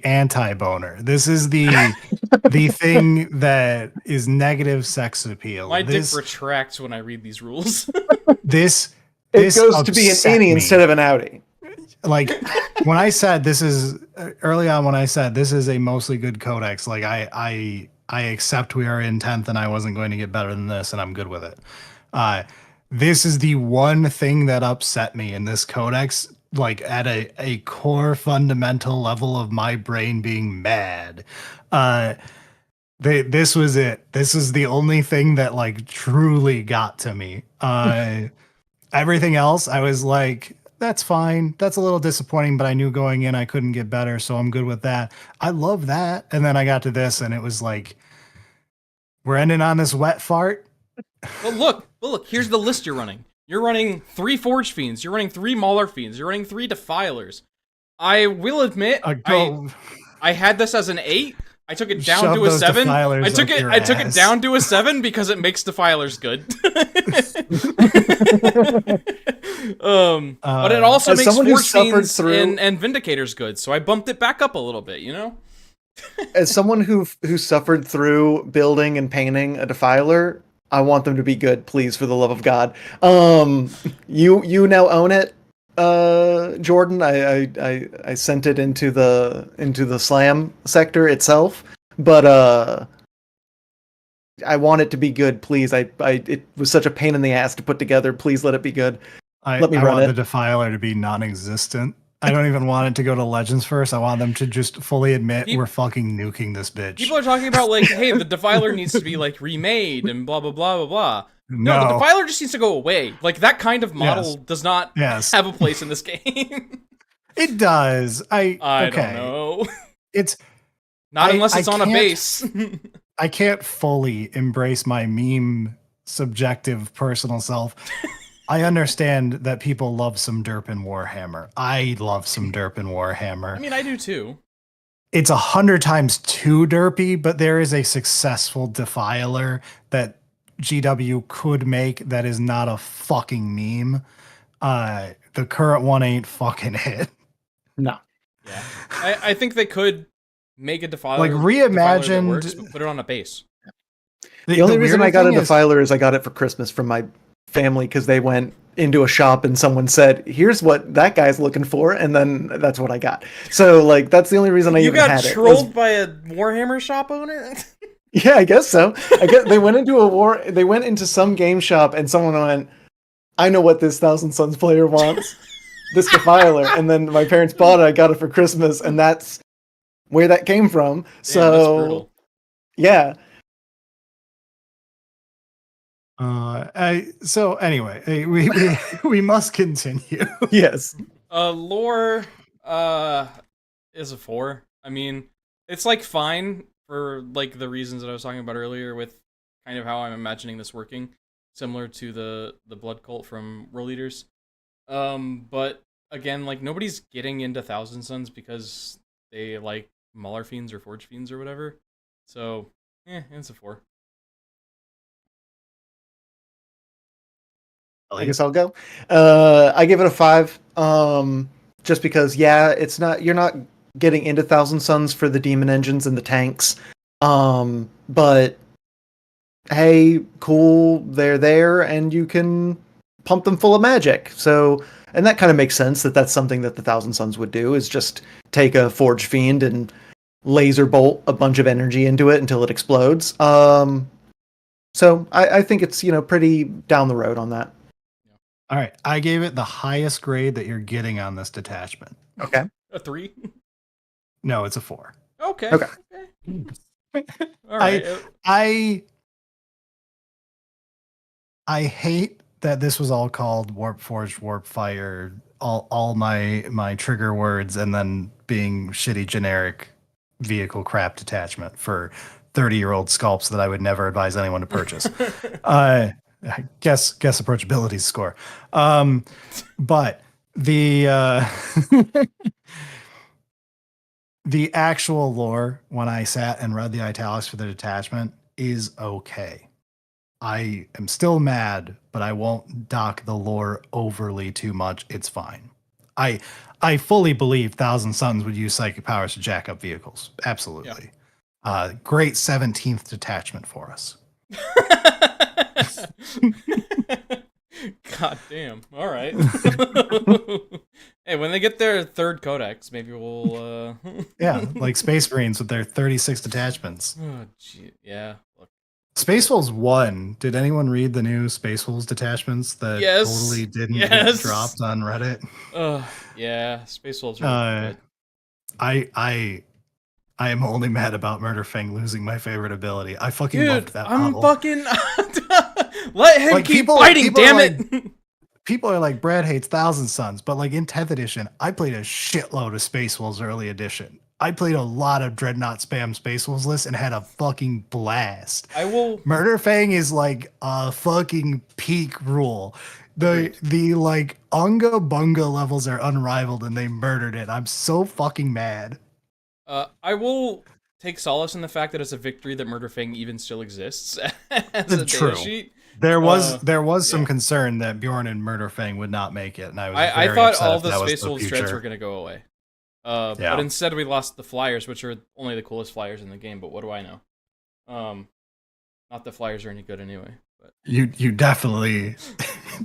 anti-boner. This is the thing that is negative sex appeal. My dick retracts when I read these rules. It goes to be an innie instead of an outie. Like when I said this is early on, when I said this is a mostly good codex, like I accept we are in 10th and I wasn't going to get better than this, and I'm good with it. This is the one thing that upset me in this codex, like at a core fundamental level of my brain being mad. This was it. This is the only thing that like truly got to me. Everything else, I was like, that's fine. That's a little disappointing, but I knew going in I couldn't get better, so I'm good with that. I love that. And then I got to this, and it was like, we're ending on this wet fart. But look, here's the list you're running. You're running 3 Forge Fiends, you're running 3 Mauler Fiends, you're running 3 Defilers. I will admit, I had this as an 8. I took it down to a 7. I took it down to a 7 because it makes Defilers good. But it also makes Forge Fiends and Vindicators good, so I bumped it back up a little bit, you know? As someone who suffered through building and painting a Defiler, I want them to be good, please, for the love of God. You now own it, Jordan. I sent it into the Slam Sector itself, but I want it to be good, please. It was such a pain in the ass to put together. Please let it be good. Let me run want it. the Defiler to be non-existent. I don't even want it to go to Legends first. I want them to just fully admit we're fucking nuking this bitch. People are talking about like, hey, the Defiler needs to be like remade and blah blah blah blah blah. No, the No. Defiler just needs to go away. Like that kind of model does not have a place in this game. It does. I don't know. It's not unless it's on a base. I can't fully embrace my meme subjective personal self. I understand that people love some derp in Warhammer. I love some derp in Warhammer. I mean, I do too. It's 100 times too derpy, but there is a successful Defiler that GW could make that is not a fucking meme. The current one ain't fucking it. No. Yeah. I think they could make a Defiler like reimagined that reimagined, works, but put it on a base. The only reason I got a Defiler is I got it for Christmas from my family because they went into a shop and someone said, "Here's what that guy's looking for," and then that's what I got. So like that's the only reason I even had it. You got trolled by a Warhammer shop owner? Yeah, I guess so. I guess they went into they went into some game shop and someone went, "I know what this Thousand Sons player wants, this Defiler," and then my parents bought it. I got it for Christmas, and that's where that came from. Damn, so that's brutal. Yeah. So anyway, we must continue. Yes. Lore is a 4. I mean, it's like fine for like the reasons that I was talking about earlier with kind of how I'm imagining this working, similar to the blood cult from World Eaters. But again, like nobody's getting into Thousand Sons because they like Mauler Fiends or Forge Fiends or whatever. So, it's a 4. I guess I'll go. I give it a 5. Just because, you're not getting into Thousand Sons for the demon engines and the tanks. But hey, cool, they're there, and you can pump them full of magic. So, and that kind of makes sense that that's something that the Thousand Sons would do, is just take a Forge Fiend and laser bolt a bunch of energy into it until it explodes. So I think it's, pretty down the road on that. All right, I gave it the highest grade that you're getting on this detachment. Okay. A 3? No, it's a 4. Okay. All right. I hate that this was all called Warp Forged, Warp Fire, all my trigger words, and then being shitty generic vehicle crap detachment for 30-year-old sculpts that I would never advise anyone to purchase. Guess approachability score. But the the actual lore, when I sat and read the italics for the detachment, is okay. I am still mad, but I won't dock the lore overly too much. It's fine. I fully believe Thousand Sons would use psychic powers to jack up vehicles. Absolutely. Yeah. Great 17th detachment for us. God damn. All right. Hey, when they get their 3rd codex, maybe we'll Yeah, like Space Marines with their 36 detachments. Oh, gee. Yeah. Look. Space Wolves 1. Did anyone read the new Space Wolves detachments that totally didn't get dropped on Reddit? Yeah, Space Wolves are good. I am only mad about Murderfang losing my favorite ability. I fucking loved that I'm model. fucking let him keep fighting, damn it. People are like, Brad hates Thousand Sons, but like in 10th edition, I played a shitload of Space Wolves early edition. I played a lot of Dreadnought spam Space Wolves lists and had a fucking blast. Murderfang is like a fucking peak rule. The like Unga Bunga levels are unrivaled and they murdered it. I'm so fucking mad. I will take solace in the fact that it's a victory that Murderfang even still exists as a data sheet. There was some concern that Bjorn and Murderfang would not make it, and I thought all the Space Wolves threats were going to go away. But instead we lost the Flyers, which are only the coolest Flyers in the game, but what do I know? Not that Flyers are any good anyway. But You definitely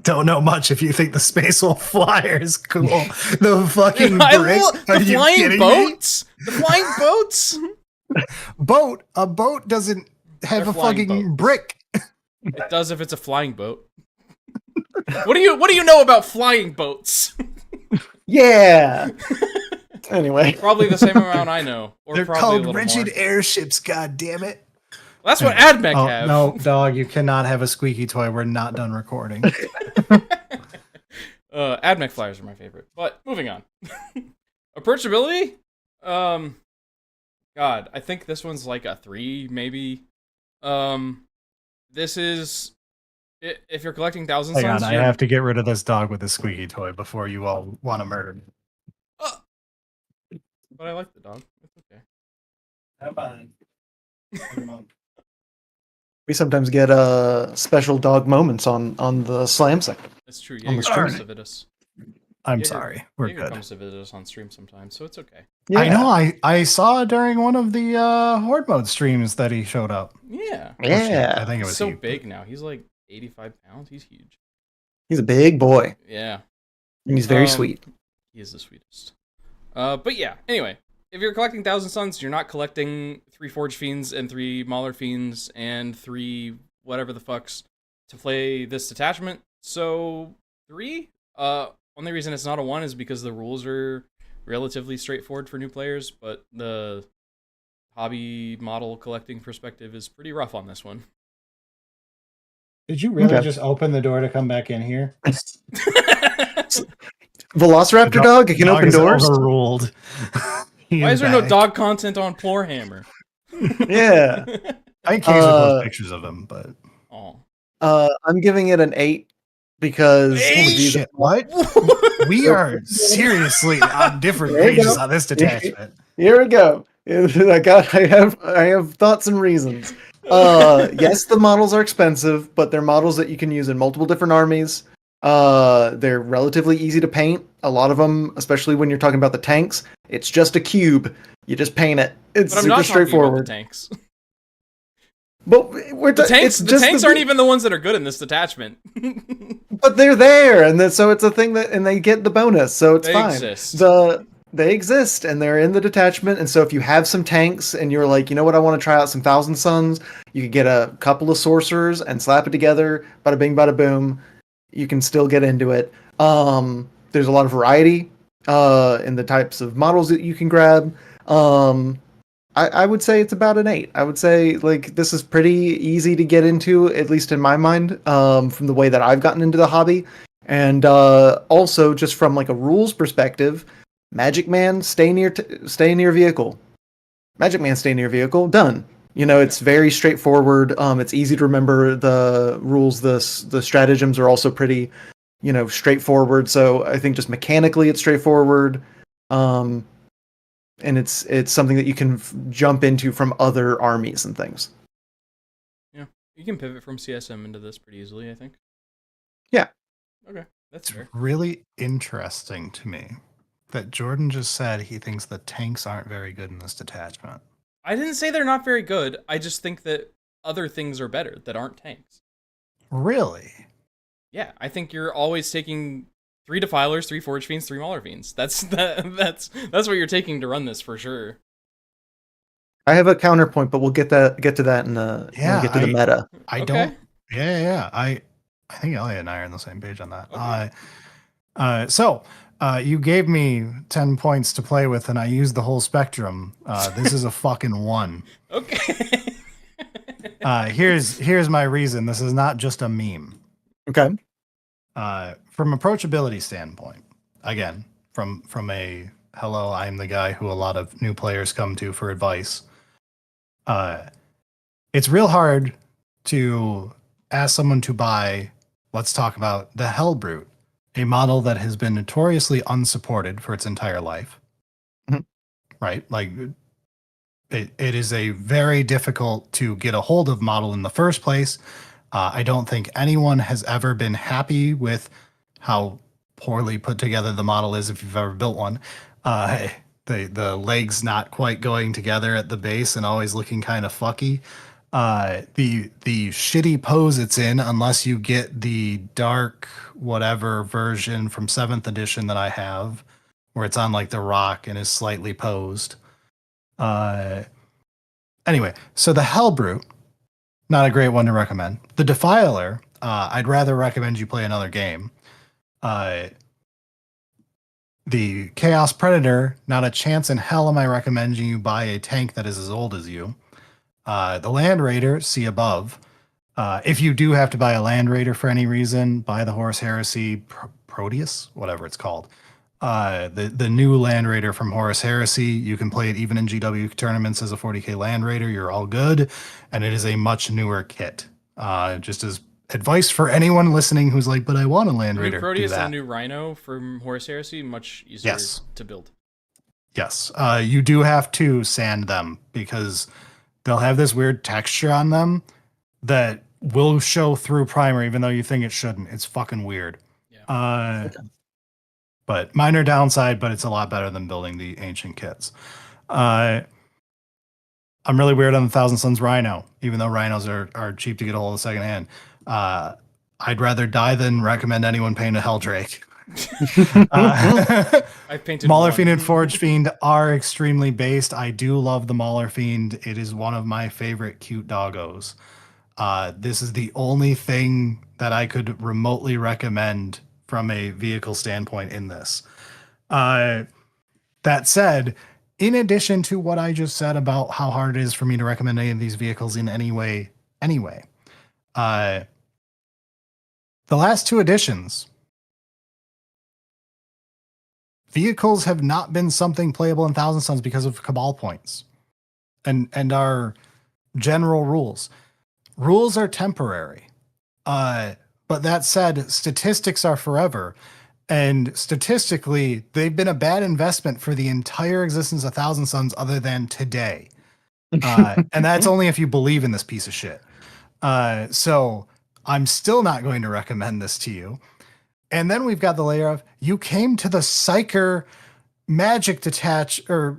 don't know much if you think the Space Wolf Flyer is cool. The fucking bricks. The flying boats? The flying boats? A boat doesn't have a fucking boats. Brick. It does if it's a flying boat. What do you know about flying boats? Yeah. Anyway, Probably the same amount I know, or They're probably a called little rigid more. airships. God damn it! That's what Anyway. AdMech have. No, dog, you cannot have a squeaky toy. We're not done recording. AdMech flyers are my favorite. But moving on. Approachability? God, I think this one's like a 3, maybe. This is if you're collecting Thousand Hang Suns, on, I have to get rid of this dog with the squeaky toy before you all want to murder me. But I like the dog. It's okay. Have fun. we sometimes get special dog moments on the slam sector. That's true. On the Jaeger comes stream. to visit us. I'm Jaeger- sorry. We're Jaeger good. comes to visit us on stream sometimes, so it's okay. Yeah. I know. I saw during one of the Horde mode streams that he showed up. Yeah. Yeah. I think it He's was so he. big now. He's like 85 pounds. He's huge. He's a big boy, Yeah. and he's very sweet. He is the sweetest. But yeah, anyway, if you're collecting Thousand Suns, you're not collecting 3 Forge Fiends and 3 Mauler Fiends and 3 whatever the fucks to play this detachment. So 3? Only reason it's not a 1 is because the rules are relatively straightforward for new players, but the hobby model collecting perspective is pretty rough on this one. Did you really Okay. just open the door to come back in here? Velociraptor dog, it can Dog open is doors. Overruled. Why is there no dog content on Warhammer? Yeah. I occasionally post pictures of him, but Oh. I'm giving it an 8 because Eight? shit, what? We are seriously on different There you pages go. on this detachment. Here we go. I have thoughts and reasons. Yes, the models are expensive, but they're models that you can use in multiple different armies. They're relatively easy to paint. A lot of them, especially when you're talking about the tanks, it's just a cube. You just paint it. It's But I'm super not talking about straightforward. the tanks. But we're The tanks, it's the just tanks aren't even the ones that are good in this detachment. But they're there, and so it's a thing that, and they get the bonus, so it's They fine. exist. They exist, and they're in the detachment, and so if you have some tanks, and you're like, you know what, I want to try out some Thousand Suns, you could get a couple of sorcerers and slap it together, bada bing, bada boom. You can still get into it. There's a lot of variety in the types of models that you can grab. I would say it's about an 8. I would say like this is pretty easy to get into, at least in my mind, from the way that I've gotten into the hobby, and also just from like a rules perspective. Magic Man, stay near vehicle. Magic Man, stay near vehicle. Done. You know, it's very straightforward. It's easy to remember the rules. The stratagems are also pretty, straightforward. So I think just mechanically it's straightforward. And it's something that you can jump into from other armies and things. Yeah, you can pivot from CSM into this pretty easily, I think. Yeah. Okay, that's fair. Really interesting to me that Jordan just said he thinks the tanks aren't very good in this detachment. I didn't say they're not very good. I just think that other things are better that aren't tanks. Really? Yeah, I think you're always taking 3 Defilers, 3 Forge Fiends, 3 Mauler Fiends. That's what you're taking to run this for sure. I have a counterpoint, but we'll get to that in the when we get to the meta. I Okay. don't. Yeah. I think Elliot and I are on the same page on that. Okay. So you gave me 10 points to play with, and I used the whole spectrum. This is a fucking 1. Okay. Here's my reason. This is not just a meme. Okay. From approachability standpoint, again, from a hello, I'm the guy who a lot of new players come to for advice. It's real hard to ask someone to buy. Let's talk about the Hellbrute, a model that has been notoriously unsupported for its entire life. Mhm. Right? Like it is a very difficult to get a hold of model in the first place. I don't think anyone has ever been happy with how poorly put together the model is if you've ever built one. The legs not quite going together at the base and always looking kind of fucky. The shitty pose it's in, unless you get the dark whatever version from 7th edition that I have, where it's on like the rock and is slightly posed. Anyway, so the Hellbrute, not a great one to recommend. The Defiler, I'd rather recommend you play another game. The Chaos Predator, not a chance in hell am I recommending you buy a tank that is as old as you. The Land Raider, see above. If you do have to buy a Land Raider for any reason, buy the Horus Heresy Proteus, whatever it's called. The new Land Raider from Horus Heresy. You can play it even in GW tournaments as a 40k Land Raider. You're all good, and it is a much newer kit. Just as advice for anyone listening who's like, but I want a Land The new Raider. Proteus do that. and the new Rhino from Horus Heresy, much easier Yes. to build. Yes, you do have to sand them because they'll have this weird texture on them that will show through primer, even though you think it shouldn't. It's fucking weird. Yeah. But minor downside, but it's a lot better than building the ancient kits. I'm really weird on the Thousand Suns Rhino, even though rhinos are cheap to get a hold of secondhand. I'd rather die than recommend anyone paint a Helldrake. I painted Mauler one. Fiend and Forge Fiend are extremely based. I do love the Mauler Fiend. It is one of my favorite cute doggos. This is the only thing that I could remotely recommend from a vehicle standpoint in this. That said, in addition to what I just said about how hard it is for me to recommend any of these vehicles in any way, anyway, the last two editions, vehicles have not been something playable in Thousand Suns because of Cabal points and our general rules. Rules are temporary. But that said, statistics are forever. And statistically, they've been a bad investment for the entire existence of Thousand Suns other than today. And that's only if you believe in this piece of shit. So I'm still not going to recommend this to you. And then we've got the layer of you came to the Psyker magic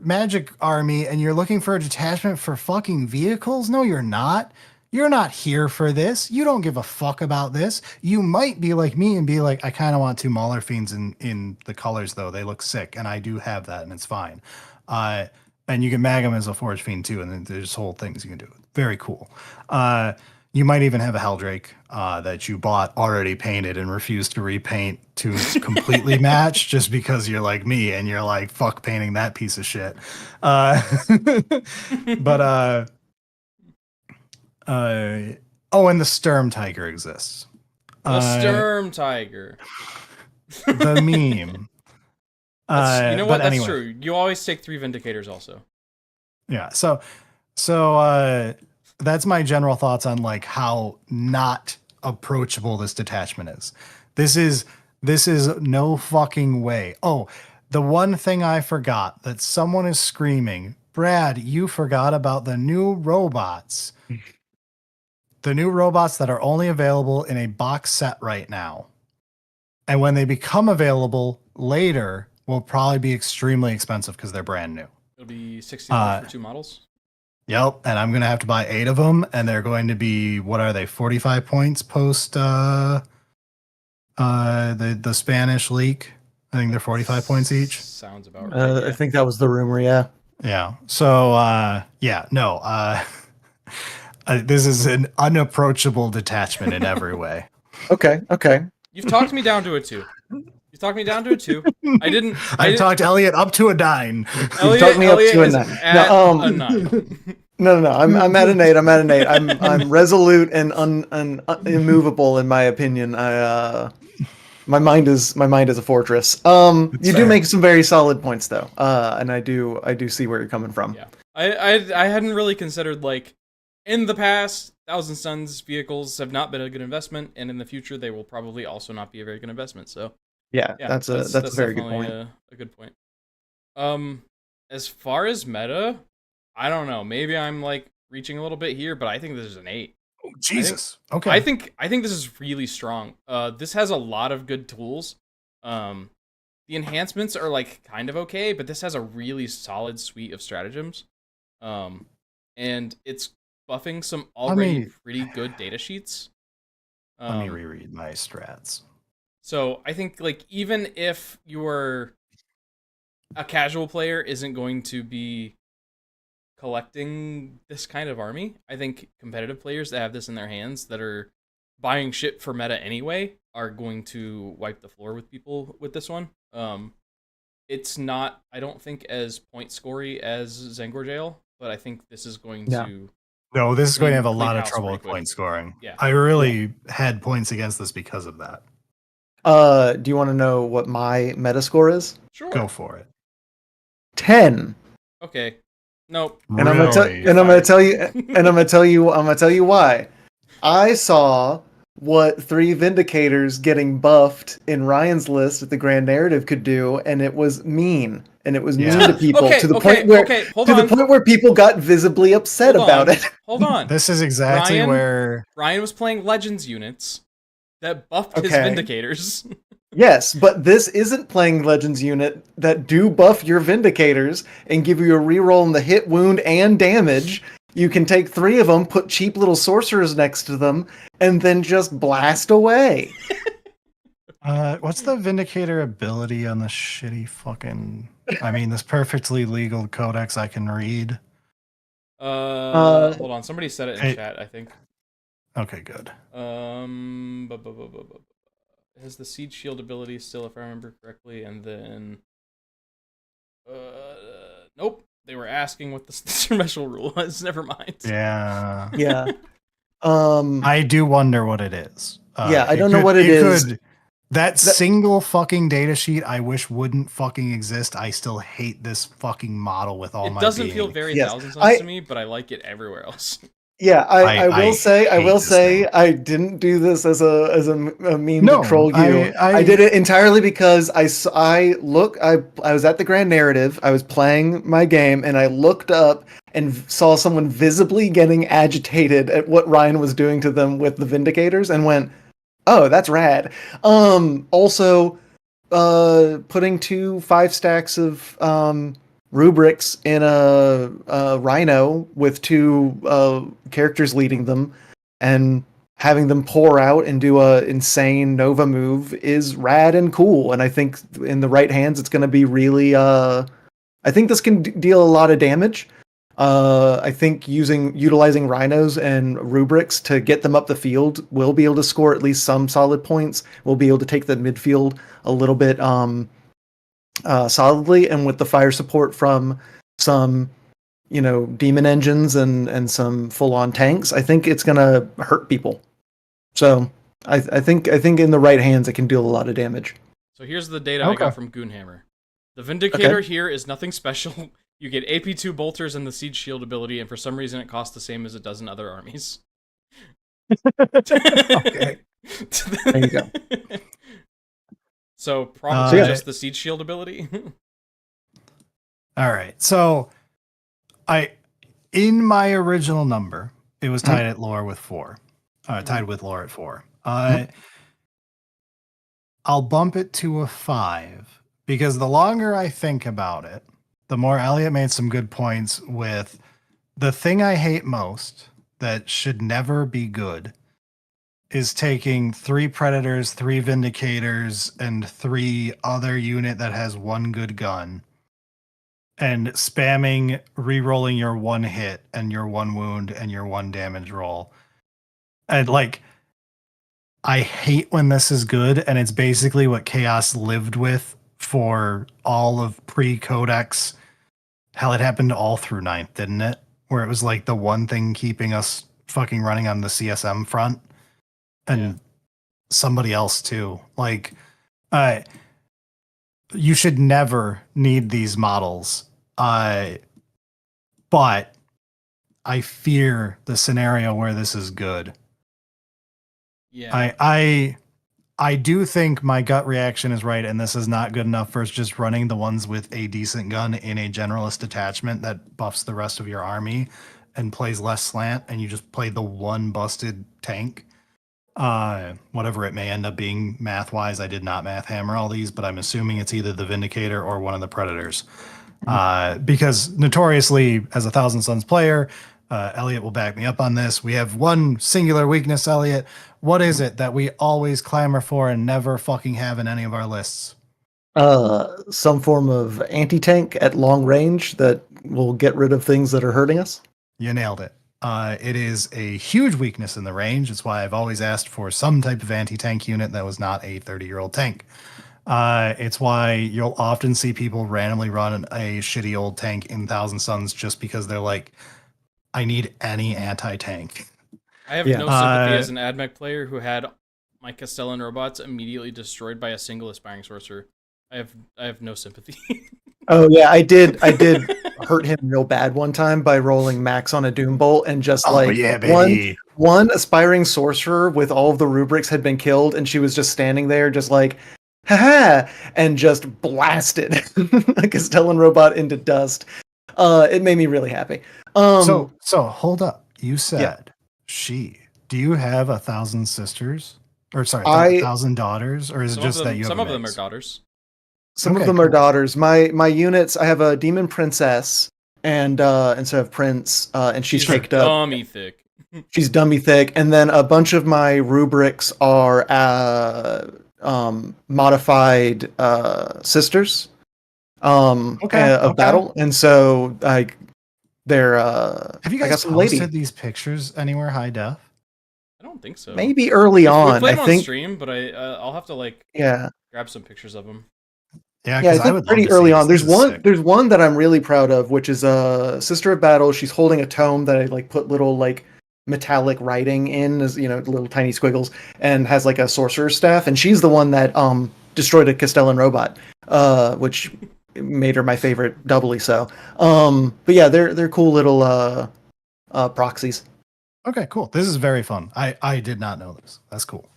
magic army and you're looking for a detachment for fucking vehicles? No, you're not. You're not here for this. You don't give a fuck about this. You might be like me and be like, I kind of want two Mauler Fiends in the colors, though. They look sick, and I do have that, and it's fine. And you can mag them as a Forge Fiend, too, and then there's whole things you can do. Very cool. You might even have a Helldrake that you bought already painted and refused to repaint to completely match just because you're like me, and you're like, fuck painting that piece of shit. But... and the Sturm Tiger exists. The Sturm Tiger. The meme. You know what? That's anyway. true. You always take 3 Vindicators also. Yeah. So that's my general thoughts on like how not approachable this detachment is. This is no fucking way. Oh, the one thing I forgot that someone is screaming, Brad, you forgot about the new robots. The new robots that are only available in a box set right now. And when they become available later, will probably be extremely expensive because they're brand new. It'll be $60 for 2 models. Yep, and I'm going to have to buy 8 of them, and they're going to be, what are they, 45 points post the Spanish leak? I think they're 45 points each. Sounds about right. I think that was the rumor, yeah. Yeah, so, this is an unapproachable detachment in every way. Okay. You've talked me down to a 2. You talked me down to a 2. I talked Elliot up to a 9. Elliot, talked me up to a is 9. At a 9. No. I'm at an 8. I'm resolute and immovable in my opinion. My mind is a fortress. You do make some very solid points though. And I do see where you're coming from. Yeah. I hadn't really considered, like, in the past, Thousand Suns vehicles have not been a good investment, and in the future they will probably also not be a very good investment. So yeah, that's a very good point. A good point. As far as meta, I don't know. Maybe I'm like reaching a little bit here, but I think this is an 8. Oh, Jesus. Okay. I think this is really strong. This has a lot of good tools. The enhancements are like kind of okay, but this has a really solid suite of stratagems. And it's buffing some already pretty good data sheets. Let me reread my strats. So I think, like, even if you're a casual player isn't going to be collecting this kind of army, I think competitive players that have this in their hands that are buying shit for meta anyway are going to wipe the floor with people with this one. it's not, I don't think, as point scorey as Zangor Jail, but I think this is going Yeah. to No, this is going to have a clean lot of house trouble pretty with quick. point scoring. Yeah. I really had points against this because of that. Do you want to know what my Metascore is? Sure. Go for it. 10. Okay. Nope. And I'm gonna tell Really? and I'm gonna tell you and I'm gonna tell you why. I saw what 3 Vindicators getting buffed in Ryan's list that the Grand Narrative could do, and it was mean. And it was mean Yeah. to people Okay, to the okay, point where okay, hold to on. the point where people got visibly upset Hold about on. it. Hold on. This is exactly Ryan- where Ryan was playing Legends units that buffed his Okay. Vindicators. Yes, but this isn't playing Legends unit that do buff your Vindicators and give you a reroll on the hit, wound, and damage. You can take 3 of them, put cheap little sorcerers next to them, and then just blast away. what's the Vindicator ability on the shitty fucking I mean this perfectly legal codex I can read. Hold on. Somebody said it in Hey. chat, I think. Okay, good. It has the Siege Shield ability still, if I remember correctly, and then... nope. They were asking what the special rule was. Never mind. Yeah. Yeah. I do wonder what it is. Yeah, I don't know what it is. That single fucking data sheet I wish wouldn't fucking exist. I still hate this fucking model with all It my doesn't being. feel very Yes. Thousand Suns to me, but I like it everywhere else. Yeah, I will I say hate this thing. I didn't do this as a meme No, to troll you. I- I did it entirely because I was at the Grand Narrative. I was playing my game and I looked up and saw someone visibly getting agitated at what Ryan was doing to them with the Vindicators and went, "Oh, that's rad." Also, putting 2 5 stacks of rubrics in a rhino with 2 characters leading them and having them pour out and do a insane Nova move is rad and cool. And I think in the right hands, it's going to be really, I think this can deal a lot of damage. I think utilizing rhinos and rubrics to get them up the field will be able to score at least some solid points. We'll be able to take the midfield a little bit, solidly, and with the fire support from some demon engines and some full-on tanks, I think it's gonna hurt people. So I think in the right hands it can deal a lot of damage. So here's the data I got from Goonhammer. The Vindicator here is nothing special. You get AP2 bolters and the Siege Shield ability, and for some reason it costs the same as it does in other armies. Okay. There you go. So probably yeah. just the Siege Shield ability. All right. So in my original number, it was tied at lore with 4. Tied with lore at 4. I'll bump it to a 5 because the longer I think about it, the more Elliot made some good points with the thing I hate most that should never be good is taking 3 Predators, 3 Vindicators, and 3 other unit that has 1 good gun and spamming re-rolling your 1 hit and your 1 wound and your 1 damage roll. And I hate when this is good, and it's basically what Chaos lived with for all of pre-Codex. Hell, it happened all through 9th, didn't it? Where it was like the one thing keeping us fucking running on the CSM front. And somebody else too. You should never need these models. But I fear the scenario where this is good. Yeah. I do think my gut reaction is right, and this is not good enough for just running the ones with a decent gun in a generalist detachment that buffs the rest of your army and plays less slant, and you just play the 1 busted tank. Whatever it may end up being math-wise. I did not math hammer all these, but I'm assuming it's either the Vindicator or one of the Predators. Because notoriously, as a Thousand Suns player, Elliot will back me up on this. We have one singular weakness, Elliot. What is it that we always clamor for and never fucking have in any of our lists? Some form of anti-tank at long range that will get rid of things that are hurting us. You nailed it. It is a huge weakness in the range. It's why I've always asked for some type of anti-tank unit that was not a 30-year-old tank. It's why you'll often see people randomly run a shitty old tank in Thousand Suns just because they're like, I need any anti-tank. I have Yeah. no sympathy as an AdMech player who had my Castellan robots immediately destroyed by a single aspiring sorcerer. I have no sympathy. Oh yeah, I did hurt him real bad one time by rolling max on a doom bolt and just like yeah, baby. one aspiring sorcerer with all of the rubrics had been killed and she was just standing there just like haha and just blasted a Castellan robot into dust. It made me really happy. So hold up. You Yeah. said she. Do you have 1,000 sisters? Or sorry, I- 1,000 daughters? Or is it just that you have some a of them are mix? daughters. Some Okay, of them are cool. daughters. My units, I have a demon princess and instead of prince, and she's caked up. dummy thick. She's dummy thick, and then a bunch of my rubrics are modified sisters of battle, and so they're Have you I got guys some posted lady. these pictures anywhere high def? I don't think so. Maybe early we on. played I them think on stream, but I'll have to like yeah. grab some pictures of them. Yeah, Yeah, I because I think would love pretty to early see on. this. There's This is one. sick. There's one that I'm really proud of, which is a sister of battle. She's holding a tome that I like put little like metallic writing in, as little tiny squiggles, and has like a sorcerer's staff. And she's the one that destroyed a Castellan robot, which made her my favorite doubly so. But yeah, they're cool little proxies. Okay, cool. This is very fun. I did not know this. That's cool.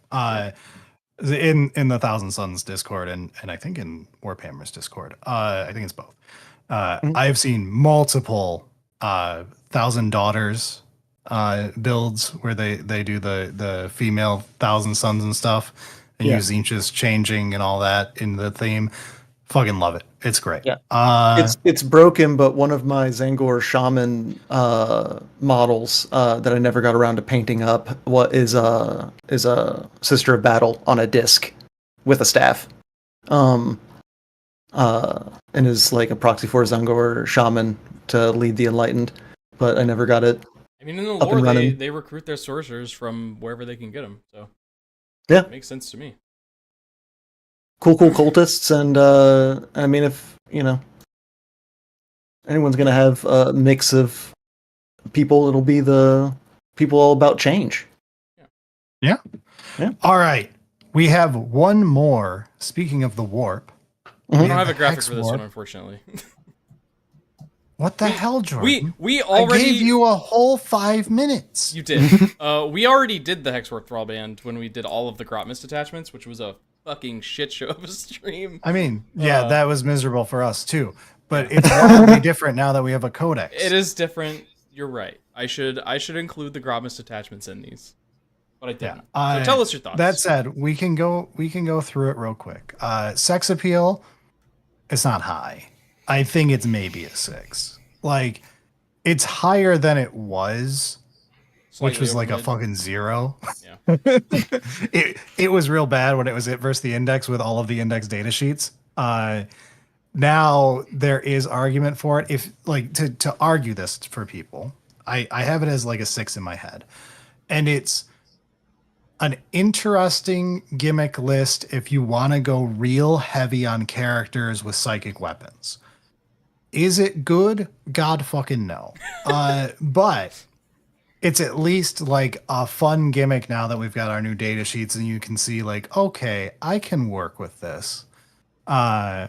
In the Thousand Suns Discord and I think in Warhammer's Discord. I think it's both. Mhm. I've seen multiple Thousand Daughters builds where they do the female Thousand Sons and stuff and Yeah. use inches changing and all that in the theme. Fucking love it. It's great. Yeah. It's broken, but one of my Zangor shaman models that I never got around to painting up is a sister of battle on a disc with a staff, and is like a proxy for Zangor shaman to lead the enlightened, but I never got it. I mean, in the Up and lore, running. they recruit their sorcerers from wherever they can get them, so Yeah. it makes sense to me. Cool cultists, and I mean, if anyone's gonna have a mix of people, it'll be the people all about change. All right. We have one more. Speaking of the warp. Mhm. I we don't have a the graphic Hex for this warp. one, unfortunately. What the hell, Jordan? We I already gave you a whole 5 minutes. You did. We already did the Hexwork Thrall Band when we did all of the Grotmist detachments, which was a fucking shit show of a stream. I mean, yeah, that was miserable for us too. But it's wildly different now that we have a codex. It is different. You're right. I should include the Grotmist detachments in these, but I didn't. So tell us your thoughts. That said, we can go through it real quick. Sex appeal, it's not high. I think it's maybe a 6. Like, it's higher than it was, which Slightly was like a over mid. fucking 0. Yeah. it was real bad when it was it versus the index with all of the index data sheets. Now there is argument for it. If like to argue this for people, I have it as like a 6 in my head, and it's an interesting gimmick list if you want to go real heavy on characters with psychic weapons. Is it good? God fucking no. But it's at least like a fun gimmick now that we've got our new data sheets and you can see like, okay, I can work with this. I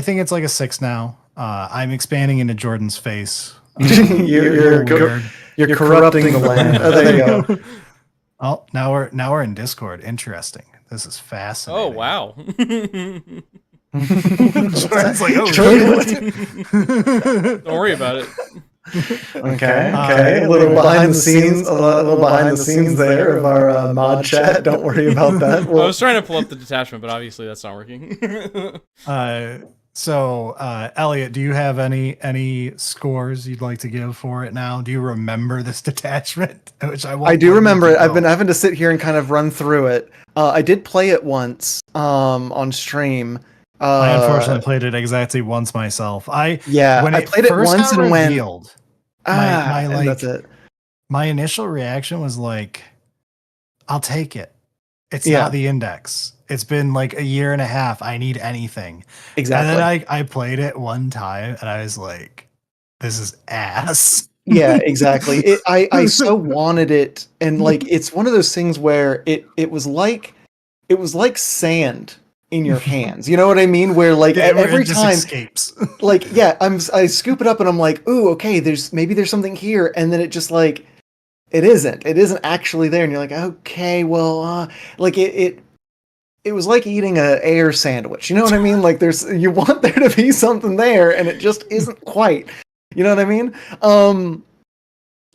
think it's like a 6 now. I'm expanding into Jordan's face. You're corrupting the land. Oh, there you go. Oh, now we're in Discord. Interesting. This is fascinating. Oh wow. Jordan's like, oh, Don't worry about it. Okay. A little behind the scenes, there of our mod chat. Don't worry about that. I was trying to pull up the detachment, but obviously that's not working. So, Elliot, do you have any scores you'd like to give for it now? Do you remember this detachment? Which I do remember it. I've been having to sit here and kind of run through it. I did play it once on stream. I unfortunately played it exactly once myself. I played it once and revealed, and that's it. My initial reaction was like, I'll take it. It's Yeah. not the index. It's been like a year and a half. I need anything. Exactly. And then I played it one time and I was like, this is ass. Yeah, exactly. I so wanted it, and like it's one of those things where it was like sand in your hands. You know what I mean? Where like every it just time escapes. like yeah, I scoop it up and I'm like, ooh, okay, there's something here, and then it just like it isn't actually there, and you're like, okay, well, like it was like eating a air sandwich. You know what I mean? Like you want there to be something there, and it just isn't quite. You know what I mean?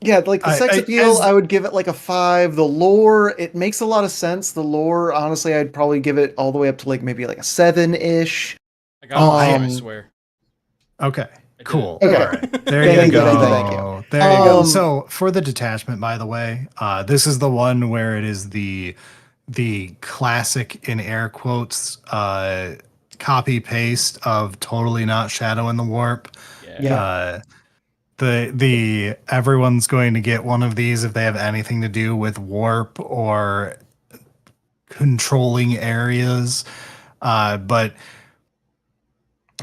Yeah, like the sex appeal, I would give it like a 5. The lore, it makes a lot of sense. The lore, honestly, I'd probably give it all the way up to like maybe like a 7-ish. I got it, I swear. Okay, cool. Okay. All right. There Thank you you, go. thank you. There you go. So for the detachment, by the way, this is the one where it is the classic in air quotes copy paste of totally not Shadow in the Warp. Yeah. The everyone's going to get one of these if they have anything to do with warp or controlling areas. But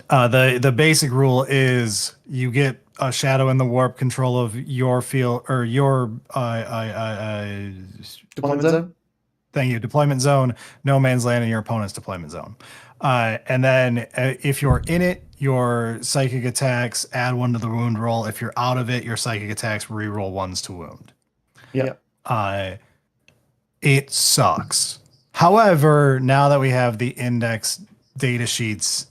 the basic rule is you get a Shadow in the Warp control of your field or your Deployment zone? Thank you. Deployment zone, no man's land, and your opponent's deployment zone. And then if you're in it, your psychic attacks add 1 to the wound roll. If you're out of it, your psychic attacks reroll 1s to wound. Yeah. It sucks. However, now that we have the index data sheets,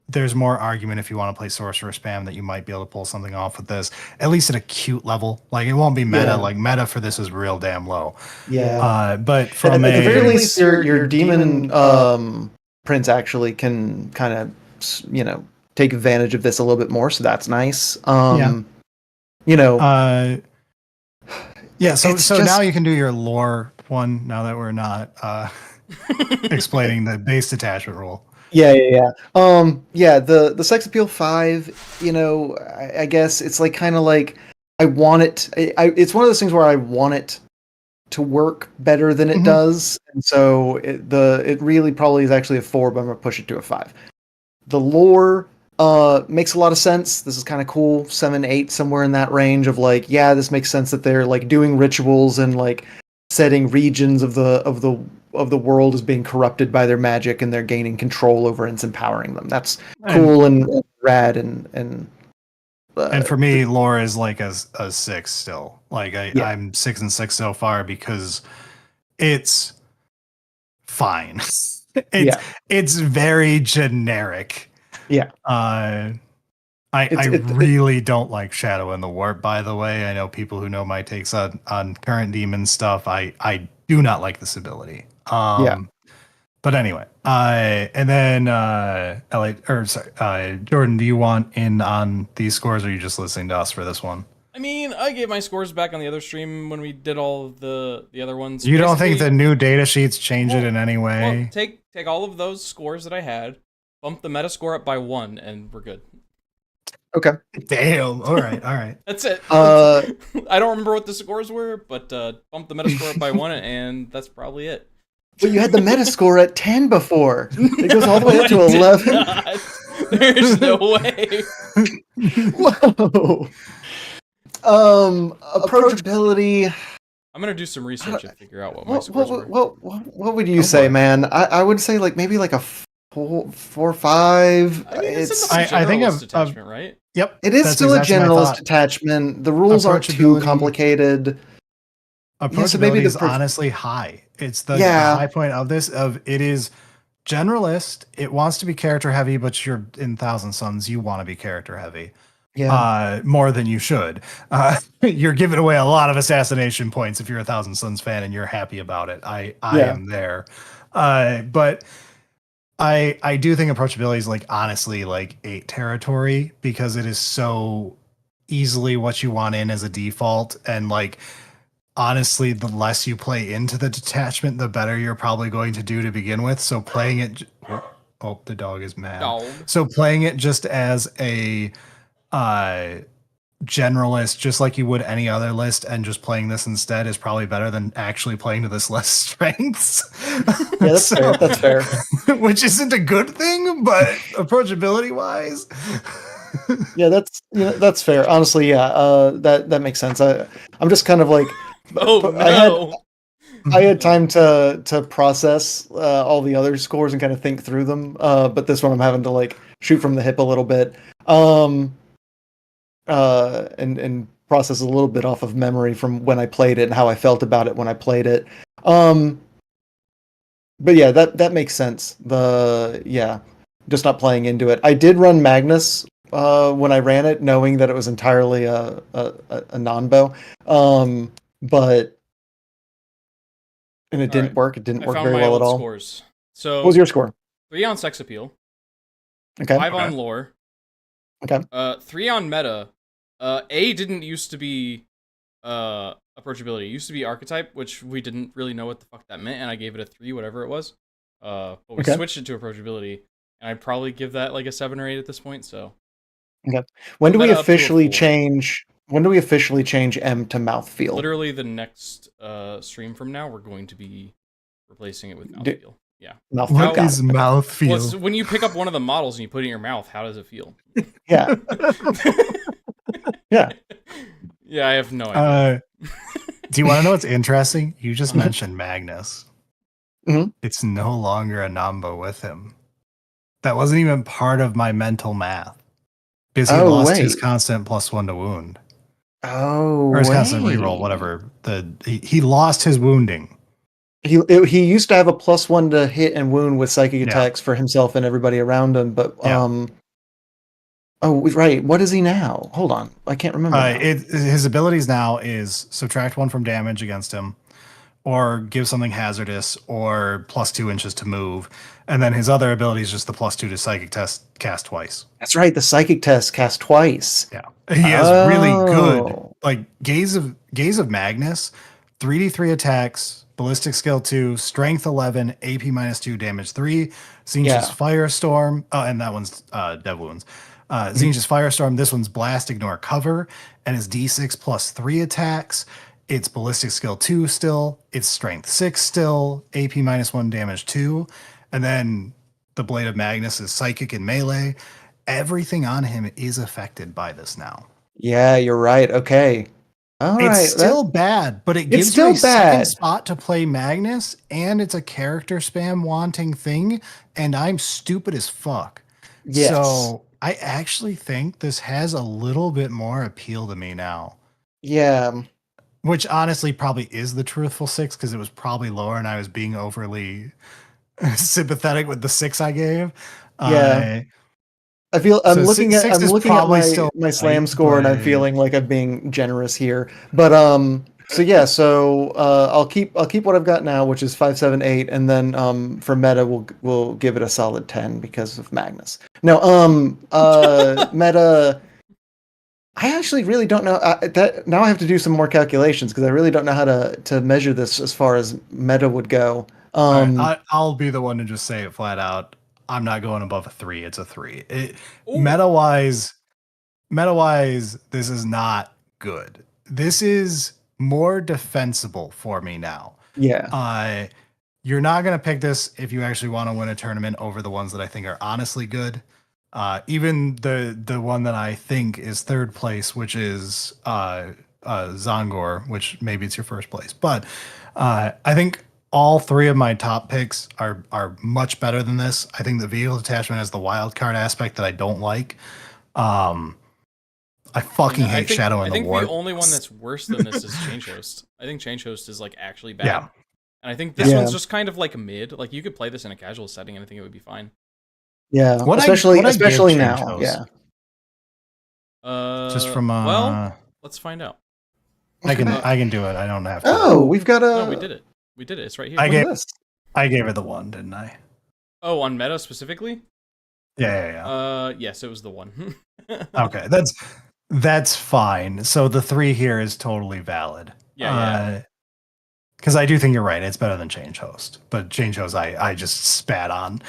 there's more argument if you want to play sorcerer spam that you might be able to pull something off with this, at least at a cute level. Like it won't be meta. Yeah. Like meta for this is real damn low. Yeah. But from at the very least, your demon prince actually can kind of take advantage of this a little bit more, so that's nice. You know. Yeah. So It's now just- you can do your lore one. Now that we're not explaining the base detachment rule. Yeah. The sex appeal 5. I guess it's like kind of like I want it. It's one of those things where I want it to work better than it does, and so it really probably is actually a 4, but I'm gonna push it to a 5. The lore makes a lot of sense. This is kind of cool. 7, 8, somewhere in that range of like, yeah, this makes sense that they're like doing rituals and like setting regions of the world as being corrupted by their magic, and they're gaining control over and it's empowering them. That's cool and rad and for me, lore is like a 6 still. Like I'm 6 and 6 so far because it's fine. It's very generic. Yeah. I really don't like Shadow in the Warp, by the way. I know people who know my takes on current demon stuff. I do not like this ability. But anyway, and then Jordan, do you want in on these scores, or are you just listening to us for this one? I mean, I gave my scores back on the other stream when we did all of the other ones. You don't think the new data sheets change it in any way? Well, take all of those scores that I had, bump the meta score up by 1, and we're good. Okay. Damn. All right. That's it. I don't remember what the scores were, but bump the meta score up by 1, and that's probably it. But you had the meta score at 10 before. It goes all the way up to 11. There's no way. Whoa. Approachability. I'm gonna do some research and figure out what my scores were. What would you say, man? I would say like maybe like a 4, 5. I mean, it's I think of detachment, right? Yep. It is still a generalist detachment. The rules aren't too complicated. Approachability is honestly high. It's the high point of this. It is generalist. It wants to be character heavy, but you're in Thousand Suns. You want to be character heavy. Yeah. More than you should. You're giving away a lot of assassination points if you're a Thousand Suns fan and you're happy about it. I am there. But I do think approachability is like honestly like 8 territory because it is so easily what you want in as a default, and like honestly, the less you play into the detachment, the better you're probably going to do to begin with. So playing it, the dog is mad. Dog. So playing it just as a generalist, just like you would any other list, and just playing this instead is probably better than actually playing to this list strengths. Yeah, that's fair. That's fair. Which isn't a good thing, but approachability wise. Yeah, that's fair. Honestly, yeah, that makes sense. I'm just kind of like, Oh no! I had time to process all the other scores and kind of think through them. But this one I'm having to like shoot from the hip a little bit. And process a little bit off of memory from when I played it and how I felt about it when I played it. But yeah, that makes sense. Just not playing into it. I did run Magnus when I ran it, knowing that it was entirely a non-bow. But and it didn't work. It didn't I work found very my well old at all. scores. So What was your score? 3 on sex appeal, Okay. 5 on lore, Okay. 3 on meta. A didn't used to be approachability. It used to be archetype, which we didn't really know what the fuck that meant, and I gave it a 3, whatever it was. But we switched it to approachability, and I'd probably give that like a 7 or 8 at this point. So Okay. When do we meta up to a officially 4. change? When do we officially change M to mouthfeel? Literally the next stream from now, we're going to be replacing it with mouthfeel. Yeah. Mouthfeel. What is mouthfeel? Well, it's when you pick up one of the models and you put it in your mouth, how does it feel? Yeah. Yeah. Yeah, I have no idea. Do you want to know what's interesting? You just mentioned Magnus. Mhm. It's no longer a Nambo with him. That wasn't even part of my mental math. Because he lost his constant +1 to wound. Oh, or his constant reroll, whatever. He lost his wounding. He used to have a +1 to hit and wound with psychic attacks for himself and everybody around him, but oh right, what is he now? Hold on, I can't remember. His abilities now is subtract 1 from damage against him, or give something hazardous, or +2 inches to move, and then his other ability is just the +2 to psychic test cast twice. That's right, the psychic test cast twice. Yeah, he has really good like Gaze of Magnus, 3d3 attacks, ballistic skill 2, strength 11, AP -2, damage 3, Zinch's Firestorm. Oh, and that one's dev wounds. Zinch's Firestorm. This one's blast, ignore, cover, and his d6 +3 attacks. It's ballistic skill 2 still. It's strength 6 still. AP -1, damage 2, and then the Blade of Magnus is psychic and melee. Everything on him is affected by this now. Yeah, you're right. Okay. All right. It's still bad, but it gives you a second spot to play Magnus, and it's a character spam wanting thing, and I'm stupid as fuck. Yes. So I actually think this has a little bit more appeal to me now. Yeah. Which honestly probably is the truthful 6, because it was probably lower and I was being overly sympathetic with the 6 I gave. Yeah. I'm looking at my slam score, and I'm feeling like I'm being generous here. But I'll keep what I've got now, which is 5, 7, 8, and then for meta we'll give it a solid 10 because of Magnus. No, meta. I actually really don't know that now. I have to do some more calculations because I really don't know how to measure this as far as meta would go. I'll be the one to just say it flat out. I'm not going above a 3. It's a 3. Meta-wise, this is not good. This is more defensible for me now. Yeah. You're not going to pick this if you actually want to win a tournament over the ones that I think are honestly good. Even the one that I think is third place, which is Zongor, which maybe it's your first place. But I think all 3 of my top picks are much better than this. I think the vehicle detachment has the wild card aspect that I don't like. I fucking hate Shadow and the Warp. I think the only one that's worse than this is Change Host. I think Change Host is like actually bad. Yeah. And I think this one's just kind of like mid. Like you could play this in a casual setting and I think it would be fine. Yeah. Especially now. Yeah. Just from well, let's find out. I can do it. I don't have to. Oh, we've got a. No, we did it. We did it. It's right here. I gave it the 1, didn't I? Oh, on meta specifically? Yeah. Yes, it was the 1. Okay, that's fine. So the 3 here is totally valid. Yeah. Because I do think you're right. It's better than Change Host, but Change Host I just spat on.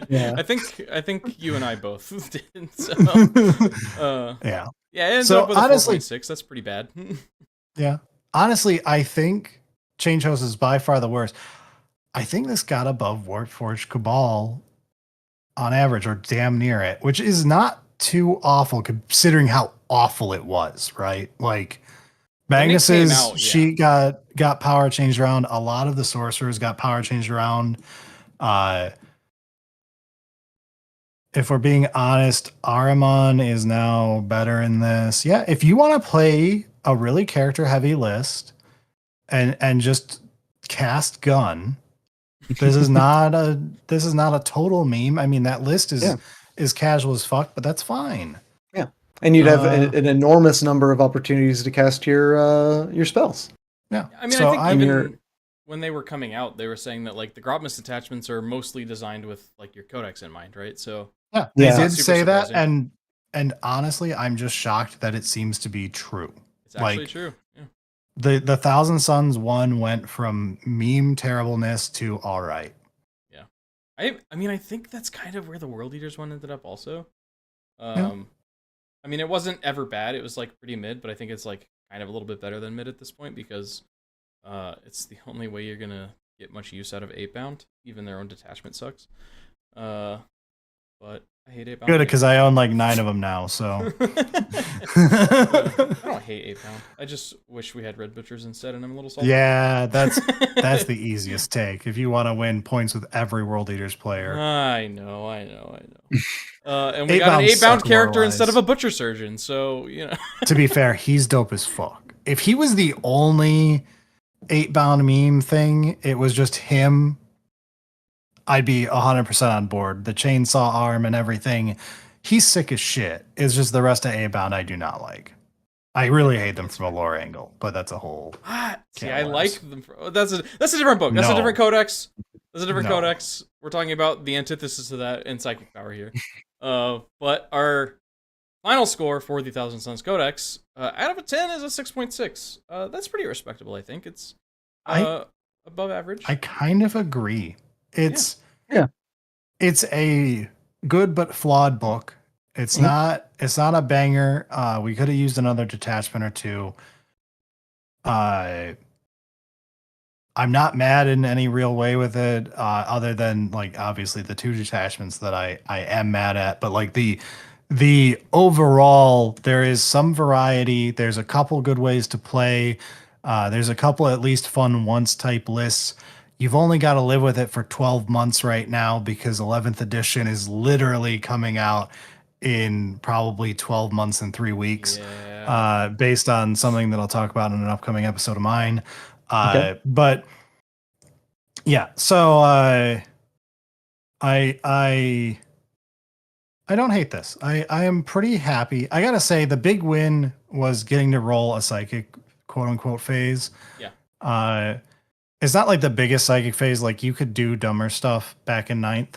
Yeah. I think you and I both did. So, yeah. Yeah, it ends So up with a honestly, 4.6. That's pretty bad. yeah. Honestly, I think Change Host is by far the worst. I think this got above Warforged Cabal on average, or damn near it, which is not too awful considering how awful it was, right? Like When it came Magnus's out, yeah. she got power changed around. A lot of the sorcerers got power changed around. Uh if we're being honest, Ahriman is now better in this. Yeah, if you want to play a really character heavy list and just cast gun, this is not a total meme. I mean, that list Yeah. is casual as fuck, but that's fine. Yeah, and you'd have Uh, an enormous number of opportunities to cast your spells. Yeah. I mean, So I think I'm even when they were coming out, they were saying that like the Grotmus attachments are mostly designed with like your codex in mind, right? So yeah, they Yeah. did Super say that, surprising. and honestly, I'm just shocked that it seems to be true. it's actually Like true. Yeah. the Thousand Suns one went from meme terribleness to all right. Yeah. I mean, I think that's kind of where the World Eaters one ended up also. Yeah. I mean, it wasn't ever bad. It was like pretty mid, but I think it's like kind of a little bit better than mid at this point because it's the only way you're gonna get much use out of 8-bound. Even their own detachment sucks. But I hate 8-bound. Good, because I own like 9 of them now. So I don't hate 8-bound. I just wish we had Red Butchers instead, and I'm a little salty. yeah, that's the easiest take if you want to win points with every World Eaters player. I know. And we got an 8-bound 8-bound suck character instead of lore-wise. a Butcher Surgeon, so, you know. To be fair, he's dope as fuck. If he was the only 8-bound meme thing, it was just him, I'd be 100% on board. The chainsaw arm and everything, he's sick as shit. It's just the rest of 8-bound I do not like. I really hate them from a lore angle, but that's a whole. See, Can I of like worms. them. That's a different book. That's a No. different codex. That's a different No. codex. We're talking about the antithesis to that in psychic power here. But our final score for the Thousand Suns Codex, out of a 10, is a 6.6. That's pretty respectable, I think. It's above average. I kind of agree. It's Yeah. It's a good but flawed book. It's Mhm. not a banger. We could have used another detachment or two. I'm not mad in any real way with it, other than like obviously the 2 detachments that I am mad at. But like the overall, there is some variety. There's a couple good ways to play. There's a couple at least fun once type lists. You've only got to live with it for 12 months right now because 11th edition is literally coming out in probably 12 months and 3 weeks, Yeah. based on something that I'll talk about in an upcoming episode of mine. Okay. But yeah, so I don't hate this. I am pretty happy. I gotta say, the big win was getting to roll a psychic quote unquote phase. Yeah. It's not like the biggest psychic phase. Like you could do dumber stuff back in 9th.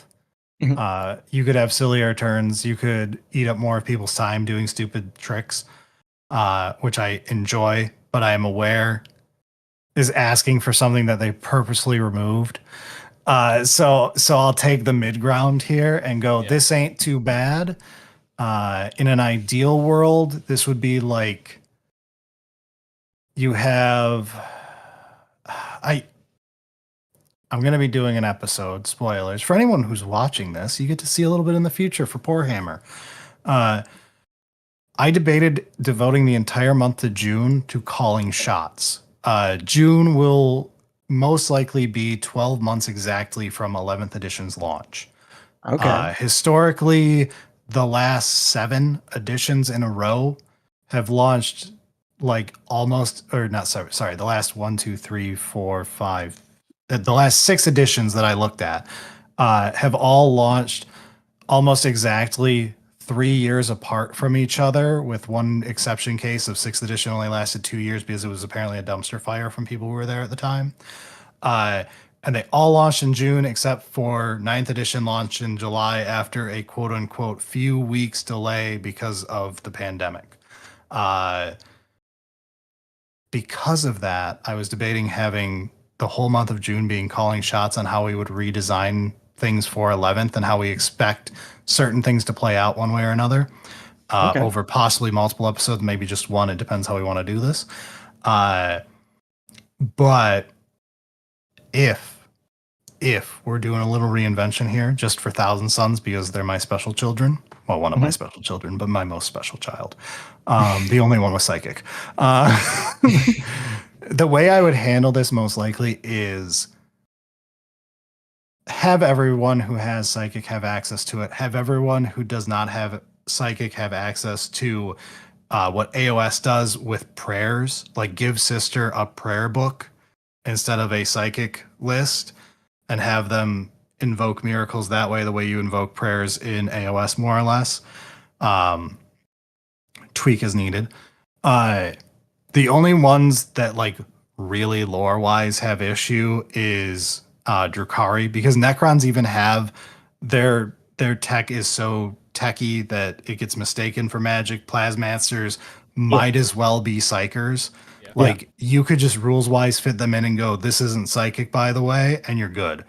Mhm. You could have sillier turns. You could eat up more of people's time doing stupid tricks, which I enjoy, but I am aware is asking for something that they purposely removed. So I'll take the mid ground here and go, Yeah. this ain't too bad. In an ideal world, this would be like you have I'm going to be doing an episode, spoilers, for anyone who's watching this. You get to see a little bit in the future for Poor Hammer. I debated devoting the entire month of June to calling shots. June will most likely be 12 months exactly from 11th edition's launch. Okay. Historically, the last 7 editions in a row have launched like almost, or not, sorry, the last 1, 2, 3, 4, 5, the last 6 editions that I looked at have all launched almost exactly 3 years apart from each other, with one exception case of 6th edition only lasted 2 years because it was apparently a dumpster fire from people who were there at the time. And they all launched in June except for 9th edition launched in July after a quote unquote few weeks delay because of the pandemic. Because of that, I was debating having the whole month of June being calling shots on how we would redesign things for 11th and how we expect certain things to play out one way or another. Okay. over possibly multiple episodes, maybe just one. It depends how we want to do this. But if we're doing a little reinvention here, just for Thousand Sons, because they're my special children. Well, one of my special children, but my most special child. The only one with psychic. The way I would handle this most likely is have everyone who has psychic have access to it. Have everyone who does not have psychic have access to what AOS does with prayers. Like give sister a prayer book instead of a psychic list, and have them invoke miracles that way, the way you invoke prayers in AOS, more or less. Tweak is needed. The only ones that like really lore wise have issue is Drukhari, because Necrons even have their tech is so techy that it gets mistaken for magic. Plasmasters might as well be psychers. Like you could just rules wise fit them in and go, this isn't psychic, by the way, and you're good.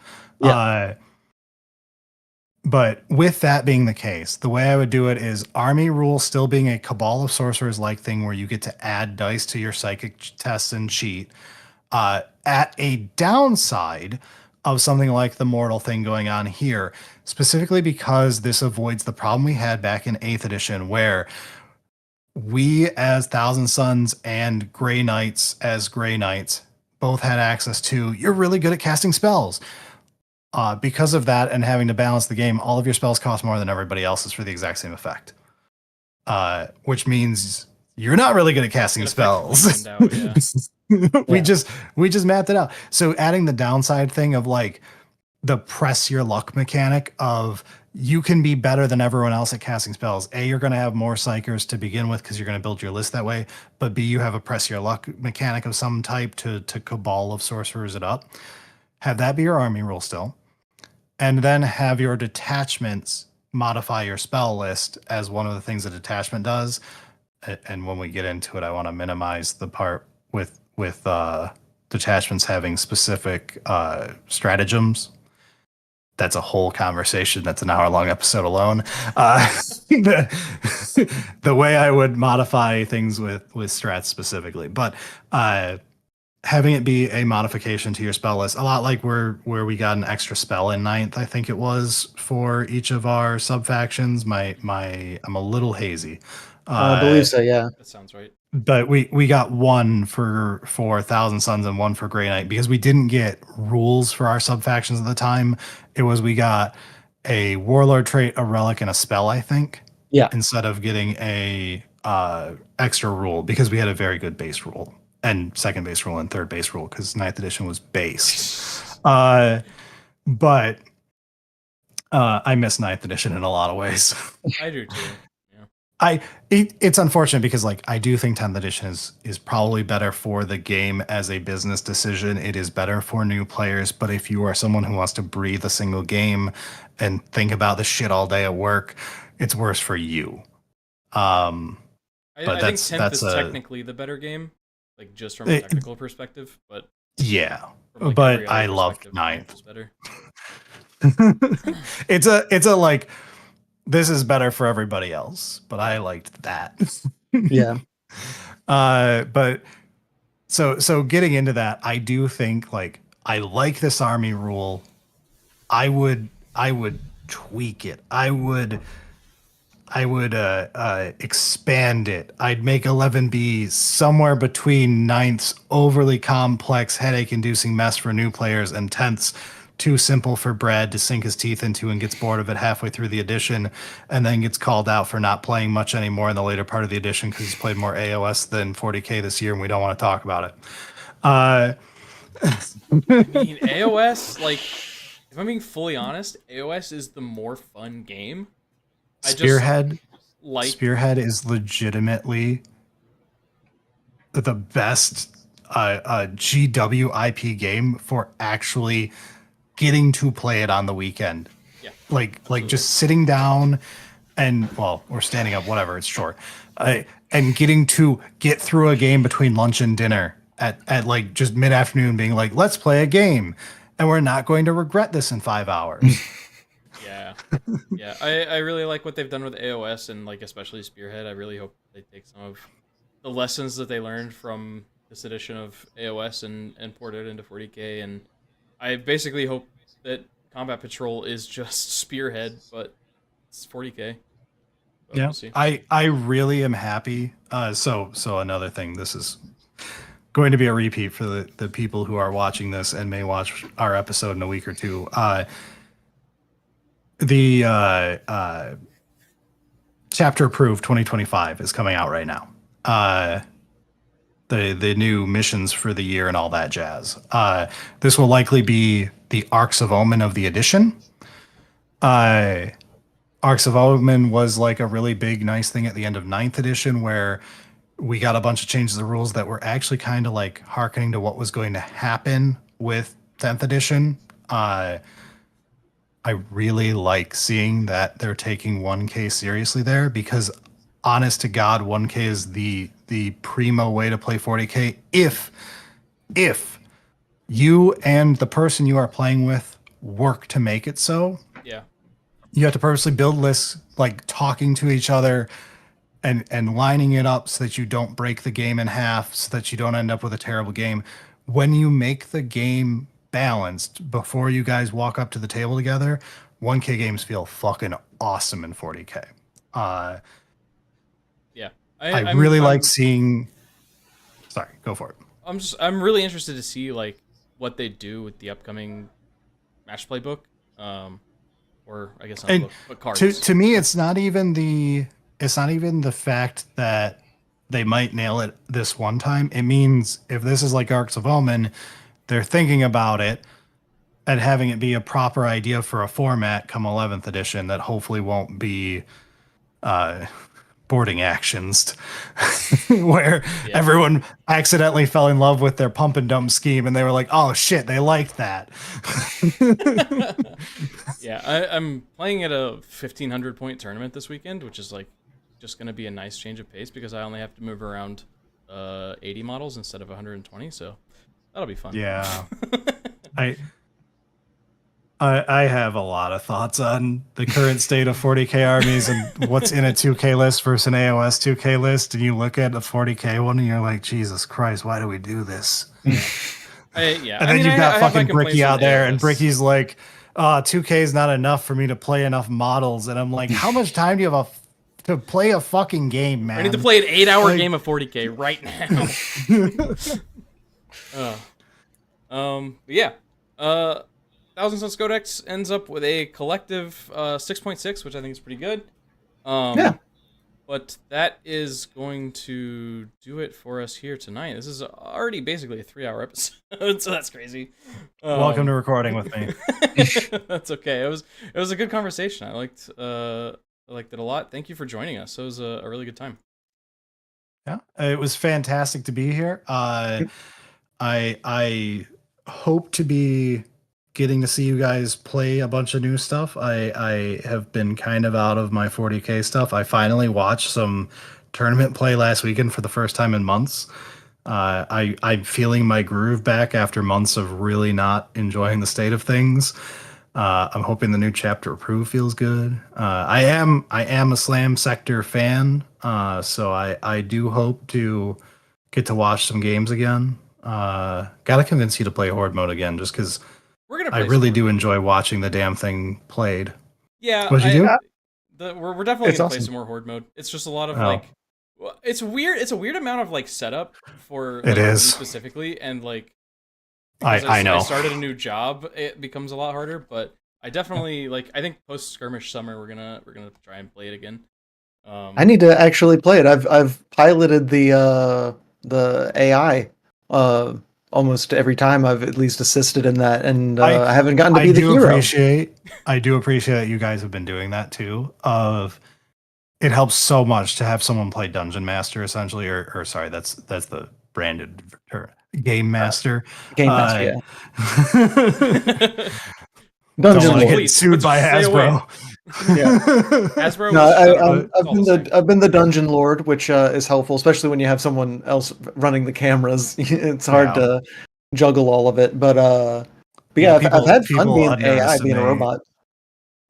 But with that being the case, the way I would do it is army rule still being a Cabal of Sorcerers like thing where you get to add dice to your psychic tests and cheat. At a downside of something like the mortal thing going on here, specifically because this avoids the problem we had back in 8th edition where we as Thousand Sons and Grey Knights as Grey Knights both had access to, you're really good at casting spells. Because of that and having to balance the game, all of your spells cost more than everybody else's for the exact same effect. Which means you're not really good at casting spells. Out, we just mapped it out. So adding the downside thing of like the press your luck mechanic of you can be better than everyone else at casting spells. A, you're going to have more psychers to begin with because you're going to build your list that way. But B, you have a press your luck mechanic of some type to Cabal of Sorcerers it up. Have that be your army rule still. And then have your detachments modify your spell list as one of the things a detachment does. And when we get into it, I want to minimize the part with detachments having specific stratagems. That's a whole conversation. That's an hour-long episode alone. The way I would modify things with strats specifically, but having it be a modification to your spell list, a lot like where we got an extra spell in 9th, I think it was, for each of our sub-factions. I'm a little hazy. I believe so, yeah. That sounds right. But we got one for Thousand Sons and one for Grey Knight because we didn't get rules for our sub-factions at the time. It was we got a Warlord trait, a relic, and a spell, I think. Yeah. Instead of getting a extra rule because we had a very good base rule and second base rule and third base rule because 9th edition was based. But I miss 9th edition in a lot of ways. I do too. It's unfortunate because like I do think 10th edition is probably better for the game as a business decision. It is better for new players, but if you are someone who wants to breathe a single game and think about the shit all day at work, it's worse for you. I think 10th is technically the better game, like just from a technical perspective, but yeah. From, like, but I love 9th. Is better. It's a like, this is better for everybody else, but I liked that. Yeah. But so getting into that, I do think like I like this army rule. I would tweak it. I would expand it. I'd make 11B somewhere between 9th's overly complex, headache-inducing mess for new players and 10th's too simple for Brad to sink his teeth into and gets bored of it halfway through the edition and then gets called out for not playing much anymore in the later part of the edition because he's played more AOS than 40k this year and we don't want to talk about it. I mean, AOS, like, if I'm being fully honest, AOS is the more fun game. Spearhead is legitimately the best GWIP game for actually getting to play it on the weekend. Yeah. Like just sitting down and, well, or standing up, whatever, it's short. And getting to get through a game between lunch and dinner at like just mid-afternoon being like, let's play a game. And we're not going to regret this in 5 hours. Yeah. Yeah. I really like what they've done with AOS and like especially Spearhead. I really hope they take some of the lessons that they learned from this edition of AOS and port it into 40k. And I basically hope that Combat Patrol is just Spearhead, but it's 40k. But Yeah, we'll see. I really am happy. So another thing, this is going to be a repeat for the people who are watching this and may watch our episode in a week or two. The chapter approved 2025 is coming out right now. The new missions for the year and all that jazz. This will likely be the Arcs of Omen of the edition. Arcs of Omen was like a really big, nice thing at the end of 9th edition where we got a bunch of changes to the rules that were actually kind of like hearkening to what was going to happen with 10th edition. I really like seeing that they're taking 1K seriously there because honest to God, 1K is the primo way to play 40K if you and the person you are playing with work to make it so. Yeah. You have to purposely build lists like talking to each other and lining it up so that you don't break the game in half, so that you don't end up with a terrible game. When you make the game balanced before you guys walk up to the table together, 1K games feel fucking awesome in 40K. Yeah. I really like seeing. Sorry, go for it. I'm really interested to see like what they do with the upcoming match play book. Or I guess not And book, but cards. to me, it's not even the fact that they might nail it this one time. It means if this is like Arcs of Omen, they're thinking about it and having it be a proper idea for a format come 11th edition that hopefully won't be boarding actions where everyone accidentally fell in love with their pump and dump scheme and they were like, oh shit, they liked that. Yeah, I'm playing at a 1,500 point tournament this weekend, which is like just going to be a nice change of pace because I only have to move around 80 models instead of 120, so that'll be fun. Yeah. I have a lot of thoughts on the current state of 40K armies and what's in a 2K list versus an AOS 2K list. And you look at a 40K one and you're like, Jesus Christ, why do we do this? And then you've got fucking Bricky out there, and Bricky's like, 2K is not enough for me to play enough models. And I'm like, how much time do you have to play a fucking game, man? I need to play an 8-hour game of 40K right now. Yeah. Thousand Suns Codex ends up with a collective 6.6, which I think is pretty good. Yeah. But that is going to do it for us here tonight. This is already basically a 3-hour episode, so that's crazy. Welcome to recording with me. That's okay. It was a good conversation. I liked it a lot. Thank you for joining us. It was a really good time. Yeah, it was fantastic to be here. I hope to be getting to see you guys play a bunch of new stuff. I have been kind of out of my 40K stuff. I finally watched some tournament play last weekend for the first time in months. I'm feeling my groove back after months of really not enjoying the state of things. I'm hoping the new chapter approved feels good. I am a Slam Sector fan, so I do hope to get to watch some games again. Gotta convince you to play Horde mode again, just because I really do enjoy watching the damn thing played. Yeah, what'd you do? We're definitely gonna play some more Horde mode. It's just a lot of like, it's weird. It's a weird amount of like setup for like, it is specifically, and like I know I started a new job. It becomes a lot harder, but I definitely like. I think post skirmish summer we're gonna try and play it again. I need to actually play it. I've piloted the AI almost every time. I've at least assisted in that, and I haven't gotten to be the hero. I do appreciate that you guys have been doing that too. It helps so much to have someone play Dungeon Master essentially, or sorry, that's the branded term. Game Master. Game Master, yeah. Dungeon Lord. Get sued by Hasbro. Yeah. Hasbro. No, I've been the Dungeon Lord, which is helpful, especially when you have someone else running the cameras. It's hard to juggle all of it, but yeah, I've had fun being AI, being a robot.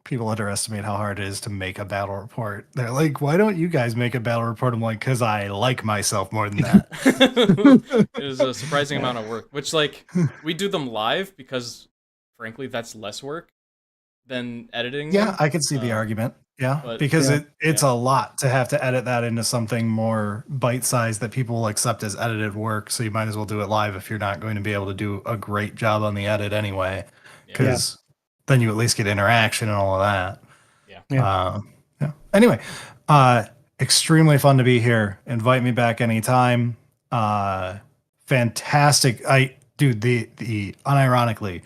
people underestimate how hard it is to make a battle report. They're like, why don't you guys make a battle report? I'm like, because I like myself more than that. It is a surprising amount of work, which like we do them live because frankly that's less work than editing Yeah, them. I can see the argument. Yeah, but because Yeah. it's a lot to have to edit that into something more bite-sized that people will accept as edited work. So you might as well do it live if you're not going to be able to do a great job on the edit anyway, because then you at least get interaction and all of that. Yeah. Yeah. Anyway, extremely fun to be here. Invite me back anytime. Fantastic. The unironically,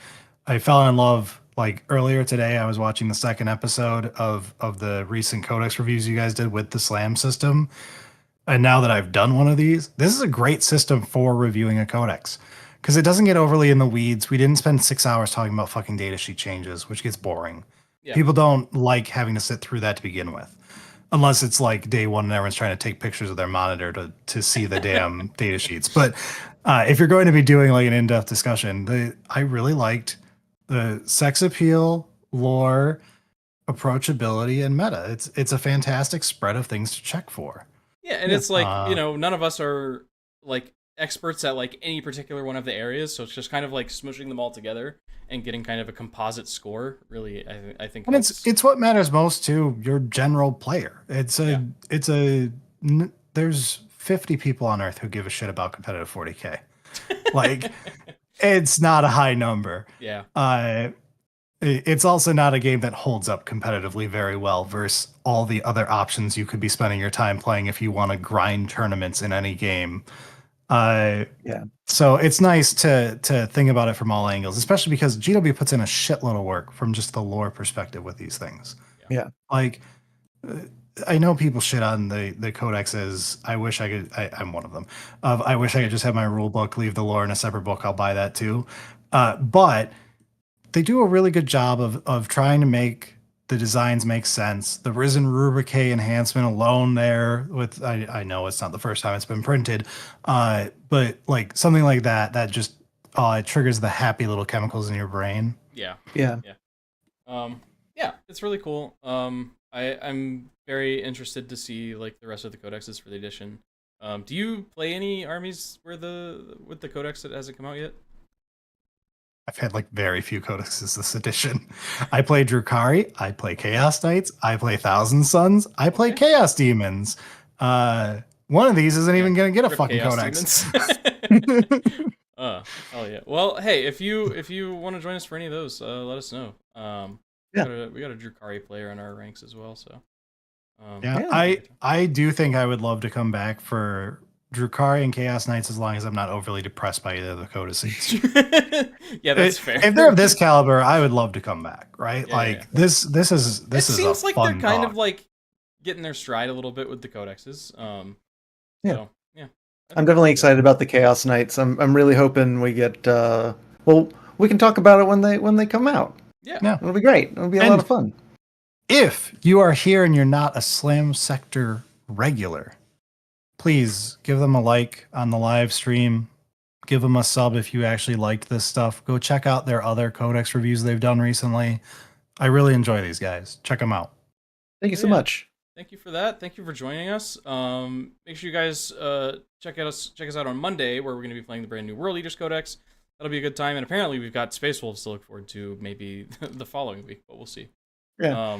I fell in love like earlier today. I was watching the second episode of the recent codex reviews you guys did with the slam system. And now that I've done one of these, this is a great system for reviewing a codex because it doesn't get overly in the weeds. We didn't spend 6 hours talking about fucking datasheet changes, which gets boring. Yeah. People don't like having to sit through that to begin with, unless it's like day one and everyone's trying to take pictures of their monitor to see the damn data sheets. But if you're going to be doing like an in-depth discussion, I really liked the sex appeal, lore, approachability, and meta. It's a fantastic spread of things to check for. Yeah, and it's like, none of us are like experts at like any particular one of the areas, so it's just kind of like smushing them all together and getting kind of a composite score. Really, I think. And it's what matters most to your general player. There's 50 people on Earth who give a shit about competitive 40K. Like, it's not a high number. Yeah. It's also not a game that holds up competitively very well versus all the other options you could be spending your time playing if you want to grind tournaments in any game. So it's nice to think about it from all angles, especially because GW puts in a shitload of work from just the lore perspective with these things. Yeah. Like, I know people shit on the codexes. I wish I could. I'm one of them. I wish I could just have my rule book, leave the lore in a separate book. I'll buy that too. But they do a really good job of trying to make the designs make sense. The Risen Rubrique enhancement alone there with, I know it's not the first time it's been printed, but like something like that just, it triggers the happy little chemicals in your brain. Yeah. Yeah. Yeah, it's really cool. I'm very interested to see like the rest of the codexes for the edition. Do you play any armies with the codex that hasn't come out yet? I've had like very few codexes this edition. I play Drukhari, I play Chaos Knights, I play Thousand Suns, I play Chaos Demons. One of these isn't even going to get a fucking Chaos codex. Oh yeah. Well, hey, if you want to join us for any of those, let us know. We got a Drukhari player in our ranks as well, so. I do think I would love to come back for Drukhari and Chaos Knights as long as I'm not overly depressed by either of the codices. Yeah, that's fair. If they're of this caliber, I would love to come back, right? This is it seems like they're kind talk. of like getting their stride a little bit with the codexes. So, yeah. I'm definitely excited about the Chaos Knights. I'm really hoping we get we can talk about it when they come out. Yeah. It'll be great. It'll be a lot of fun. If you are here and you're not a Slam Sector regular, please give them a like on the live stream. Give them a sub if you actually liked this stuff. Go check out their other codex reviews they've done recently. I really enjoy these guys. Check them out. Thank you so much. Thank you for that. Thank you for joining us. Make sure you guys check us out on Monday, where we're going to be playing the brand new World Eaters Codex. That'll be a good time. And apparently we've got Space Wolves to look forward to maybe the following week, but we'll see. Yeah.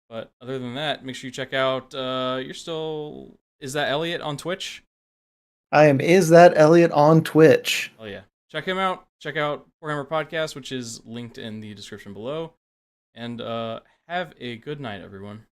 But other than that, make sure you check out Is That Elliot on Twitch? I am Is That Elliot on Twitch. Oh yeah. Check him out. Check out Warhammer Podcast, which is linked in the description below. And have a good night, everyone.